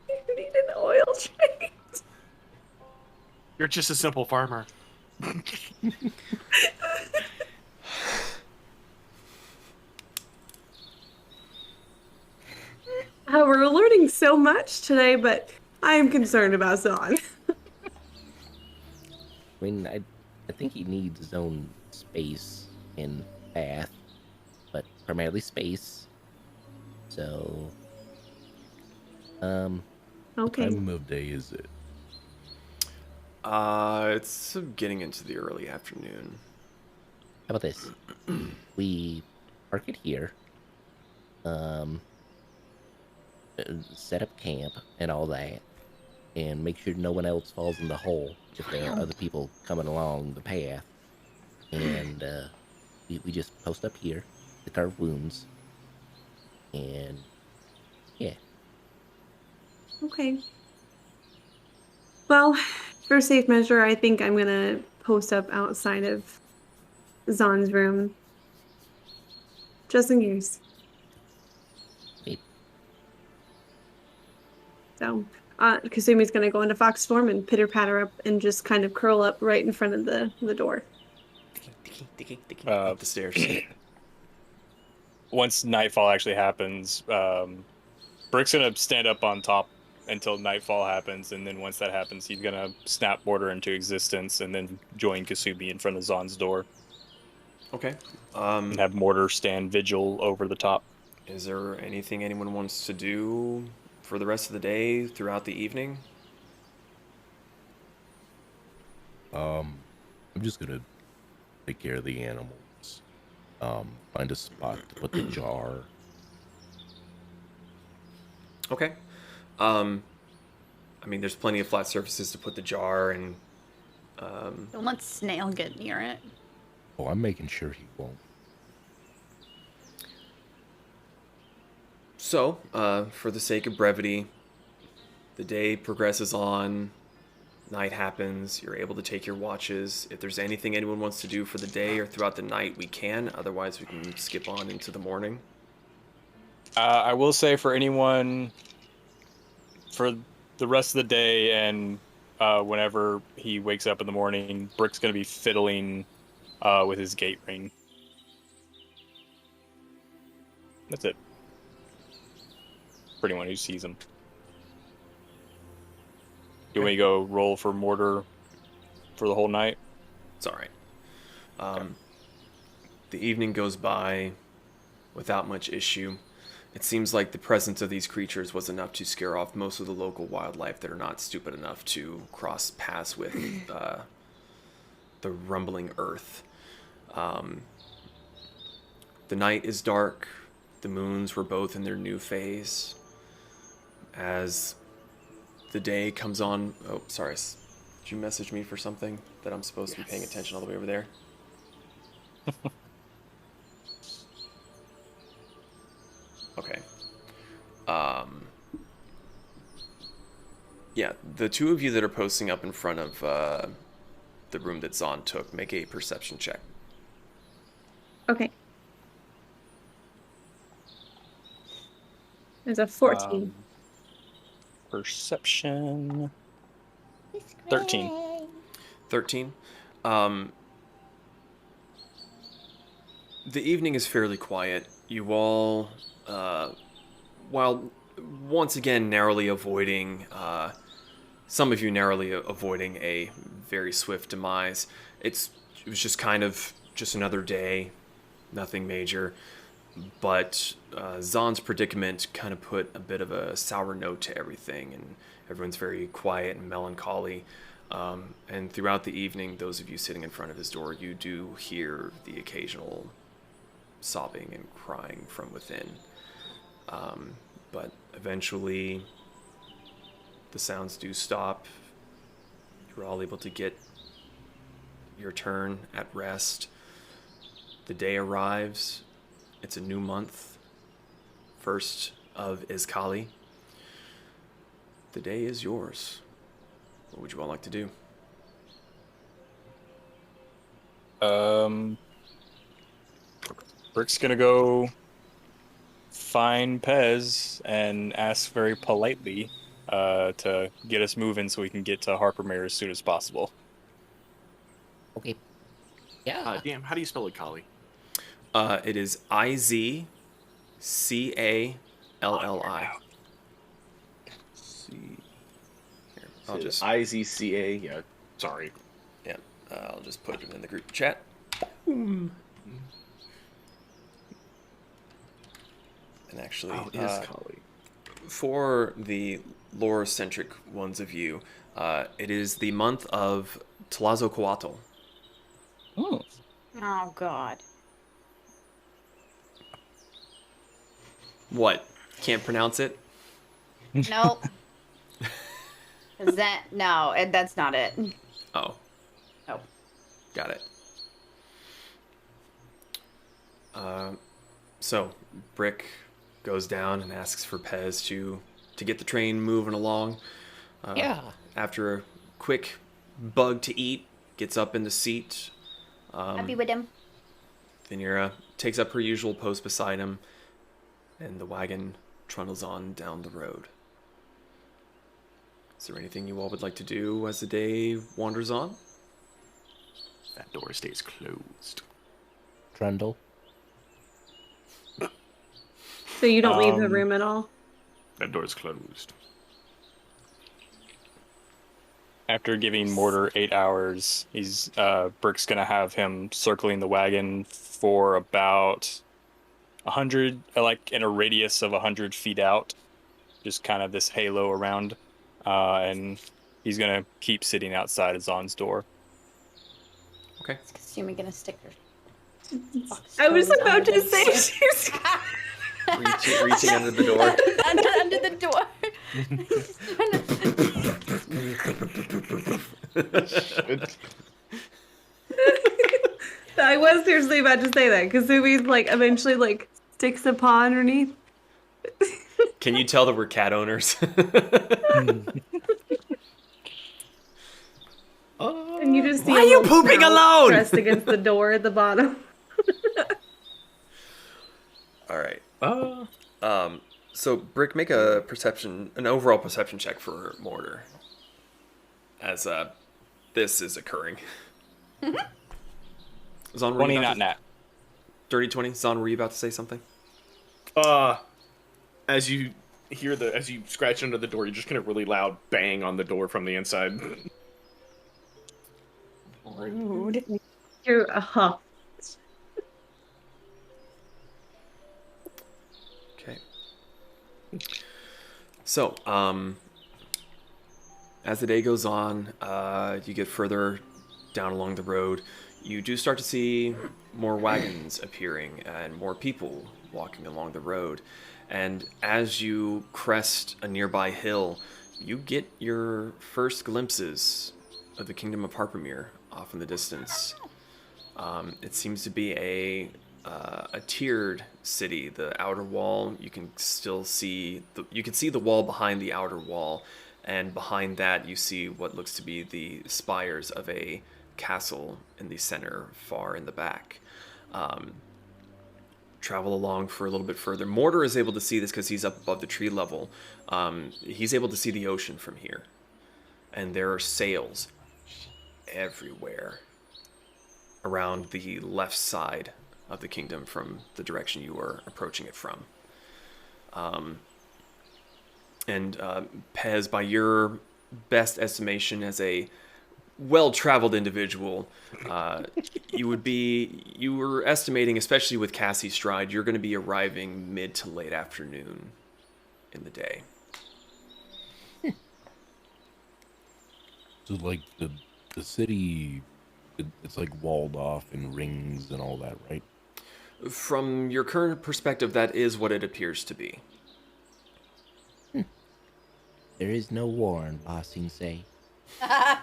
You need an oil change.
You're just a simple farmer.
We're learning so much today, but I am concerned about Zahn.
I mean, I think he needs his own space and path, but primarily space. So,
Okay.
Time of day is it?
It's getting into the early afternoon.
how about this? We park it here. Set up camp and all that, and make sure no one else falls in the hole if there are other people coming along the path. And we just post up here, lick our wounds, and yeah.
Okay. Well, for safe measure, I think I'm gonna post up outside of Zahn's room. Just in case.
Wait.
So, Kasumi's gonna go into fox form and pitter patter up and just kind of curl up right in front of the door.
Up the stairs.
Once nightfall actually happens, Brick's gonna stand up on top until nightfall happens, and then once that happens, he's gonna snap order into existence and then join Kasumi in front of Zahn's door
Okay.
and have Mortar stand vigil over the top.
Is there anything anyone wants to do for the rest of the day throughout the evening?
I'm just gonna take care of the animals. Find a spot to put the jar.
Okay. I mean, there's plenty of flat surfaces to put the jar and.
Don't let Snail get near it.
Oh, I'm making sure he won't.
So, for the sake of brevity, the day progresses on, night happens, you're able to take your watches. If there's anything anyone wants to do for the day or throughout the night, we can. Otherwise, we can skip on into the morning.
I will say for anyone, for the rest of the day and whenever he wakes up in the morning, Brick's going to be fiddling with his gate ring. That's it. For anyone who sees him. Do we go roll for mortar for the whole night?
It's all right. The evening goes by without much issue. It seems like the presence of these creatures was enough to scare off most of the local wildlife that are not stupid enough to cross paths with the rumbling earth. The night is dark. The moons were both in their new phase. As the day comes on... Oh, sorry. Did you message me for something that I'm supposed to be paying attention all the way over there? Okay. Yeah, the two of you that are posting up in front of the room that Zahn took, make a perception check.
Okay. There's a 14.
Perception. 13.
13. The evening is fairly quiet. You all, while once again narrowly avoiding, some of you narrowly avoiding a very swift demise, it was just kind of just another day, nothing major. But Zahn's predicament kind of put a bit of a sour note to everything, and everyone's very quiet and melancholy. And throughout the evening, those of you sitting in front of his door, you do hear the occasional sobbing and crying from within. But eventually, the sounds do stop. You're all able to get your turn at rest. The day arrives. It's a new month. First of Iskali. The day is yours. What would you all like to do?
Brick's gonna go find Pez and ask very politely to get us moving so we can get to Harpermere as soon as possible.
Okay. Yeah.
Damn, how do you spell it, Kali?
It is Izcalli. Here, I'll just
IZCA. Yeah, sorry.
yeah, I'll just put it in the group chat. Boom. And actually,
Oh, it is Kali.
for the lore-centric ones of you, it is the month of Tlazocoatl.
Oh.
Oh God.
What? Can't pronounce it?
Nope. That's not it.
Oh,
Nope.
got it. So, Brick goes down and asks for Pez to get the train moving along.
Yeah.
After a quick bug to eat, gets up in the seat.
Happy with him.
Venera takes up her usual post beside him, and the wagon trundles on down the road. Is there anything you all would like to do as the day wanders on?
That door stays closed.
Trundle.
So you don't leave the room at all?
That door's closed.
After giving Mortar 8 hours, he's Brick's gonna have him circling the wagon for about 100, like in a radius of 100 feet out, just kind of this halo around, and he's gonna keep sitting outside of Zahn's door.
Okay.
Assuming gonna stick her.
I was
toes
about
under
to
the
say
door.
she's
Reaching under the door.
under the door.
I was seriously about to say that because Subi's like eventually like sticks a paw underneath.
Can you tell that we're cat owners?
And you just see
Why
a
are you
little
pooping
snout
alone?
pressed against the door at the bottom.
All right. So Brick, make an overall perception check for Mortar, as this is occurring. Zahn, were you
20,
about
not
to-
nat.
Dirty 20. Zahn, were you about to say something?
As you as you scratch under the door, you just get a really loud bang on the door from the inside.
Rude.
You're
Okay. So, as the day goes on, you get further down along the road. You do start to see more wagons appearing and more people walking along the road. And as you crest a nearby hill, you get your first glimpses of the kingdom of Harpermere off in the distance. It seems to be a tiered city. The outer wall, you can still see you can see the wall behind the outer wall, and behind that you see what looks to be the spires of a castle in the center, far in the back. Travel along for a little bit further. Mortar is able to see this because he's up above the tree level. He's able to see the ocean from here, and there are sails everywhere around the left side of the kingdom from the direction you are approaching it from. Pez, by your best estimation as a well-traveled individual, you were estimating, especially with Cassie's stride, you're going to be arriving mid to late afternoon in the day.
So, like, the city, it's like walled off in rings and all that, right?
From your current perspective, that is what it appears to be.
There is no war in Ba Sing Se.
That's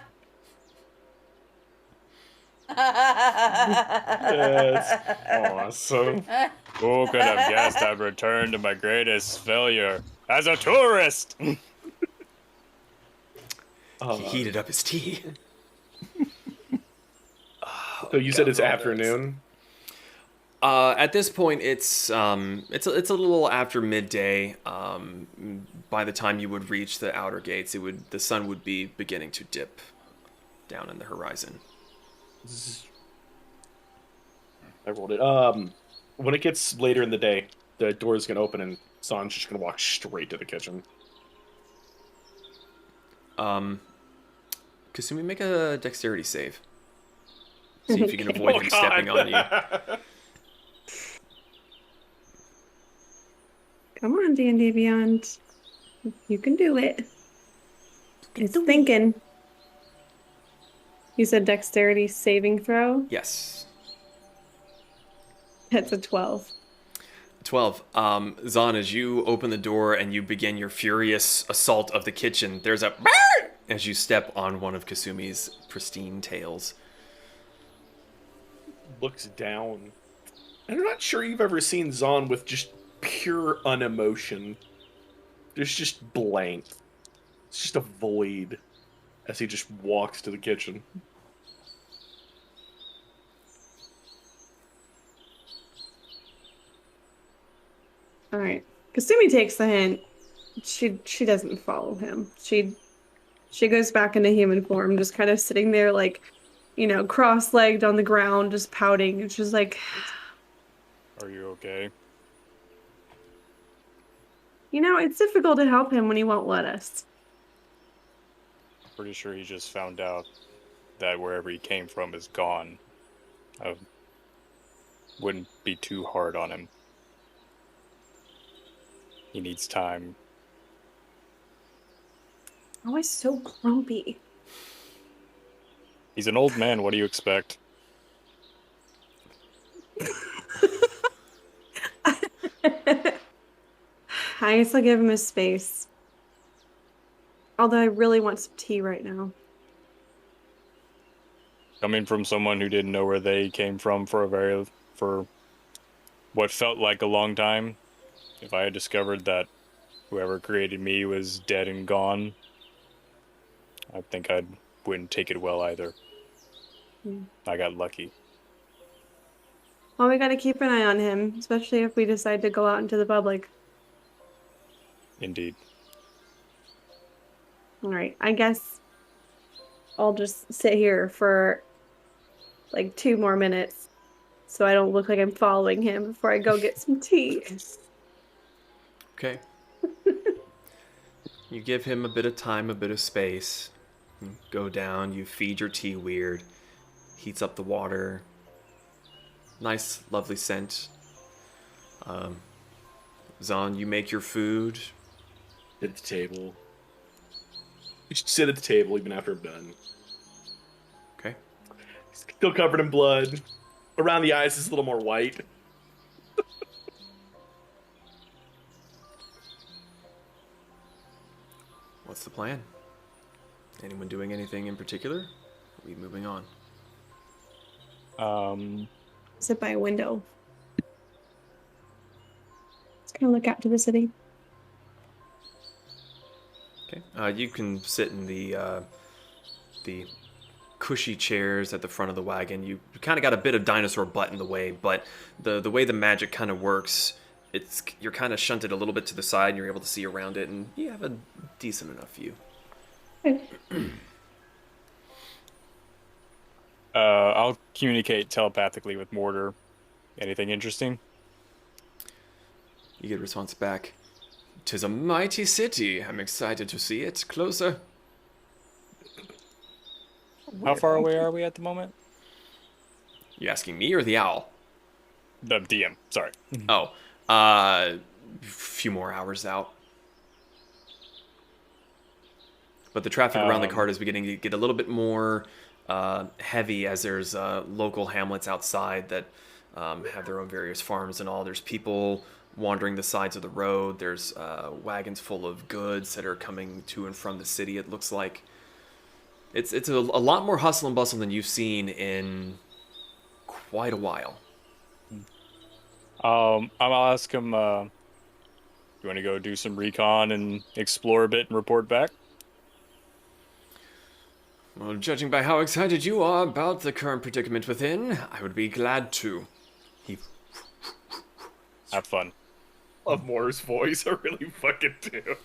awesome.
Who could have guessed I'd return to my greatest failure as a tourist?
He heated up his tea.
So you said it's afternoon?
At this point, it's a little after midday. By the time you would reach the outer gates, the sun would be beginning to dip down in the horizon.
I rolled it. When it gets later in the day, the door is gonna open and San's just gonna walk straight to the kitchen.
Kasumi, make a dexterity save. See if you can avoid him stepping on you.
Come on, D&D Beyond. You can do it. It's thinking. You said dexterity saving throw?
Yes.
That's a 12.
12. Zahn, as you open the door and you begin your furious assault of the kitchen, there's a as you step on one of Kasumi's pristine tails.
Looks down. I'm not sure you've ever seen Zahn with just pure unemotion. There's just blank. It's just a void as he just walks to the kitchen.
All right. Kasumi takes the hint. She doesn't follow him. She goes back into human form, just kind of sitting there like, cross-legged on the ground, just pouting. It's just like,
Are you okay?
It's difficult to help him when he won't let us.
Pretty sure he just found out that wherever he came from is gone. I wouldn't be too hard on him. He needs time.
Always so grumpy.
He's an old man, what do you expect?
I guess I'll give him his space. Although I really want some tea right now.
Coming from someone who didn't know where they came from for what felt like a long time, if I had discovered that whoever created me was dead and gone, I think I wouldn't take it well either. I got lucky.
Well, we gotta keep an eye on him, especially if we decide to go out into the public.
Indeed.
All right, I guess I'll just sit here for like 2 more minutes so I don't look like I'm following him before I go get some tea.
Okay. You give him a bit of time, a bit of space. You go down, you feed your tea weird. Heats up the water. Nice, lovely scent. Zahn, you make your food.
At the table. You should sit at the table even after I'm done.
Okay.
Still covered in blood. Around the eyes is a little more white.
What's the plan? Anyone doing anything in particular? Are we moving on?
Sit by a window. Just gonna look out to the city.
Okay. You can sit in the cushy chairs at the front of the wagon. You kind of got a bit of dinosaur butt in the way, but the way the magic kind of works, you're kind of shunted a little bit to the side, and you're able to see around it, and you have a decent enough view.
I'll communicate telepathically with Mortar. Anything interesting?
You get a response back. "'Tis a mighty city. I'm excited to see it closer."
How far away are we at the moment?
You asking me or the owl?
The DM, sorry.
Oh, a few more hours out. But the traffic around the cart is beginning to get a little bit more heavy as there's local hamlets outside that have their own various farms and all. There's people wandering the sides of the road. There's wagons full of goods that are coming to and from the city, it looks like. It's a lot more hustle and bustle than you've seen in quite a while.
I'll ask him, you want to go do some recon and explore a bit and report back?
Well, judging by how excited you are about the current predicament within, I would be glad to.
Have fun.
Love Moore's voice. I really fucking do.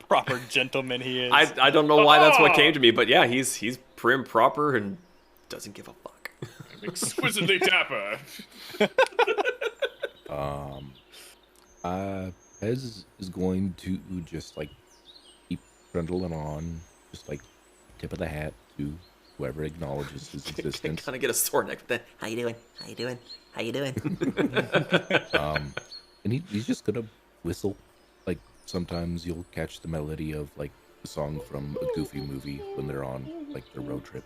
Proper gentleman he is.
I don't know why that's what came to me, but yeah, he's prim, proper, and doesn't give a fuck.
I'm exquisitely dapper.
Pez is going to just like keep trundling on, just like tip of the hat to whoever acknowledges his existence.
Kind of get a sore neck with that. How you doing? How you doing? How you doing?
And he's just gonna whistle. Like sometimes you'll catch the melody of like a song from a Goofy movie when they're on like their road trip.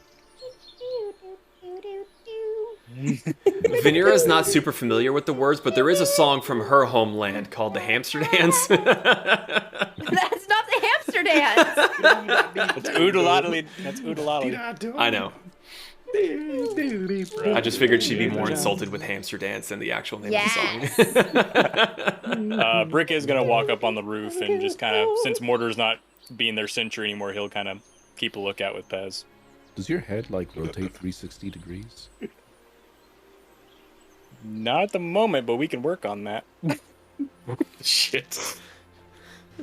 Vanira's not super familiar with the words, but there is a song from her homeland called the Hamster Dance.
That's not the hamster dance.
It's oodle-oddly. That's oodle-oddly.
I know. I just figured she'd be more insulted with Hamster Dance than the actual name of the song.
Brick is going to walk up on the roof and just kind of, since Mortar's not being their sentry anymore, he'll kind of keep a lookout with Pez.
Does your head like rotate 360 degrees?
Not at the moment, but we can work on that.
Shit.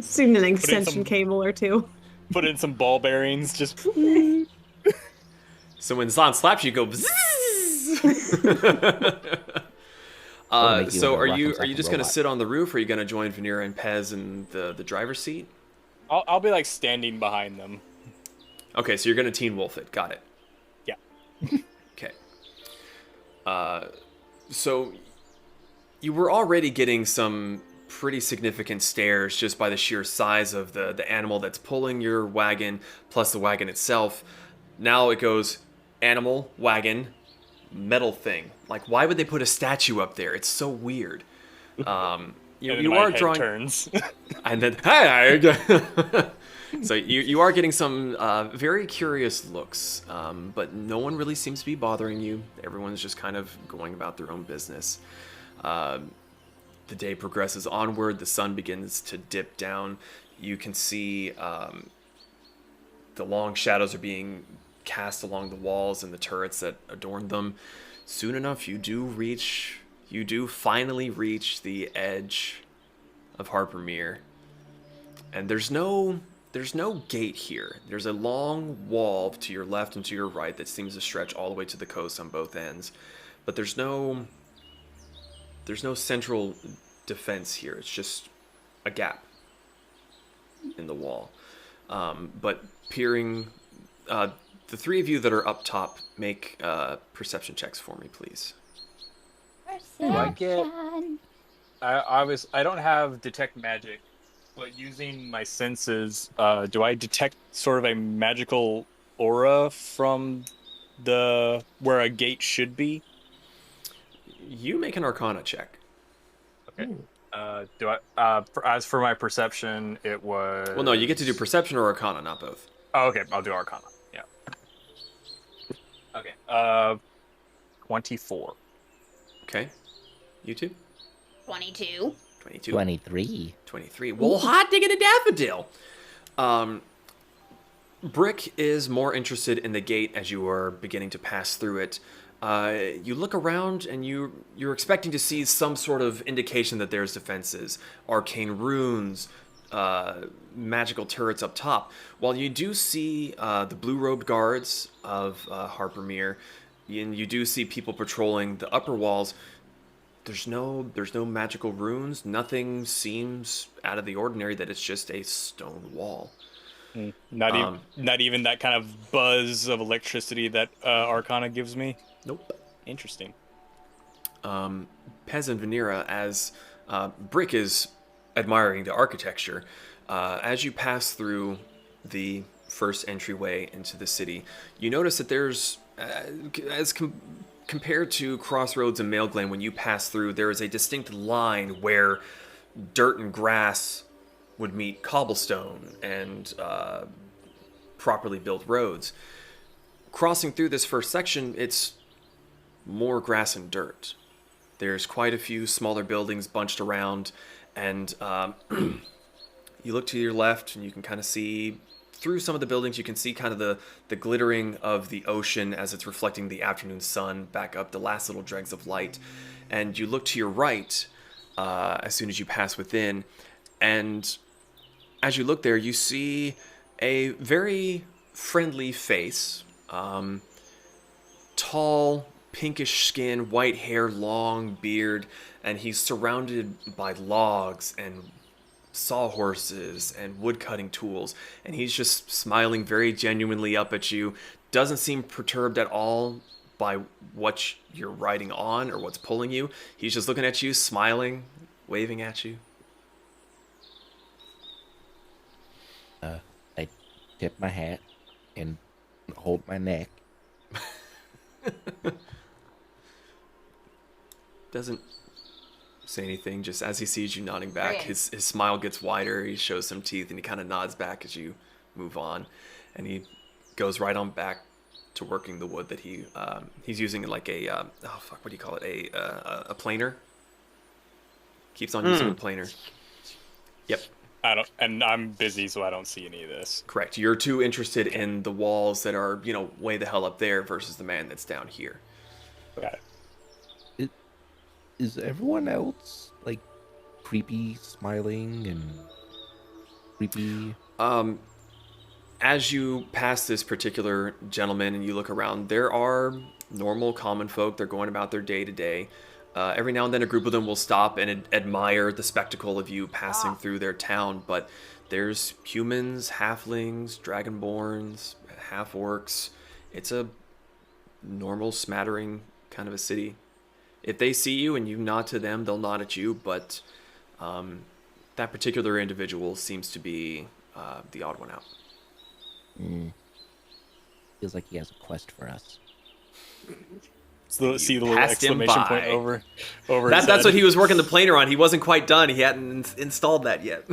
Soon an extension cable or two.
Put in some ball bearings, just...
So when Zan slaps you, go bzzz. So are you just gonna sit on the roof, or are you gonna join Vanira and Pez in the driver's seat?
I'll be like standing behind them.
Okay, so you're gonna Teen Wolf it. Got it.
Yeah.
Okay. So you were already getting some pretty significant stares just by the sheer size of the animal that's pulling your wagon, plus the wagon itself. Now it goes animal, wagon, metal thing. Like, why would they put a statue up there? It's so weird. You are drawing
turns.
And then hey. So you are getting some very curious looks, but no one really seems to be bothering you. Everyone's just kind of going about their own business. The day progresses onward. The sun begins to dip down. You can see the long shadows are being cast along the walls and the turrets that adorn them. Soon enough, you do finally reach the edge of Harpermere. And there's no gate here. There's a long wall to your left and to your right that seems to stretch all the way to the coast on both ends. But there's no there's no central defense here. It's just a gap in the wall. But peering, the three of you that are up top, make perception checks for me, please.
Do I get? I don't have detect magic, but using my senses, do I detect sort of a magical aura from where a gate should be?
You make an Arcana check.
Okay. Do I? As for my perception, it was.
Well, no, you get to do perception or Arcana, not both.
Oh, okay. I'll do Arcana. Yeah. Okay. 24.
Okay. You two?
22.
22.
23.
23. Well, hot digging a daffodil. Brick is more interested in the gate as you are beginning to pass through it. You look around and you're expecting to see some sort of indication that there's defenses, arcane runes, magical turrets up top. While you do see the blue-robed guards of Harpermere, and you do see people patrolling the upper walls, there's no magical runes. Nothing seems out of the ordinary. That it's just a stone wall.
Not even that kind of buzz of electricity that Arcana gives me.
Nope.
Interesting.
Pez and Venera, as Brick is admiring the architecture, as you pass through the first entryway into the city, you notice that there's, compared to Crossroads and Maelglen, when you pass through, there is a distinct line where dirt and grass would meet cobblestone and properly built roads. Crossing through this first section, it's more grass and dirt. There's quite a few smaller buildings bunched around, and you look to your left and you can kind of see through some of the buildings. You can see kind of the glittering of the ocean as it's reflecting the afternoon sun back up the last little dregs of light. And you look to your right as soon as you pass within, and as you look there, you see a very friendly face, tall, pinkish skin, white hair, long beard, and he's surrounded by logs and sawhorses and wood-cutting tools, and he's just smiling very genuinely up at you. Doesn't seem perturbed at all by what you're riding on or what's pulling you. He's just looking at you, smiling, waving at you.
I tip my hat and hold my neck.
Doesn't say anything, just as he sees you nodding back,
Okay.
his smile gets wider, he shows some teeth, and he kind of nods back as you move on, and he goes right on back to working the wood that he's using like a what do you call it, a planer. Keeps on using a planer. Yep.
I'm busy, so I don't see any of this.
Correct. You're too interested in the walls that are, way the hell up there versus the man that's down here.
Got it.
Is everyone else like creepy smiling and creepy?
As you pass this particular gentleman and you look around, there are normal common folk. They're going about their day to day. Every now and then a group of them will stop and admire the spectacle of you passing through their town, but there's humans, halflings, dragonborns, half-orcs. It's a normal smattering kind of a city. If they see you and you nod to them, they'll nod at you, but that particular individual seems to be the odd one out.
Feels like he has a quest for us.
So see the little
passed him
exclamation point
by.
over
That's
his head.
what he was working the planer on. He wasn't quite done. He hadn't installed that yet.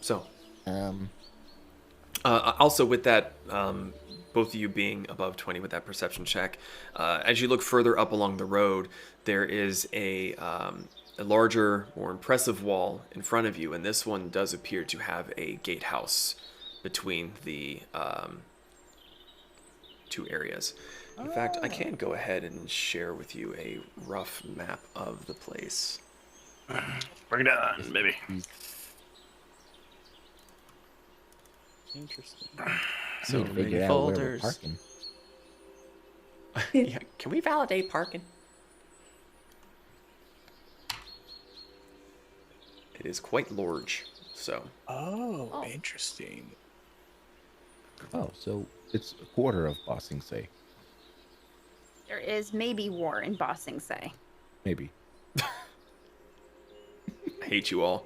So, also with that, both of you being above 20 with that perception check, as you look further up along the road, there is a larger, more impressive wall in front of you, and this one does appear to have a gatehouse between the two areas. In fact, I can go ahead and share with you a rough map of the place.
Bring it on, baby.
Interesting.
So
Need to figure
many
out where we're
folders.
parking.
Yeah, can we validate parking? It is quite large, so.
Oh, interesting.
Oh, so it's a quarter of Bossing Say.
There is maybe war in Bossing Say.
Maybe.
I hate you all.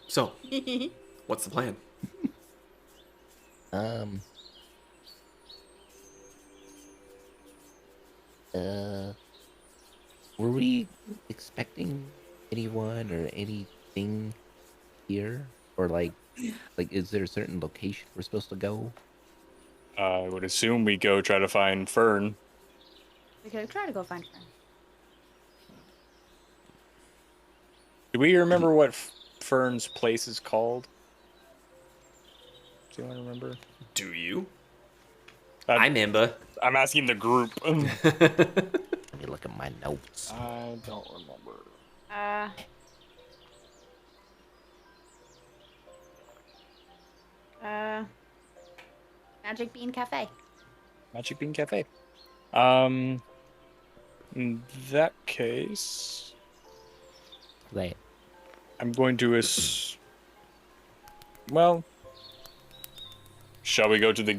So, what's the plan?
Um. Were we expecting anyone or anything here, or like, is there a certain location we're supposed to go?
I would assume we go try to find Fern.
We could try to go find Fern.
Do we remember what Fern's place is called? Do you remember?
Do you?
I
remember.
I'm asking the group.
Let me look at my notes.
I don't remember.
Magic Bean Cafe.
Magic Bean Cafe. In that case,
That
I'm going to well, shall we go to the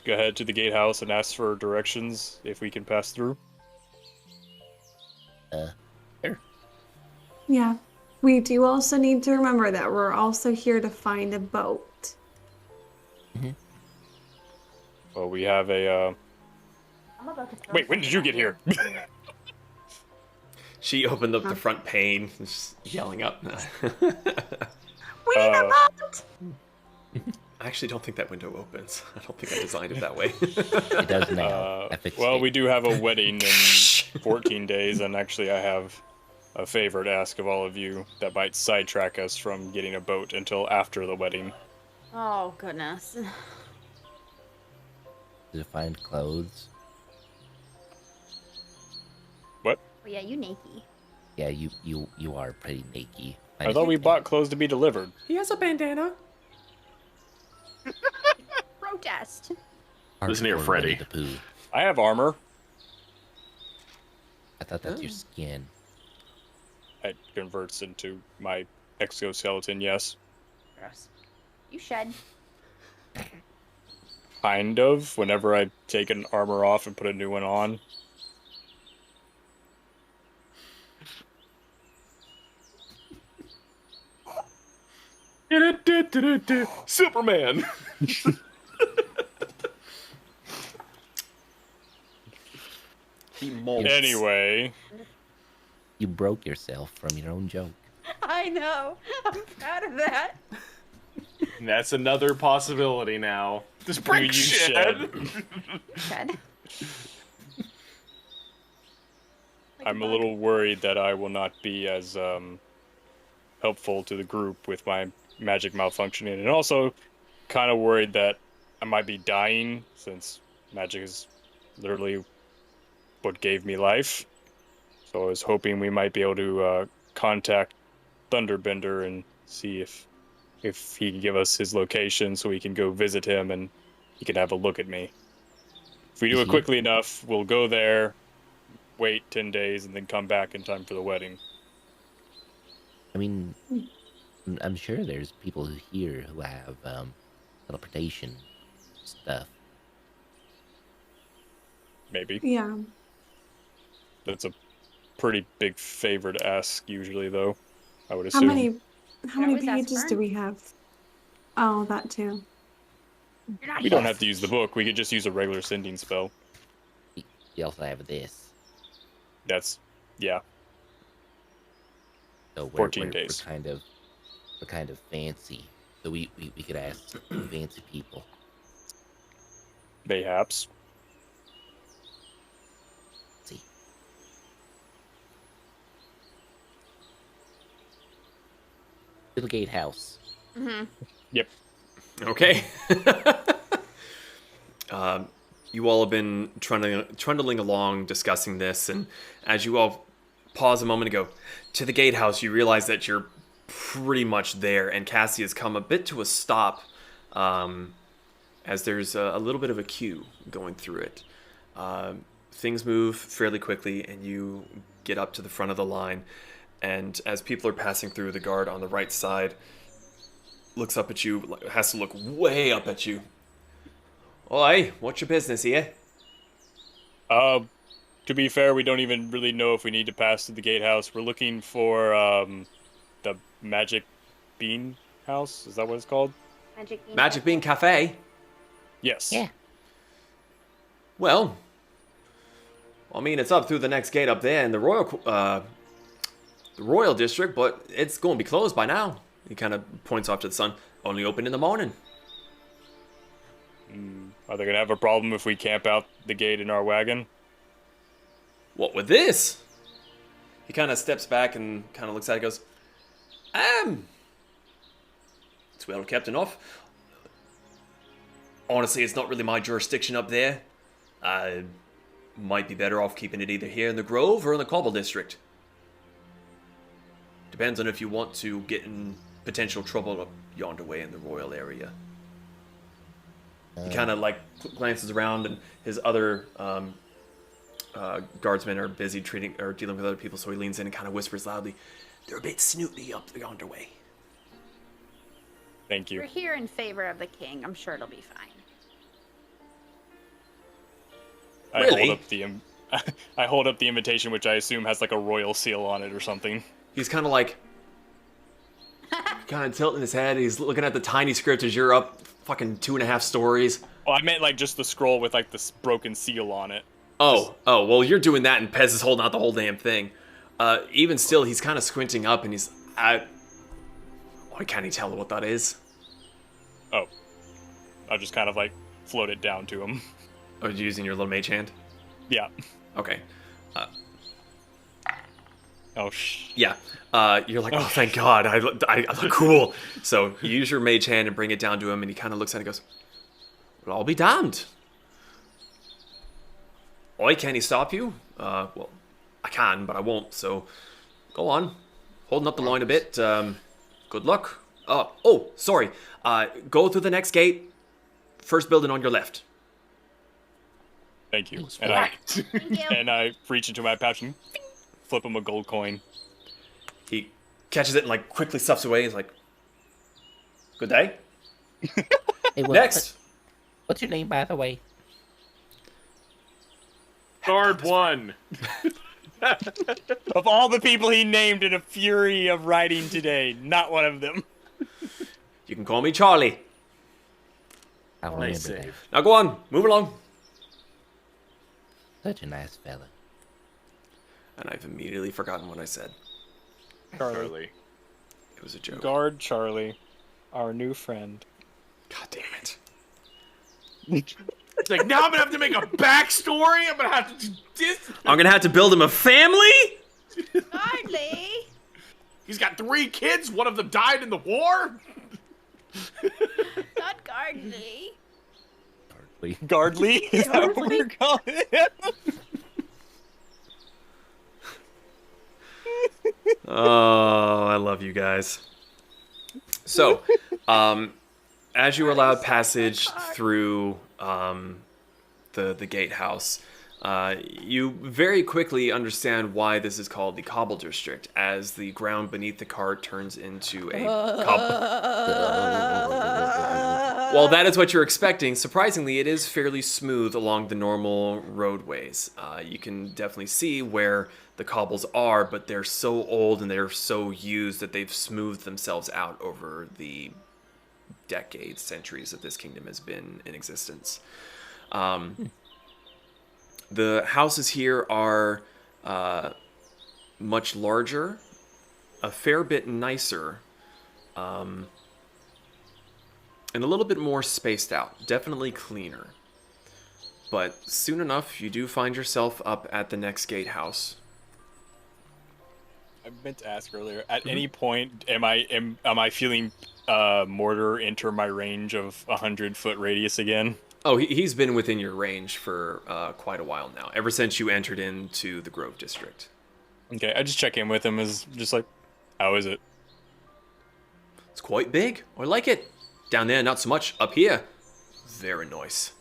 go ahead to the gatehouse and ask for directions if we can pass through?
Here.
Yeah. We do also need to remember that we're also here to find a boat.
Well, we have a
I'm about to throw
wait, when did you get here?
She opened up the front pane, just yelling up.
We need a boat!
I actually don't think that window opens. I don't think I designed it that way.
it does now. I fixed
Well,
it.
we do have a wedding in 14 days, and actually I have a favor to ask of all of you that might sidetrack us from getting a boat until after the wedding.
Oh, goodness.
To find clothes.
What?
Oh, yeah, you naked.
Yeah, you are pretty naked.
I thought we bought clothes to be delivered.
He has a bandana.
Protest.
Listen here, Freddy.
The poo.
I have armor.
I thought that's your skin.
It converts into my exoskeleton, yes.
Gross. You shed.
Kind of. Whenever I take an armor off and put a new one on.
Superman.
He molts.
Anyway,
You broke yourself from your own joke.
I know. I'm proud of that.
That's another possibility now. This
you
brick
shed.
Shed.
I'm a little worried that I will not be as helpful to the group with my magic malfunctioning, and also kind of worried that I might be dying since magic is literally what gave me life. So I was hoping we might be able to contact Thunderbender and see if he can give us his location so we can go visit him and he can have a look at me. If we do it quickly enough, we'll go there, wait 10 days, and then come back in time for the wedding.
I mean, I'm sure there's people here who have teleportation stuff.
Maybe.
Yeah.
That's a pretty big favor to ask usually, though, I would
How
assume.
many
Can always ask
pages
Fern.
do we have? Oh, that too.
You're not
We don't have to use the book. We could just use a regular sending spell.
You also have this.
That's, yeah.
So
14 days.
We're kind of fancy. So we could ask fancy people.
Mayhaps.
Let's see. To the gatehouse.
Mm-hmm.
Yep.
Okay. You all have been trundling along discussing this, and as you all pause a moment ago, to the gatehouse, you realize that you're pretty much there, and Cassie has come a bit to a stop as there's a little bit of a queue going through it. Things move fairly quickly, and you get up to the front of the line, and as people are passing through, the guard on the right side looks up at you, has to look way up at you. Oi, what's your business here?
To be fair, we don't even really know if we need to pass through the gatehouse. We're looking for the Magic Bean House. Is that what it's called?
Magic Bean Cafe?
Yes.
Yeah.
Well, I mean, it's up through the next gate up there in the Royal District, but it's going to be closed by now. He kind of points off to the sun. Only open in the morning.
Are they going to have a problem if we camp out the gate in our wagon?
What with this? He kind of steps back and kind of looks at it and goes, it's well kept enough. Honestly, it's not really my jurisdiction up there. I might be better off keeping it either here in the Grove or in the Cobble District. Depends on if you want to get in potential trouble up yonder way in the royal area. He kind of like glances around, and his other guardsmen are busy dealing with other people, so he leans in and kind of whispers loudly, "They're a bit snooty up yonder way."
Thank
We're
you.
here in favor of the king. I'm sure it'll be fine.
Really?
I hold up the invitation, which I assume has like a royal seal on it or something.
He's kind of like, kind of tilting his head. He's looking at the tiny script as you're up fucking 2.5 stories.
Oh, I meant like just the scroll with like this broken seal on it.
Oh, well, you're doing that, and Pez is holding out the whole damn thing. Even still, he's kind of squinting up, and why can't he tell what that is?
Oh. I'll just kind of like float it down to him.
Are you using your little mage hand?
Yeah.
Okay.
Yeah.
You're like, oh, thank God, I look cool. So you use your mage hand and bring it down to him, and he kind of looks at it and goes, well, I'll be damned. Oi, can he stop you? Well, I can, but I won't, so go on. Holding up the line a bit. Good luck. Oh, sorry. Go through the next gate. First building on your left.
Thank you.
Thank you.
And I reach into my pouch and flip him a gold coin.
He catches it and like quickly stuffs away. He's like, good day.
Hey,
Next.
What's your name, by the way?
Guard 1.
Of all the people he named in a fury of writing today, not one of them.
You can call me Charlie.
I'll
Nice
remember that.
save.
Now go on. Move along.
Such a nice fella.
And I've immediately forgotten what I said.
Charlie.
It was a joke.
Guard Charlie, our new friend.
God damn it.
It's like, now I'm gonna have to make a backstory. I'm gonna have to do this.
I'm gonna have to build him a family?
Hardly.
He's got 3 kids. One of them died in the war.
Not Gardley.
Gardley? Is that what we're calling it?
Oh, I love you guys. So, as you are allowed passage through the gatehouse, you very quickly understand why this is called the Cobble District, as the ground beneath the cart turns into a cobble. Well, that is what you're expecting. Surprisingly, it is fairly smooth along the normal roadways. You can definitely see where the cobbles are, but they're so old and they're so used that they've smoothed themselves out over the decades, centuries that this kingdom has been in existence. The houses here are much larger, a fair bit nicer, and a little bit more spaced out. Definitely cleaner. But soon enough, you do find yourself up at the next gatehouse.
I meant to ask earlier. At any point, am I feeling mortar enter my range of 100-foot radius again?
Oh, he's been within your range for quite a while now. Ever since you entered into the Grove District.
Okay, I just check in with him as just like, how is it?
It's quite big. I like it. Down there, not so much. Up here, very nice.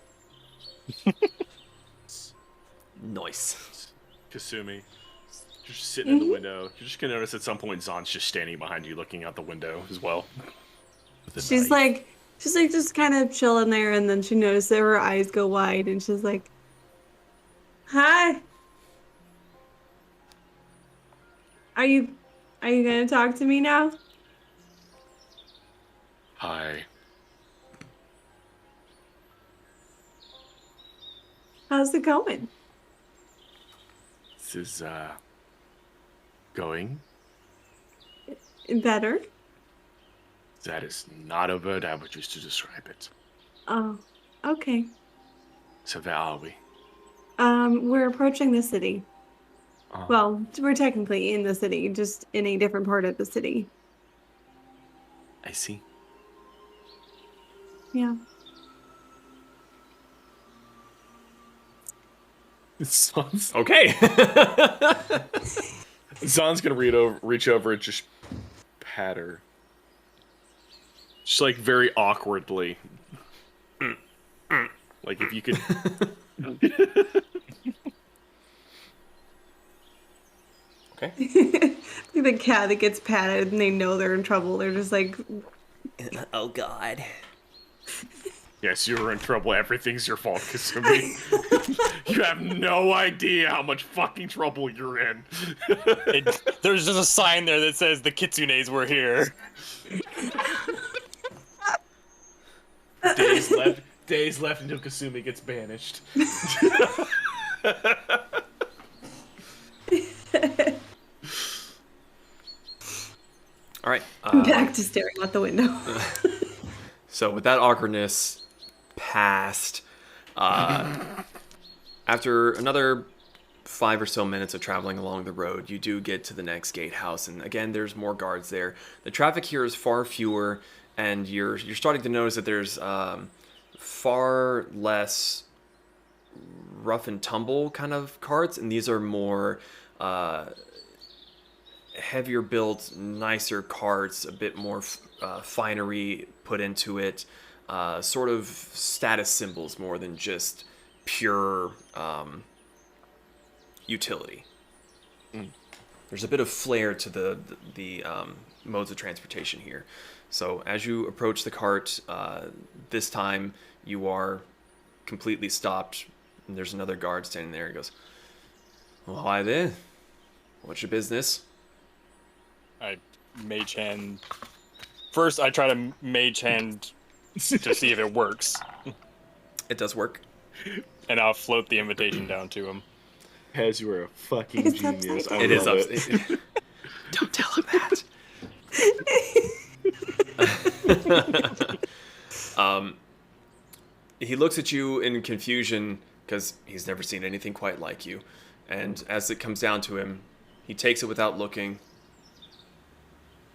Nice.
Kasumi, just sitting in the window. You're just gonna notice at some point Zon's just standing behind you, looking out the window as well.
With a
She's
knife.
like just kind of chilling there, and then she notices that her eyes go wide, and she's like, "Hi, are you gonna talk to me now?"
Hi.
How's it going?
This is going.
Better?
That is not a word I would use to describe it.
Oh, okay.
So where are we?
We're approaching the city.
Oh.
Well, we're technically in the city, just in a different part of the city.
I see.
Yeah.
Zon's,
Okay.
Zon's gonna reach over and just pat her. Just like very awkwardly. Like if you could.
Okay.
Like the cat that gets patted and they know they're in trouble. They're just like,
Oh God.
Yes, you were in trouble. Everything's your fault, Kasumi. You have no idea how much fucking trouble you're in.
There's just a sign there that says the kitsunes were here.
Days left until Kasumi gets banished.
All right.
back to staring out the window.
So with that awkwardness past, after another 5 or so minutes of traveling along the road, you do get to the next gatehouse, and again, there's more guards there. The traffic here is far fewer, and you're starting to notice that there's far less rough and tumble kind of carts, and these are more heavier built, nicer carts, a bit more finery put into it, sort of status symbols more than just pure utility. There's a bit of flair to the modes of transportation here. So as you approach the cart, this time you are completely stopped, and there's another guard standing there. He goes, "Well, hi there. What's your business?"
I mage hand. First, I try to mage hand to see if it works,
It does work.
and I'll float the invitation down to him.
Pez, you are a fucking
It's
genius.
upside
I
It is
love
up. Don't tell him that. He looks at you in confusion because he's never seen anything quite like you. And as it comes down to him, he takes it without looking,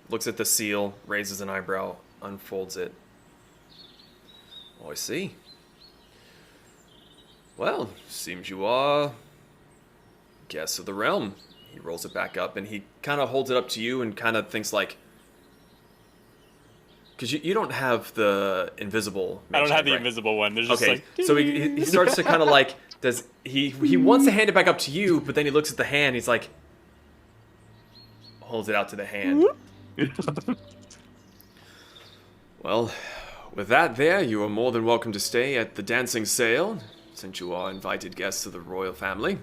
looks at the seal, raises an eyebrow, unfolds it. Oh, I see. Well, seems you are guests of the realm. He rolls it back up, and he kind of holds it up to you and kind of thinks like, because you don't have the invisible.
I don't
mage
have the
hand, right?
invisible one. There's just
Okay,
like
so he starts to kind of like, he wants to hand it back up to you, but then he looks at the hand, he's like, holds it out to the hand. Well, with that there, you are more than welcome to stay at the dancing sale, since you are invited guests of the royal family.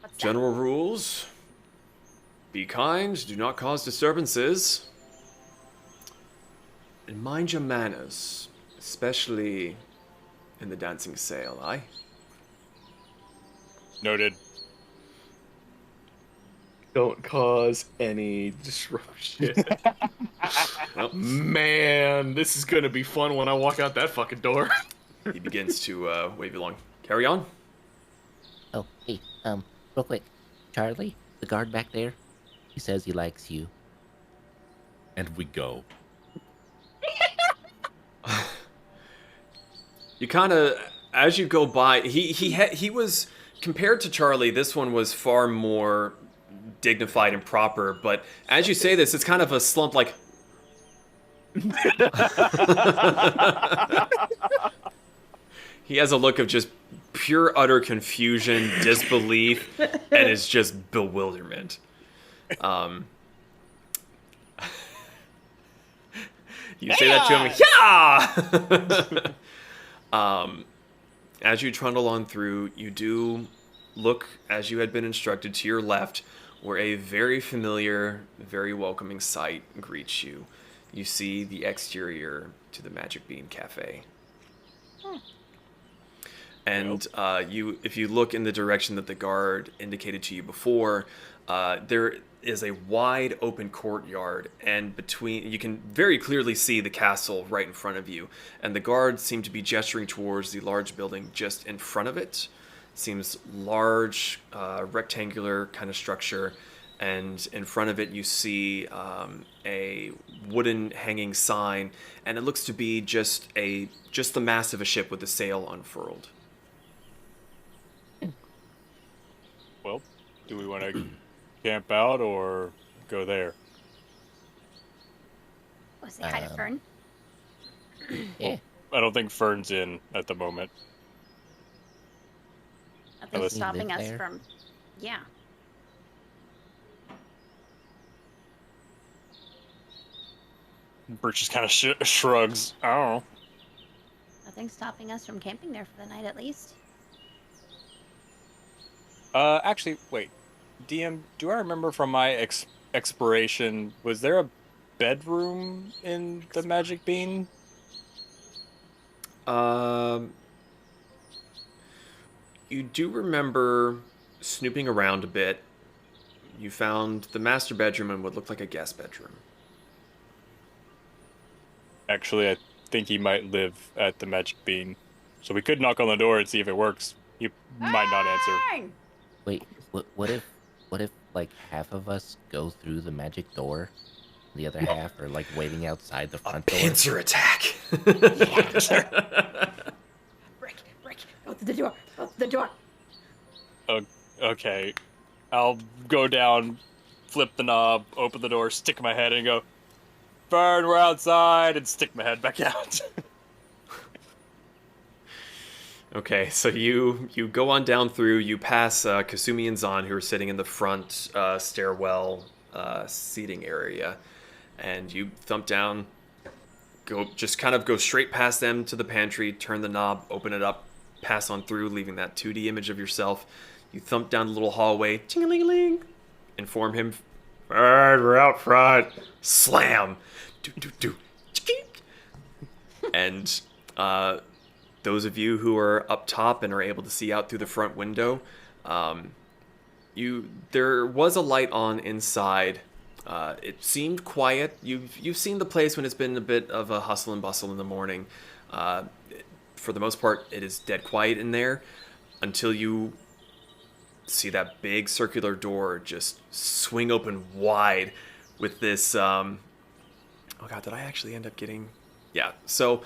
What's that?
General rules: be kind, do not cause disturbances, and mind your manners, especially in the dancing sale, aye?
noted.
Don't cause any disruption.
Well,
Man, this is gonna be fun when I walk out that fucking door.
he begins to wave you along. Carry on.
Oh, hey, real quick. Charlie, the guard back there, he says he likes you.
And we go.
You kind of, as you go by, he was, compared to Charlie, this one was far more dignified and proper, but as you say this, it's kind of a slump like, He has a look of just pure utter confusion, disbelief, and is just bewilderment. You say that to him, yeah! As you trundle on through, you do look, as you had been instructed, to your left, where a very familiar, very welcoming sight greets you. You see the exterior to the Magic Bean Cafe. And if you look in the direction that the guard indicated to you before, there is a wide open courtyard, and you can very clearly see the castle right in front of you. And the guards seem to be gesturing towards the large building just in front of it. Seems large, rectangular kind of structure, and in front of it you see a wooden hanging sign, and it looks to be just the mast of a ship with the sail unfurled.
Well, do we want to camp out or go there?
Oh, say hi to Fern.
Yeah.
I don't think Fern's in at the moment.
Nothing's
Does he
stopping
live
us
there?
from. Yeah.
Bert just kind of shrugs. I don't know.
Nothing's stopping us from camping there for the night, at least.
Actually, wait. DM, do I remember from my exploration, was there a bedroom in the Magic Bean?
You do remember snooping around a bit. You found the master bedroom and what looked like a guest bedroom.
Actually, I think he might live at the Magic Bean. So we could knock on the door and see if it works. He might not answer.
Wait, what if like half of us go through the magic door, the other half are like waiting outside the front door?
Pincer attack.
Brick, go to the door, go to the door.
Okay. I'll go down, flip the knob, open the door, stick my head in and go, Fern, we're outside, and stick my head back out.
Okay, so you go on down through, you pass Kasumi and Zan, who are sitting in the front stairwell seating area, and you thump down, go straight past them to the pantry, turn the knob, open it up, pass on through, leaving that 2D image of yourself. You thump down the little hallway, ting-a-ling-a-ling, inform him, Fern, we're out front, slam, do, and those of you who are up top and are able to see out through the front window, there was a light on inside. It seemed quiet. You've seen the place when it's been a bit of a hustle and bustle in the morning. For the most part, it is dead quiet in there until you see that big circular door just swing open wide with this. Oh God, did I actually end up getting? Yeah. So.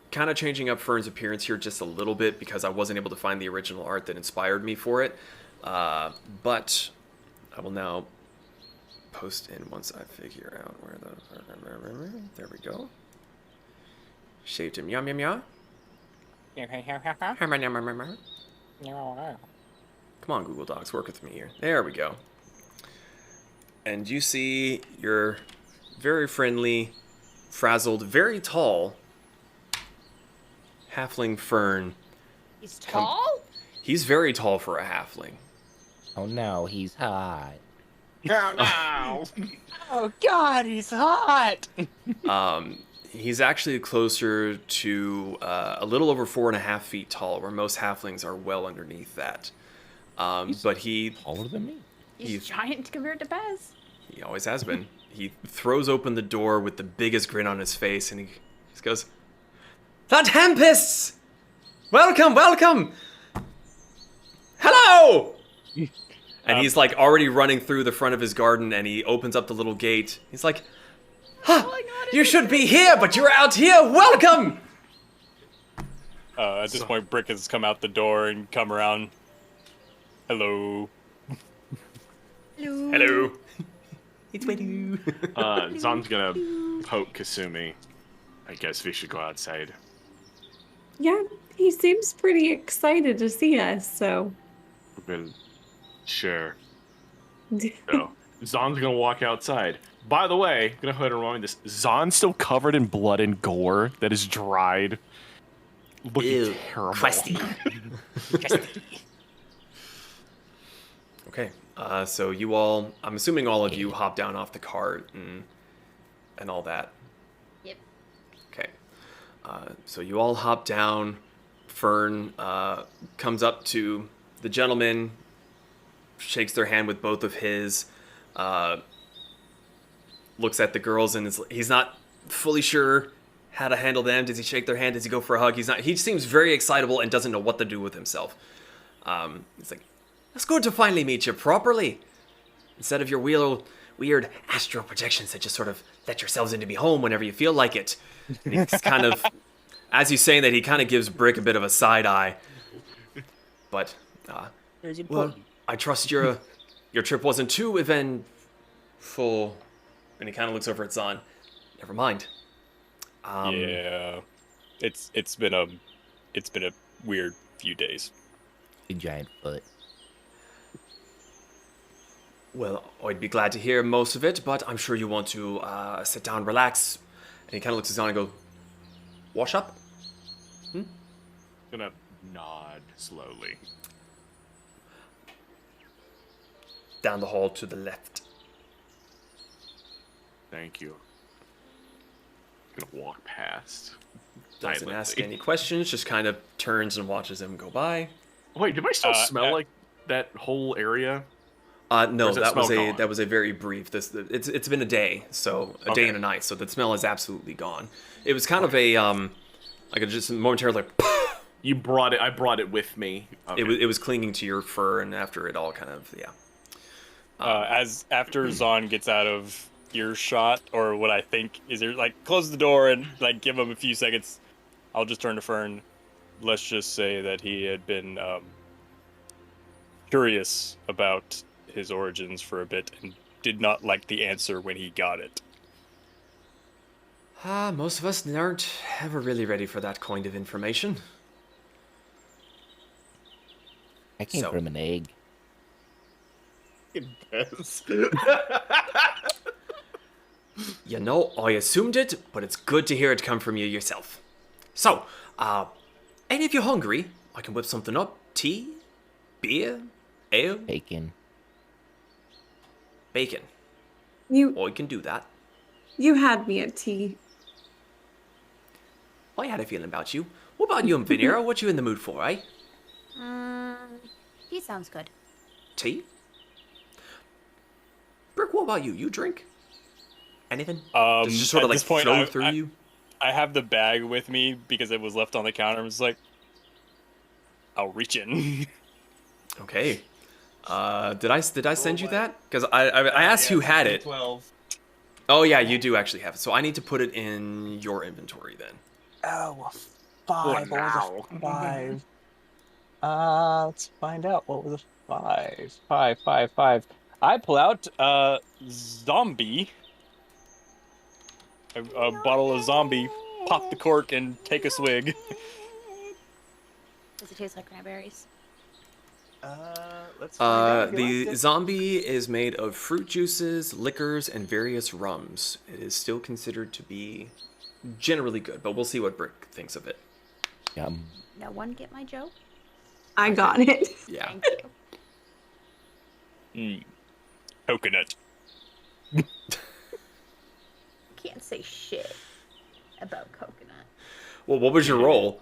Kind of changing up Fern's appearance here just a little bit because I wasn't able to find the original art that inspired me for it. But I will now post in once I figure out where the... There we go. Shaved him. Yum, yum, yum. Come on, Google Docs, work with me here. There we go. And you see your very friendly, frazzled, very tall halfling Fern.
He's tall?
He's very tall for a halfling.
Oh no, he's hot.
Oh, no. Oh, God, he's hot.
He's actually closer to a little over 4.5 feet tall, where most halflings are well underneath that. But he...
Taller than me.
He's giant compared to Bez.
He always has been. He throws open the door with the biggest grin on his face, and he just goes, "The Tempests! Welcome, welcome! Hello!" And he's like already running through the front of his garden, and he opens up the little gate. He's like, "You should be here, but you're out here. Welcome!"
At this point, Brick has come out the door and come around. Hello.
Hello. It's Wedu.
Zon's gonna poke Kasumi. I guess we should go outside.
Yeah, he seems pretty excited to see us, so.
Well, sure. So, Zon's gonna walk outside. By the way, I'm gonna go ahead and remind this. Zon's still covered in blood and gore that is dried. Looking
Ew,
terrible.
crusty. Okay, so you all, I'm assuming all of you hop down off the cart and all that.
Yep.
Okay, so you all hop down. Fern comes up to the gentleman, shakes their hand with both of his, looks at the girls, and he's not fully sure how to handle them. Does he shake their hand? Does he go for a hug? He's not. He seems very excitable and doesn't know what to do with himself. It's like, it's good to finally meet you properly. Instead of your weird astral projections that just sort of let yourselves into be home whenever you feel like it. And he's kind of, as he's saying that, he kind of gives Brick a bit of a side eye. But, well, I trust your trip wasn't too eventful. And he kind of looks over at Zon. Never mind.
Yeah, it's been a weird few days.
A giant foot.
Well, I'd be glad to hear most of it, but I'm sure you want to sit down, relax. And he kind of looks at Zon and goes, wash up?
Gonna nod slowly.
Down the hall to the left.
Thank you. Gonna walk past.
Doesn't
silently.
ask any questions, just kind of turns and watches him go by.
Wait, do I still smell like that whole area?
No,
Or is that smell gone?
that was a very brief. It's been a day, so a day and a night, so the smell is absolutely gone. It was kind of a just momentarily like.
You brought it. I brought it with me. Okay.
It was clinging to your fur, and after it all kind of
After Zon gets out of earshot, or what I think is there, like, close the door and like give him a few seconds. I'll just turn to Fern. Let's just say that he had been curious about his origins for a bit and did not like the answer when he got it.
Most of us aren't ever really ready for that kind of information.
I came from an egg.
You know, I assumed it, but it's good to hear it come from you yourself. So, any of you hungry? I can whip something up. Tea? Beer? Ale?
Bacon.
Bacon.
You
I can do that.
you had me at tea.
I had a feeling about you. What about you and Venera? What you in the mood for, eh?
He sounds good.
Tea? Brick, what about you? You drink? Anything? Does it just sort of
At
like
this point,
flow through you?
I have the bag with me because it was left on the counter. I'm just like, I'll reach in.
Okay. Did I send you that? Because I asked who had it.
12.
Oh yeah, you do actually have it. So I need to put it in your inventory then.
Oh, 5. What was a 5? Let's find out. What was a 5? 5, 5, 5. I pull out zombie. A bottle of zombie. Pop the cork and take a swig.
Does it taste like cranberries?
Let's find out.
The zombie is made of fruit juices, liquors, and various rums. It is still considered to be generally good, but we'll see what Brick thinks of it.
Yum.
No one get my joke?
I got it.
Yeah.
Thank you.
Coconut.
Can't say shit about coconut.
Well, what was your roll?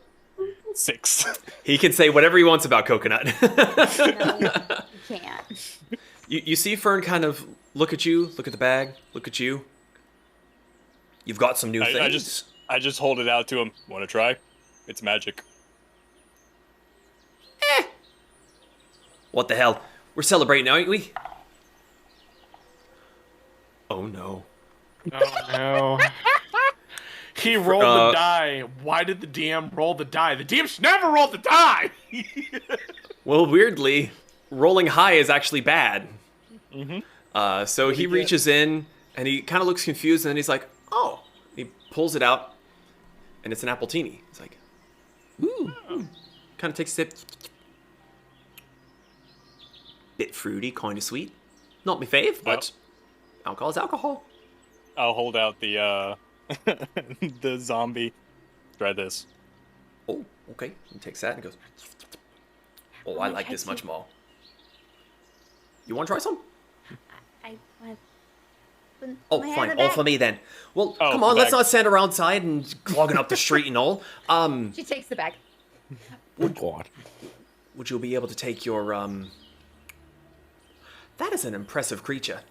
6.
He can say whatever he wants about coconut.
No, you can't.
You see Fern kind of look at you, look at the bag, look at you. You've got some new things.
I just hold it out to him. Want to try? It's magic.
What the hell? We're celebrating, aren't we? Oh no.
Oh no. He rolled the die. Why did the DM roll the die? The DM should never roll the die!
Well, weirdly, rolling high is actually bad.
Mm-hmm.
So he reaches in and he kind of looks confused, and then he's like, "Oh!" He pulls it out, and it's an appletini. He's like, "Ooh!" Kind of takes a sip. Bit fruity, kind of sweet. Not my fave, but alcohol is alcohol.
I'll hold out the the zombie. Try this.
Oh, okay. He takes that and goes, "Oh, I like this much more." You want to try some?
I want.
Oh, fine. All for me then. Well,
Oh,
come on.
the
Let's
bag.
not stand around outside and clogging up the street and all.
She takes the bag.
Good God.
Would you be able to take your That is an impressive creature.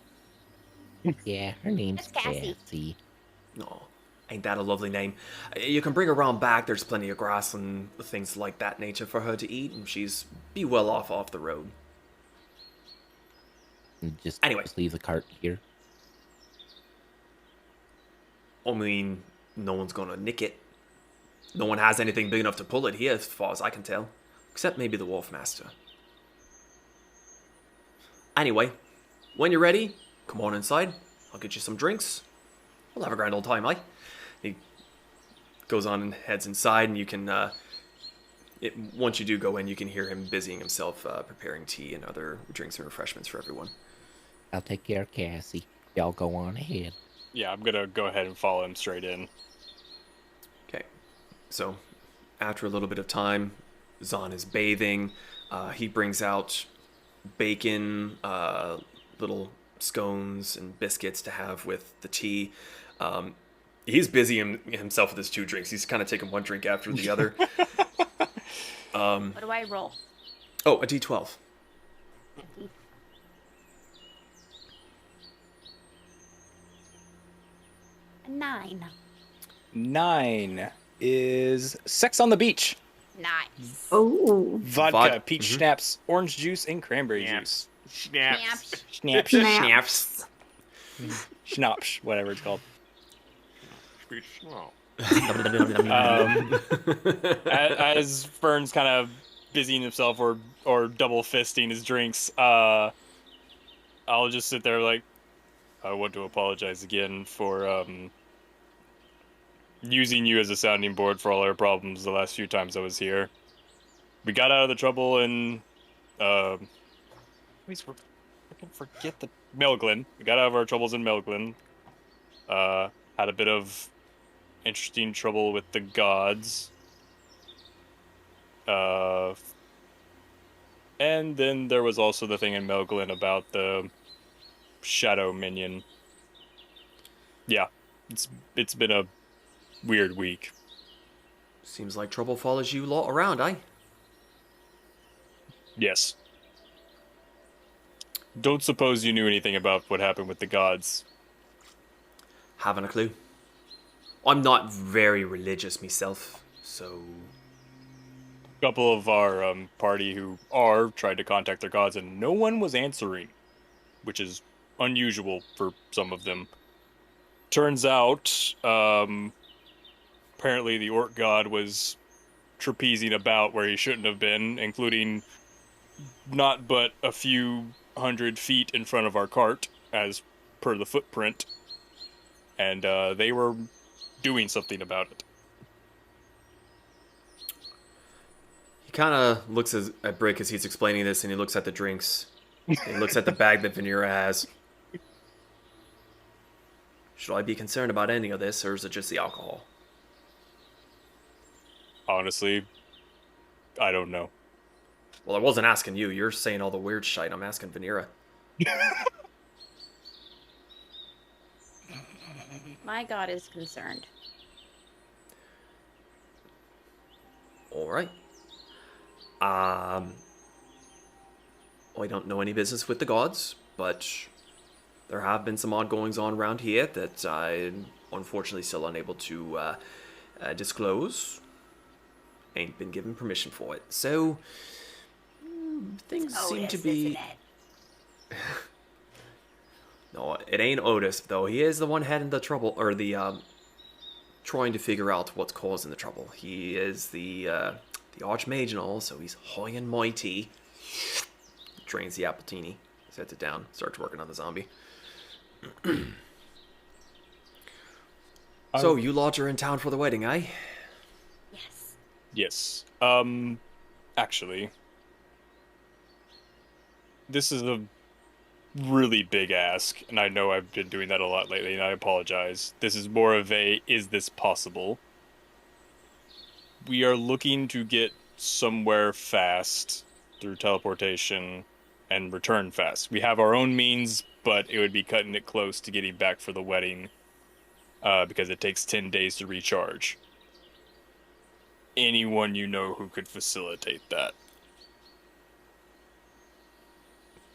Yeah, her name's
It's Cassie.
Cassie.
No, ain't that a lovely name? You can bring her around back. There's plenty of grass and things like that nature for her to eat, and she's be well off the road.
And just
Anyway.
leave the cart here.
I mean, no one's gonna nick it. No one has anything big enough to pull it here, as far as I can tell. Except maybe the Wolf Master. Anyway, when you're ready, come on inside. I'll get you some drinks. We'll have a grand old time, eh? He goes on and heads inside, and you can, once you do go in, you can hear him busying himself preparing tea and other drinks and refreshments for everyone.
I'll take care of Cassie. Y'all go on ahead.
Yeah, I'm gonna go ahead and follow him straight in.
Okay, so after a little bit of time, Zahn is bathing. He brings out bacon, little scones and biscuits to have with the tea. He's busy himself with his 2 drinks. He's kind of taking one drink after the other.
What do I roll?
Oh, a D12.
A 9.
9 is Sex on the Beach.
Nice.
Oh.
Vodka, peach schnapps, orange juice, and cranberry juice.
Snaps.
Schnaps.
Snaps.
Schnapps, whatever it's called.
Oh.
As Fern's kind of busying himself or double fisting his drinks, I'll just sit there like, I want to apologize again for using you as a sounding board for all our problems the last few times I was here. We got out of the trouble in forget the Maelglen. We got out of our troubles in Maelglen. Had a bit of interesting trouble with the gods. And then there was also the thing in Maelglen about the shadow minion. Yeah, it's been a weird week.
Seems like trouble follows you lot around, eh?
Yes. Don't suppose you knew anything about what happened with the gods.
Haven't a clue. I'm not very religious myself, so...
A couple of our party who are tried to contact their gods and no one was answering, which is unusual for some of them. Turns out, apparently the orc god was trapezing about where he shouldn't have been, including not but a few 100 feet in front of our cart, as per the footprint. And they were doing something about it.
He kind of looks at Brick as he's explaining this, and he looks at the drinks. He looks at the bag that Venera has. Should I be concerned about any of this, or is it just the alcohol?
Honestly, I don't know.
Well, I wasn't asking you. You're saying all the weird shite. I'm asking Venera.
My god is concerned.
All right. I don't know any business with the gods, but there have been some odd goings on around here that I'm unfortunately still unable to disclose. Ain't been given permission for it. So, things seem to be... No, it ain't Otis, though. He is the one heading the trouble, or the, trying to figure out what's causing the trouble. He is the Archmage and all, so he's high and mighty. Drains the appletini. Sets it down. Starts working on the zombie. So, you lot are in town for the wedding, eh?
Yes.
Yes. Actually, this is a really big ask, and I know I've been doing that a lot lately, and I apologize. This is more of a, is this possible? We are looking to get somewhere fast through teleportation and return fast. We have our own means, but it would be cutting it close to getting back for the wedding, because it takes 10 days to recharge. Anyone you know who could facilitate that?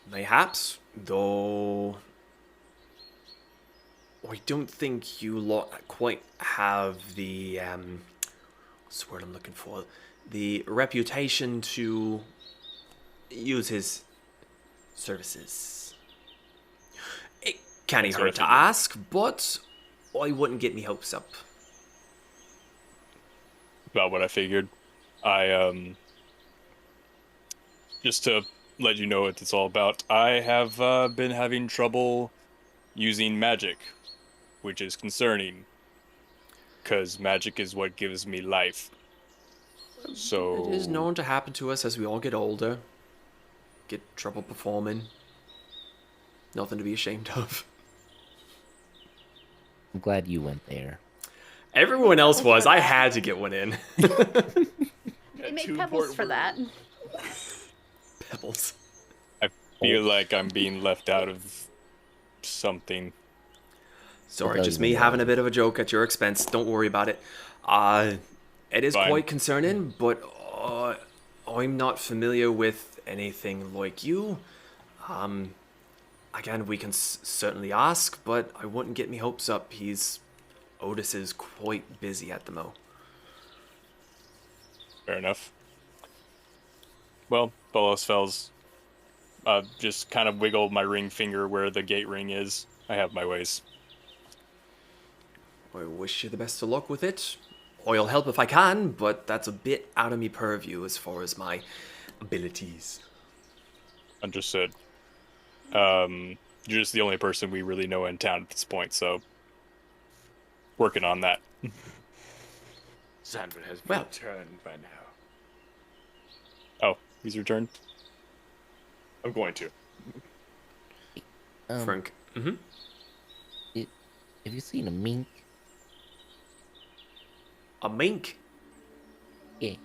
Mayhaps, though I don't think you lot quite have the, what's the word I'm looking for? The reputation to use his services. It can't
That's what
hurt
I
to
figured.
ask, but I wouldn't get me hopes up.
About what I figured. I, just to let you know what it's all about, I have been having trouble using magic, which is concerning, because magic is what gives me life. So
It is known to happen to us as we all get older. Get trouble performing. Nothing to be ashamed of.
I'm glad you went there.
Everyone else was. I had to get one in.
They made pebbles for that.
Pebbles.
I feel like I'm being left out of something.
Sorry,
Don't
just
even
me
know.
having a bit of a joke at your expense. Don't worry about it. It is
Fine.
quite concerning, but I'm not familiar with anything like you. Again, we can certainly ask, but I wouldn't get me hopes up. Otis is quite busy at the mo.
Fair enough. Well, Bolos Fells, just kind of wiggle my ring finger where the gate ring is. I have my ways.
I wish you the best of luck with it. I'll help if I can, but that's a bit out of me purview as far as my abilities.
Understood. You're just the only person we really know in town at this point, so working on that.
Sandman has
Well.
returned by now.
Oh, he's returned?
I'm going to.
Frank. Mm-hmm.
Have you seen a mink?
A mink.
Yeah.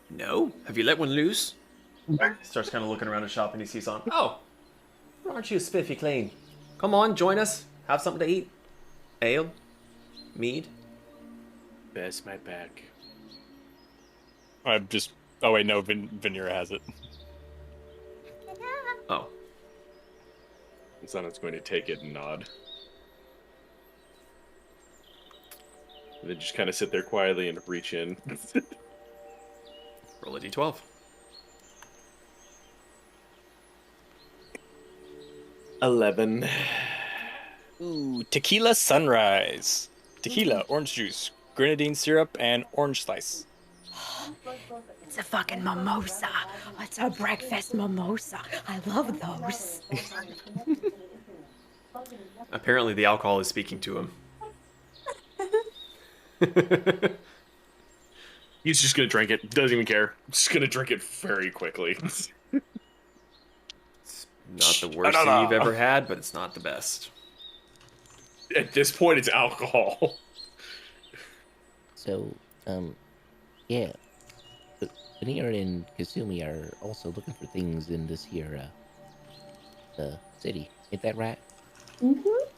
No. Have you let one loose? Starts kind of looking around the shop and he sees on. Oh, aren't you spiffy clean? Come on, join us. Have something to eat. Ale, mead.
There's my bag.
I'm just... Oh, wait, no, Vanira has it.
Oh,
And Sana's going to take it and nod. And then just kind of sit there quietly and reach in.
roll a d12.
11.
Ooh, tequila sunrise. Tequila, orange juice, grenadine syrup, and orange slice.
It's a fucking mimosa. It's a breakfast mimosa. I love those.
Apparently the alcohol is speaking to him.
He's just going to drink it. Doesn't even care. Just going to drink it very quickly.
Not the worst thing you've ever had, but it's not the best.
At this point, it's alcohol.
So, yeah. But Vanir and Kasumi are also looking for things in this here, city. Ain't that right?
Mm-hmm.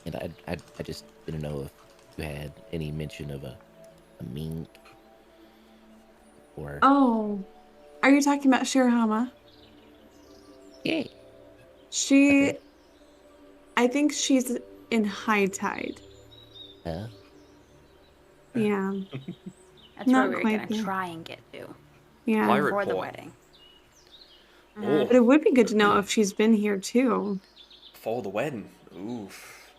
And I just didn't know if you had any mention of a mink or...
Oh, are you talking about Shirahama?
Yeah.
She,
Okay.
I think she's in high tide.
Huh?
Yeah,
That's
Not
where we're
quite
gonna
there.
try and get to
yeah.
Pirate
for the
port.
wedding.
Oh,
But it would be good to know if she's been here too.
for the wedding. Oof.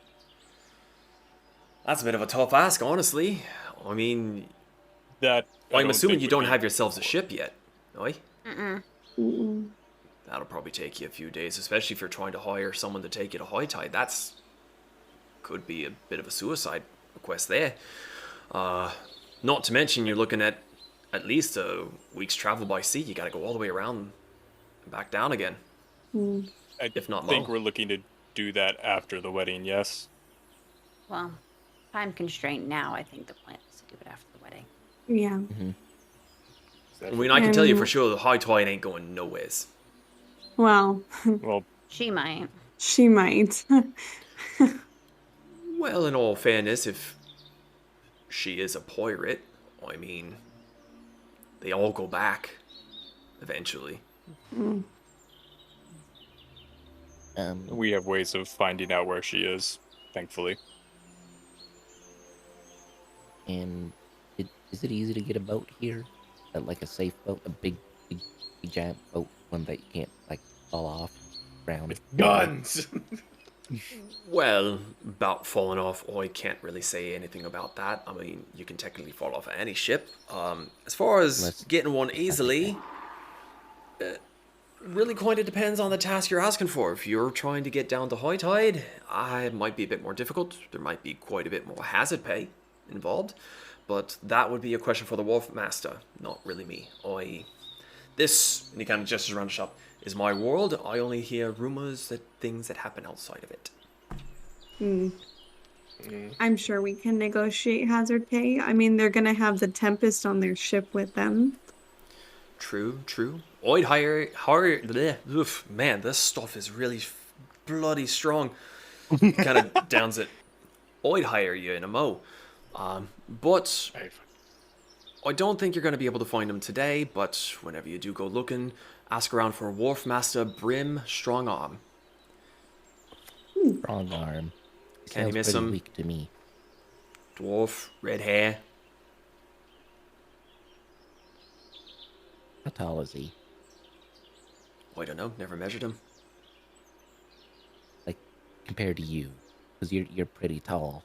That's a bit of a tough ask, honestly. I mean,
That... I
I'm
don't
assuming
think
you
would
don't
be
have yourselves a
possible.
ship yet. Oi?
Mm-mm.
That'll probably take you a few days, especially if you're trying to hire someone to take you to high tide. That's could be a bit of a suicide request there. Not to mention you're looking at least a week's travel by sea. You got to go all the way around and back down again.
Mm.
I
If not
think
more.
we're looking to do that after the wedding, yes?
Well, time constraint now. I think the plan is to do it after the wedding.
Yeah.
I mean, I can tell you for
Um,
sure the high tide ain't going nowheres.
Well,
Well,
She might.
she might.
Well, in all fairness, if she is a pirate, I mean, they all go back eventually.
we have ways of finding out where she is, thankfully.
And is it easy to get a boat here? Like a safe boat, a big giant boat, one that you can't like fall off, drown.
Guns.
Well, about falling off, I can't really say anything about that. I mean, you can technically fall off any ship. As far as
Unless-
getting one easily, really kind of depends on the task you're asking for. If you're trying to get down to high tide, it might be a bit more difficult. There might be quite a bit more hazard pay involved, but that would be a question for the wharf master, not really me. This, and he kind of gestures around the shop, is my world. I only hear rumors that things that happen outside of it.
I'm sure we can negotiate hazard pay. I mean, they're gonna have the Tempest on their ship with them.
True. I'd hire bleh, oof, man, this stuff is really bloody strong. Kind of downs it. I'd hire you in a mo. But I don't think you're going to be able to find him today, but whenever you do go looking, ask around for Wharf Master Brim Strongarm.
Strong arm.
Can you
Sounds
miss
pretty
him?
weak to me.
Dwarf, red hair.
How tall is he?
I don't know, never measured him.
Like compared to you, because you're pretty tall.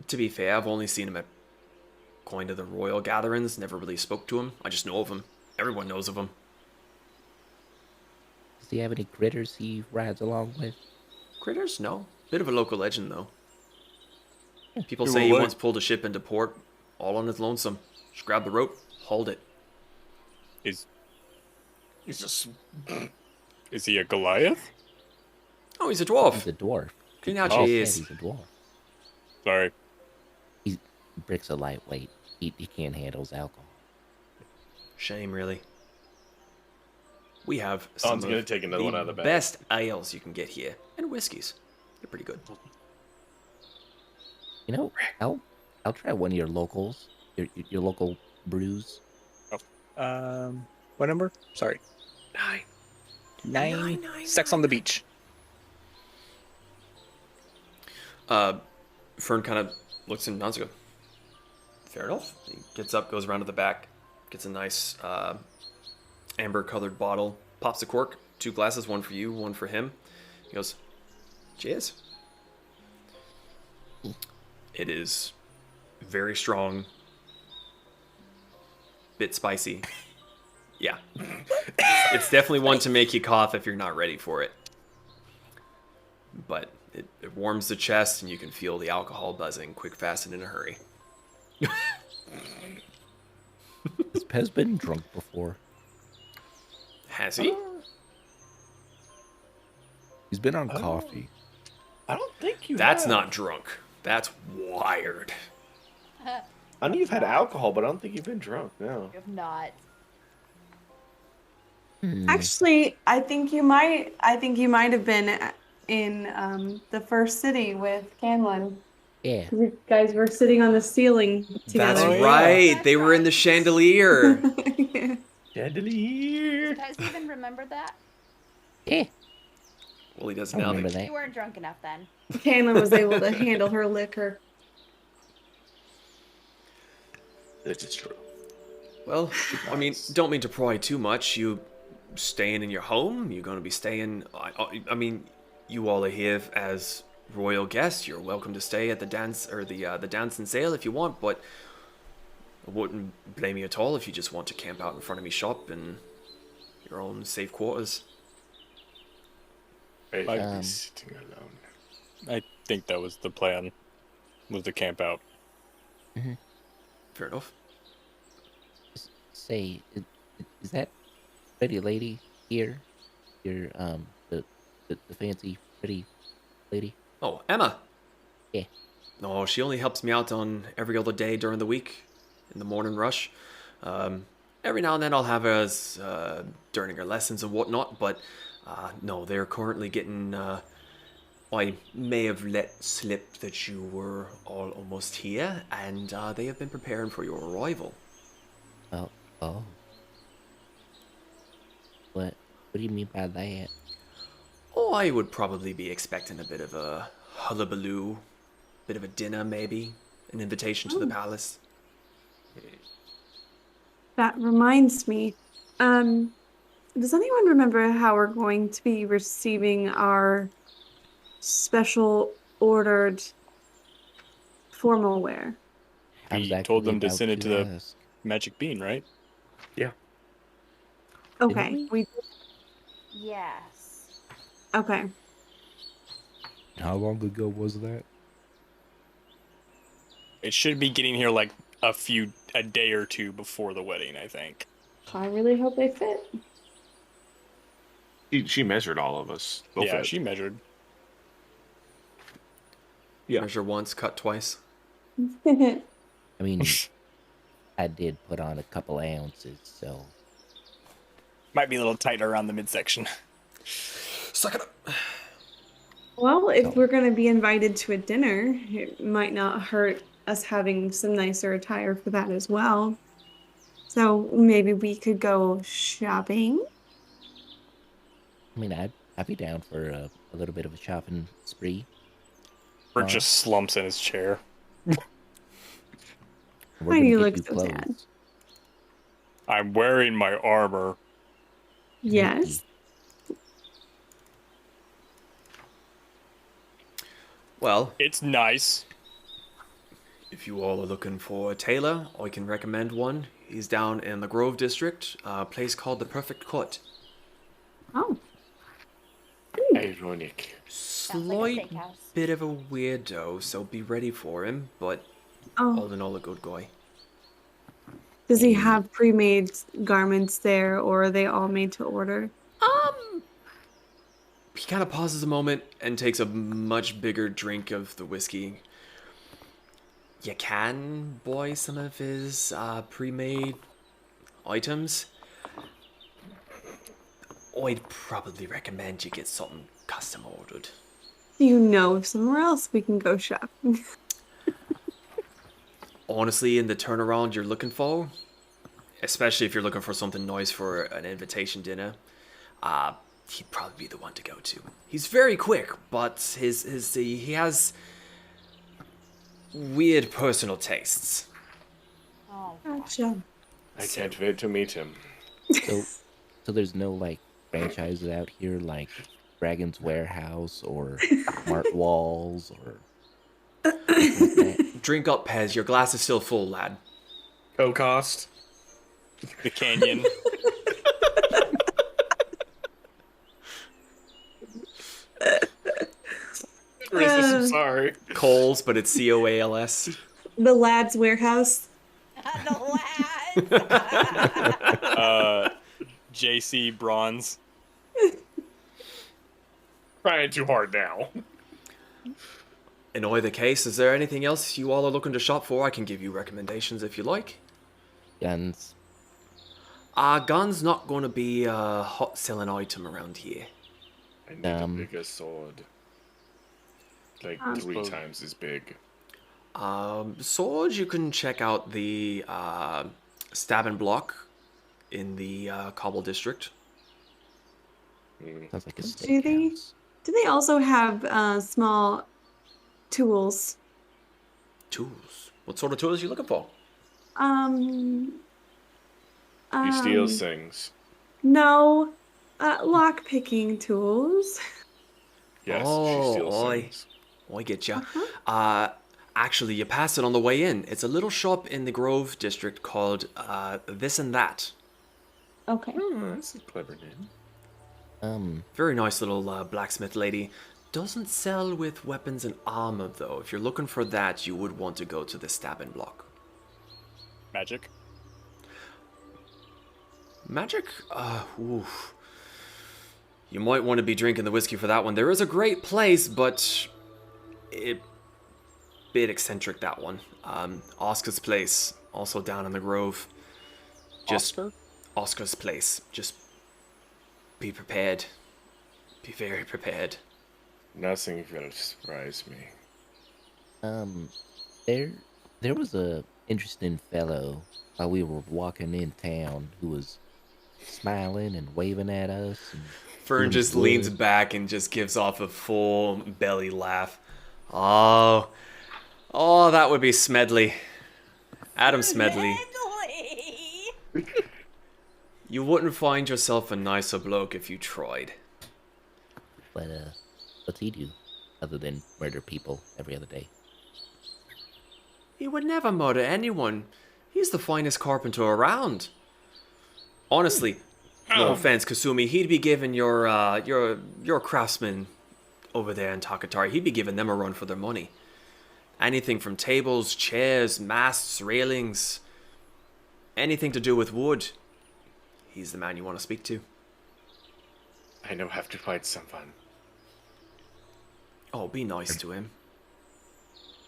To be fair, I've only seen him at kind of the royal gatherings, never really spoke to him. I just know of him. Everyone knows of him.
Does he have any critters he rides along with?
Critters? No. Bit of a local legend, though. People
Who
say he
would?
once pulled a ship into port, all on his lonesome. Just grabbed the rope, hauled it.
Is
He's just.
is he a Goliath?
Oh, he's a dwarf.
He's a dwarf.
Clean out
Oh.
your
Yeah,
ears.
he's a dwarf.
Sorry.
Brick's a lightweight. He can't handle alcohol.
Shame, really. We have some
Someone's
of
gonna take another
the
one out of the bag.
best ales you can get here, and whiskeys. They're pretty good.
You know, I'll try one of your locals. Your local brews.
What number? Sorry.
9.
9. Sex on the beach.
Fern kind of looks and nods and goes, fair enough. He gets up, goes around to the back, gets a nice amber-colored bottle, pops the cork, 2 glasses, one for you, one for him. He goes, cheers. It is very strong, bit spicy. Yeah. It's definitely one to make you cough if you're not ready for it. But it warms the chest and you can feel the alcohol buzzing quick, fast, and in a hurry.
Has Pez been drunk before?
Has he?
He's been on coffee.
I don't think you.
That's
have.
not drunk. That's wired.
I know you've had alcohol, but I don't think you've been drunk. No.
If not.
Actually, I think you might. I think you might have been in the first city with Canlin.
Yeah.
You guys were sitting on the ceiling
That's
together.
right.
That's
They were in the chandelier.
Chandelier.
Does he even remember that?
Yeah.
Well, he does
I
now.
remember that.
You weren't drunk enough then.
Canlin was able to handle her liquor.
This is true.
Well, I mean, don't mean to pry too much. You staying in your home? You're going to be staying... I mean, you all are here as royal guests. You're welcome to stay at the dance or the dance and sail if you want, but I wouldn't blame you at all if you just want to camp out in front of me shop in your own safe quarters.
I'd
Um,
be sitting alone.
I think that was the plan, was to camp out.
Fair enough.
Say, is that pretty lady here? Your the fancy pretty lady?
Oh, Emma.
Yeah.
No, she only helps me out on every other day during the week, in the morning rush. Every now and then I'll have her as during her lessons and whatnot, but no, they're currently getting. I may have let slip that you were all almost here, and they have been preparing for your arrival.
Oh. What do you mean by that?
Oh, I would probably be expecting a bit of a hullabaloo, bit of a dinner maybe, an invitation to the palace.
That reminds me. Does anyone remember how we're going to be receiving our special ordered formal wear?
I was
He told them to
actually
send it
about
to the
ask.
magic bean, right?
Okay.
Yes.
Okay.
How long ago was that?
It should be getting here like a day or two before the wedding, I think.
I really hope they fit.
She measured all of us. We'll
Yeah,
fit.
she measured.
Yeah.
Measure once, cut twice.
I mean, I did put on a couple ounces, so
Might be a little tighter around the midsection.
Suck it up.
Well, if
So-
we're going to be invited to a dinner, it might not hurt us having some nicer attire for that as well. So maybe we could go shopping.
I mean, I'd be down for a little bit of a shopping spree.
Bert
Uh,
just slumps in his chair.
We're
Why
gonna
do you
get
look
you
so
clothes.
sad?
I'm wearing my armor.
Yes.
Well,
It's nice.
if you all are looking for a tailor, I can recommend one. He's down in the Grove District, a place called the Perfect Cut.
Oh.
Ironic.
like a
Slight
steakhouse.
bit of a weirdo, so be ready for him, but
Oh.
all in all a good guy.
Does he have pre-made garments there, or are they all made to order?
He kind of pauses a moment and takes a much bigger drink of the whiskey. You can buy some of his pre-made items. I'd probably recommend you get something custom ordered.
Do you know of somewhere else we can go shopping?
Honestly, in the turnaround you're looking for, especially if you're looking for something nice for an invitation dinner, he'd probably be the one to go to. He's very quick, but he has weird personal tastes.
Oh,
Gotcha.
I can't wait to meet him.
So there's no like franchises out here like Dragon's Warehouse or Smart Walls or anything like that?
Drink up, Pez. Your glass is still full, lad.
Co-cost.
The canyon.
Racist, I'm sorry.
Coles, but it's Coals.
The lad's warehouse.
the lads.
JC Bronze.
Trying too hard now.
In either case, is there anything else you all are looking to shop for? I can give you recommendations if you like.
Guns.
Gun's not going to be a hot selling item around here.
I need a bigger sword. Like 3 times as big.
Swords, you can check out the Stab and Block in the Cobble District.
Sounds like a
Do they?
steakhouse.
Do they also have small tools?
Tools. What sort of tools are you looking for?
He steals things.
No, lock picking tools.
Yes,
Oh,
she steals
oi.
things.
I get ya. Actually, you pass it on the way in. It's a little shop in the Grove district called This and That.
Okay.
Oh, that's a clever name.
Very nice little blacksmith lady. Doesn't sell with weapons and armor, though. If you're looking for that, you would want to go to the stabbing block.
Magic.
Magic? Oof. You might want to be drinking the whiskey for that one. There is a great place, but it bit eccentric, that one. Oscar's place, also down in the Grove.
Oscar?
Oscar's place. Just be prepared. Be very prepared.
Nothing gonna surprise me.
There was a interesting fellow while we were walking in town who was smiling and waving at us. And
Fern just leans back and just gives off a full belly laugh. Oh, that would be Smedley. Adam Smedley. You wouldn't find yourself a nicer bloke if you tried.
But what's he do other than murder people every other day?
He would never murder anyone. He's the finest carpenter around. Honestly, no offense, Kasumi, he'd be giving your craftsmen over there in Takatari, he'd be giving them a run for their money. Anything from tables, chairs, masts, railings, anything to do with wood. He's the man you want to speak to.
I know have to fight someone.
Oh, be nice to him.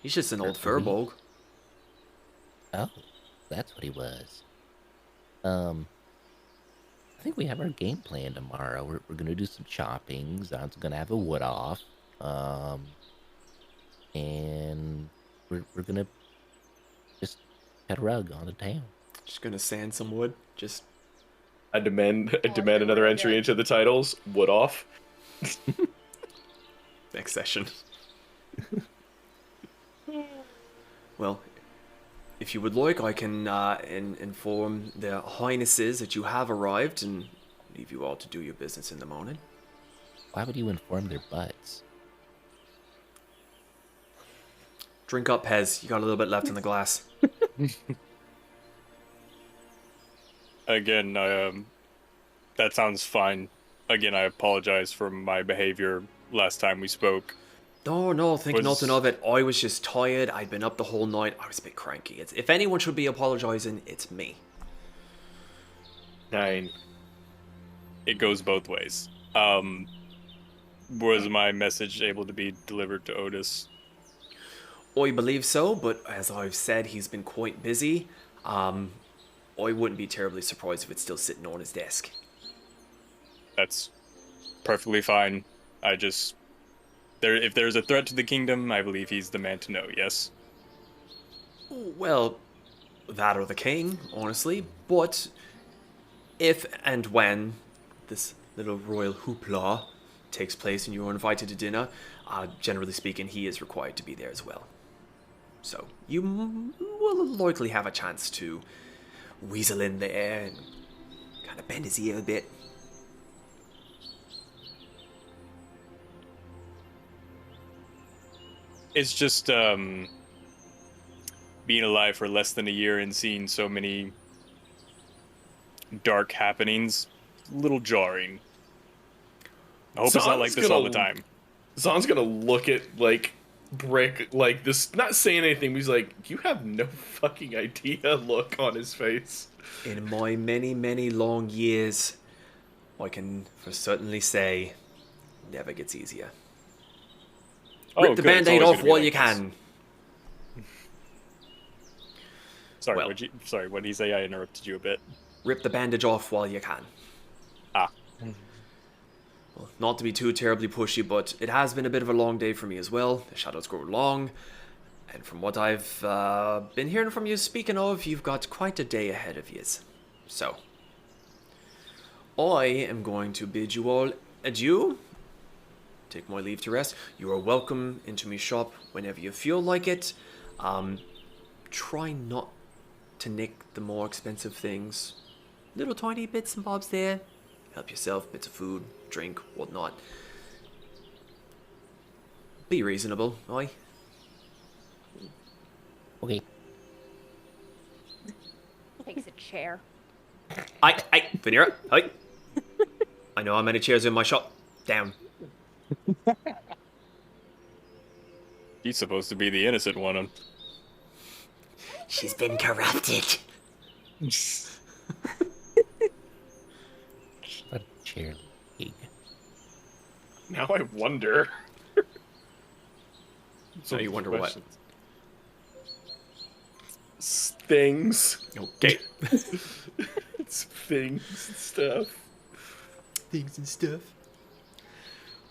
He's just an old furbolg.
Oh, that's what he was. I think we have our game plan tomorrow. We're gonna do some chopping. Zon's gonna have a wood off. And we're gonna just cut a rug on the town.
Just gonna sand some wood. Just
I demand another entry into the titles. Wood off.
next session. Well, if you would like, I can inform their highnesses that you have arrived and leave you all to do your business in the morning.
Why would you inform their butts?
Drink up, Pez. You got a little bit left in the glass.
Again, that sounds fine. Again, I apologize for my behavior last time we spoke.
No, think nothing of it. I was just tired. I'd been up the whole night. I was a bit cranky. If anyone should be apologizing, it's me.
9.
It goes both ways. Was my message able to be delivered to Otis?
I believe so, but as I've said, he's been quite busy. I wouldn't be terribly surprised if it's still sitting on his desk.
That's perfectly fine. If there's a threat to the kingdom, I believe he's the man to know, yes?
Well, that or the king, honestly. But if and when this little royal hoopla takes place and you're invited to dinner, generally speaking, he is required to be there as well. So you will likely have a chance to weasel in there and kind of bend his ear a bit.
It's just, being alive for less than a year and seeing so many dark happenings, a little jarring. I hope it's not like this all the time.
Zon's gonna look at, like, Brick, like, this, not saying anything, but he's like, you have no fucking idea look on his face.
In my many, many long years, I can for certainly say, never gets easier. Rip the Band-Aid off while you can.
Sorry,
Well.
what did he say? I interrupted you a bit.
Rip the bandage off while you can. Well, not to be too terribly pushy, but it has been a bit of a long day for me as well. The shadows grow long, and from what I've been hearing from you speaking of, you've got quite a day ahead of you. So, I am going to bid you all adieu. Take my leave to rest. You are welcome into my shop whenever you feel like it. Try not to nick the more expensive things. Little tiny bits and bobs there. Help yourself, bits of food, drink, whatnot. Be reasonable, aye?
Okay.
Takes a chair.
Vanera, hi. I know how many chairs in my shop. Down.
He's supposed to be the innocent one.
She's been corrupted.
What a chair league.
Now I wonder.
So you wonder what?
Things.
Okay.
It's things and stuff.
Things and stuff.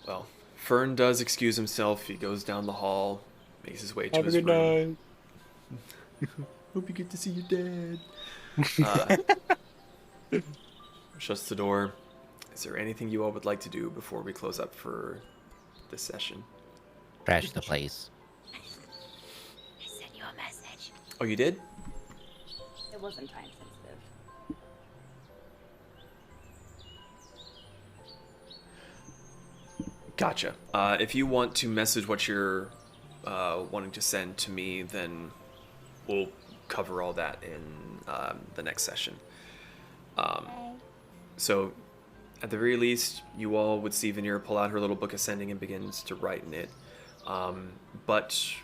Well, Fern does excuse himself. He goes down the hall, makes his way to his room. Hope you get to see your dad. Shuts the door. Is there anything you all would like to do before we close up for this session?
Trash the place.
I sent you a message.
Oh, you did?
It wasn't time sensitive.
Gotcha. If you want to message what you're wanting to send to me, then we'll cover all that in the next session. So, at the very least, you all would see Vanera pull out her little book of sending and begins to write in it. But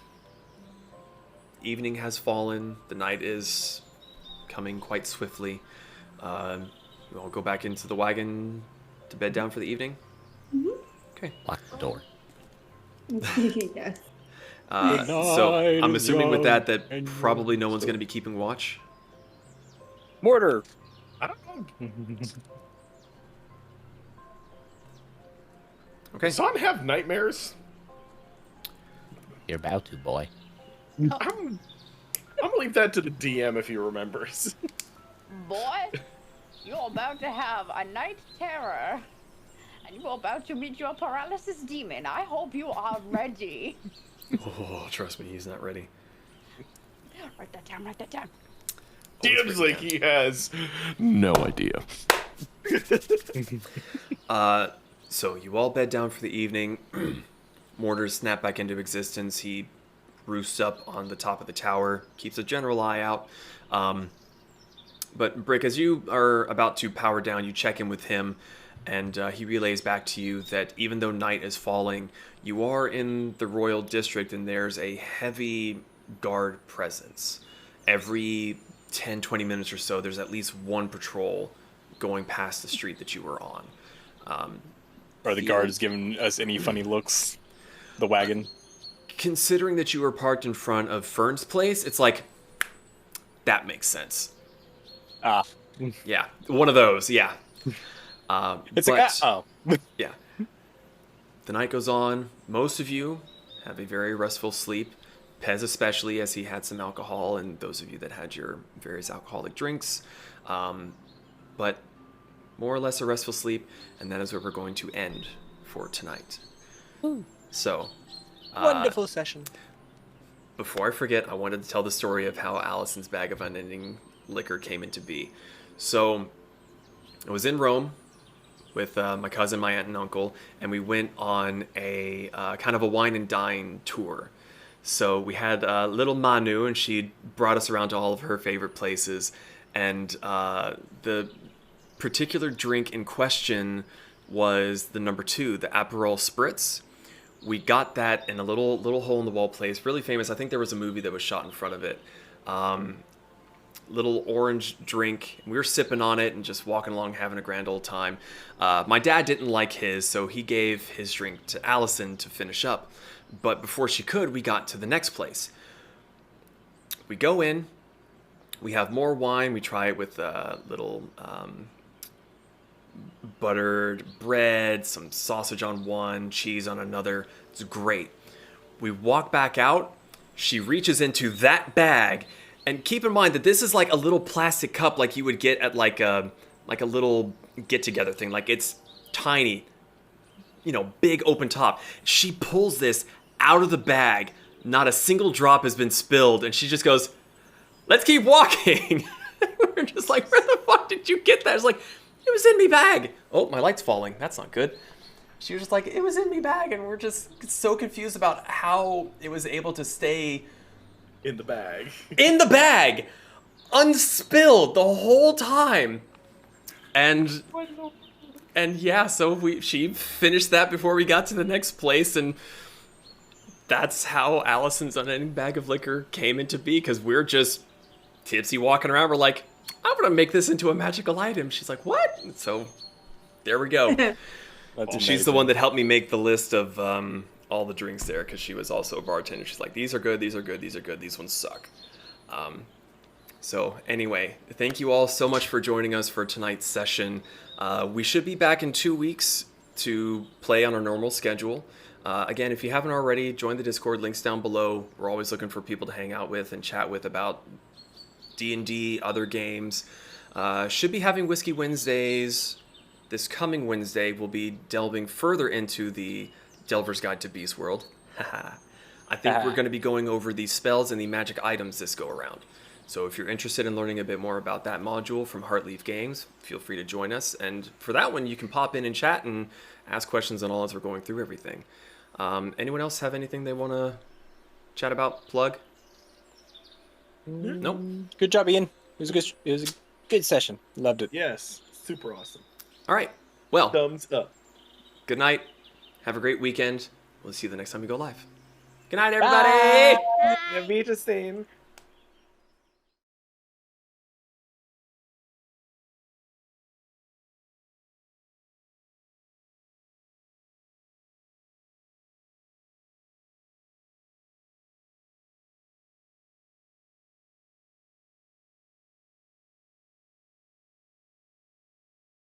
evening has fallen. The night is coming quite swiftly. You all go back into the wagon to bed down for the evening?
Mm-hmm.
Okay.
Lock the door.
Yes.
So I'm assuming with that
and
probably no one's going to be keeping watch.
Mortar.
I don't know.
Okay.
Does Zahn have nightmares?
You're about to, boy.
I'm gonna leave that to the DM if he remembers.
Boy, you're about to have a night terror. And you're about to meet your paralysis demon. I hope you are ready.
Oh, trust me, he's not ready.
Write that down, write that down.
DM's like he has no idea.
So you all bed down for the evening. Mortars snap back into existence. He roosts up on the top of the tower, keeps a general eye out. But Brick, as you are about to power down, you check in with him, and he relays back to you that even though night is falling, you are in the royal district, and there's a heavy guard presence. Every 10, 20 minutes or so, there's at least one patrol going past the street that you were on.
Are the guards giving us any funny looks? The wagon?
Considering that you were parked in front of Fern's place, it's like, that makes sense.
Ah.
Yeah, one of those, yeah.
It's
but,
oh.
yeah. The night goes on. Most of you have a very restful sleep. Pez especially, as he had some alcohol, and those of you that had your various alcoholic drinks. But more or less a restful sleep, and that is where we're going to end for tonight. So,
Wonderful session.
before I forget, I wanted to tell the story of how Allison's bag of unending liquor came into be. So, I was in Rome with my cousin, my aunt, and uncle, and we went on a kind of a wine and dine tour. So we had little Manu, and she brought us around to all of her favorite places, and the particular drink in question was the number 2, the Aperol Spritz. We got that in a little hole in the wall place, really famous. I think there was a movie that was shot in front of it. Little orange drink. We were sipping on it and just walking along, having a grand old time. My dad didn't like his, so he gave his drink to Allison to finish up. But before she could, we got to the next place. We go in. We have more wine. We try it with little buttered bread, some sausage on one, cheese on another. It's great. We walk back out. She reaches into that bag, and keep in mind that this is like a little plastic cup, like you would get at like a little get-together thing. Like it's tiny, big open top. She pulls this out of the bag. Not a single drop has been spilled, and she just goes, "Let's keep walking." We're just like, "Where the fuck did you get that?" It's like, "It was in me bag." Oh, my light's falling. That's not good. She was just like, "It was in me bag," and we're just so confused about how it was able to stay
In the bag.
In the bag, unspilled the whole time. And yeah, so she finished that before we got to the next place, and that's how Allison's unending bag of liquor came into be, because we're just tipsy walking around. We're like, I'm gonna make this into a magical item. She's like, what? So there we go.
That's
She's the one that helped me make the list of all the drinks there, because she was also a bartender. She's like, these are good, these are good, these are good, these ones suck. So anyway, thank you all so much for joining us for tonight's session. We should be back in 2 weeks to play on our normal schedule. Again, if you haven't already, join the Discord, links down below. We're always looking for people to hang out with and chat with about D&D, other games. Should be having Whiskey Wednesdays. This coming Wednesday, we'll be delving further into the Delver's Guide to Beast World. I think we're going to be going over the spells and the magic items this go around. So if you're interested in learning a bit more about that module from Heartleaf Games, feel free to join us. And for that one, you can pop in and chat and ask questions and all as we're going through everything. Anyone else have anything they want to chat about, plug? Nope.
Good job, Ian. It was a good session. Loved it.
Yes, super awesome.
All right. Well,
Thumbs up.
good night. Have a great weekend. We'll see you the next time we go live. Good night, everybody.
Be interesting.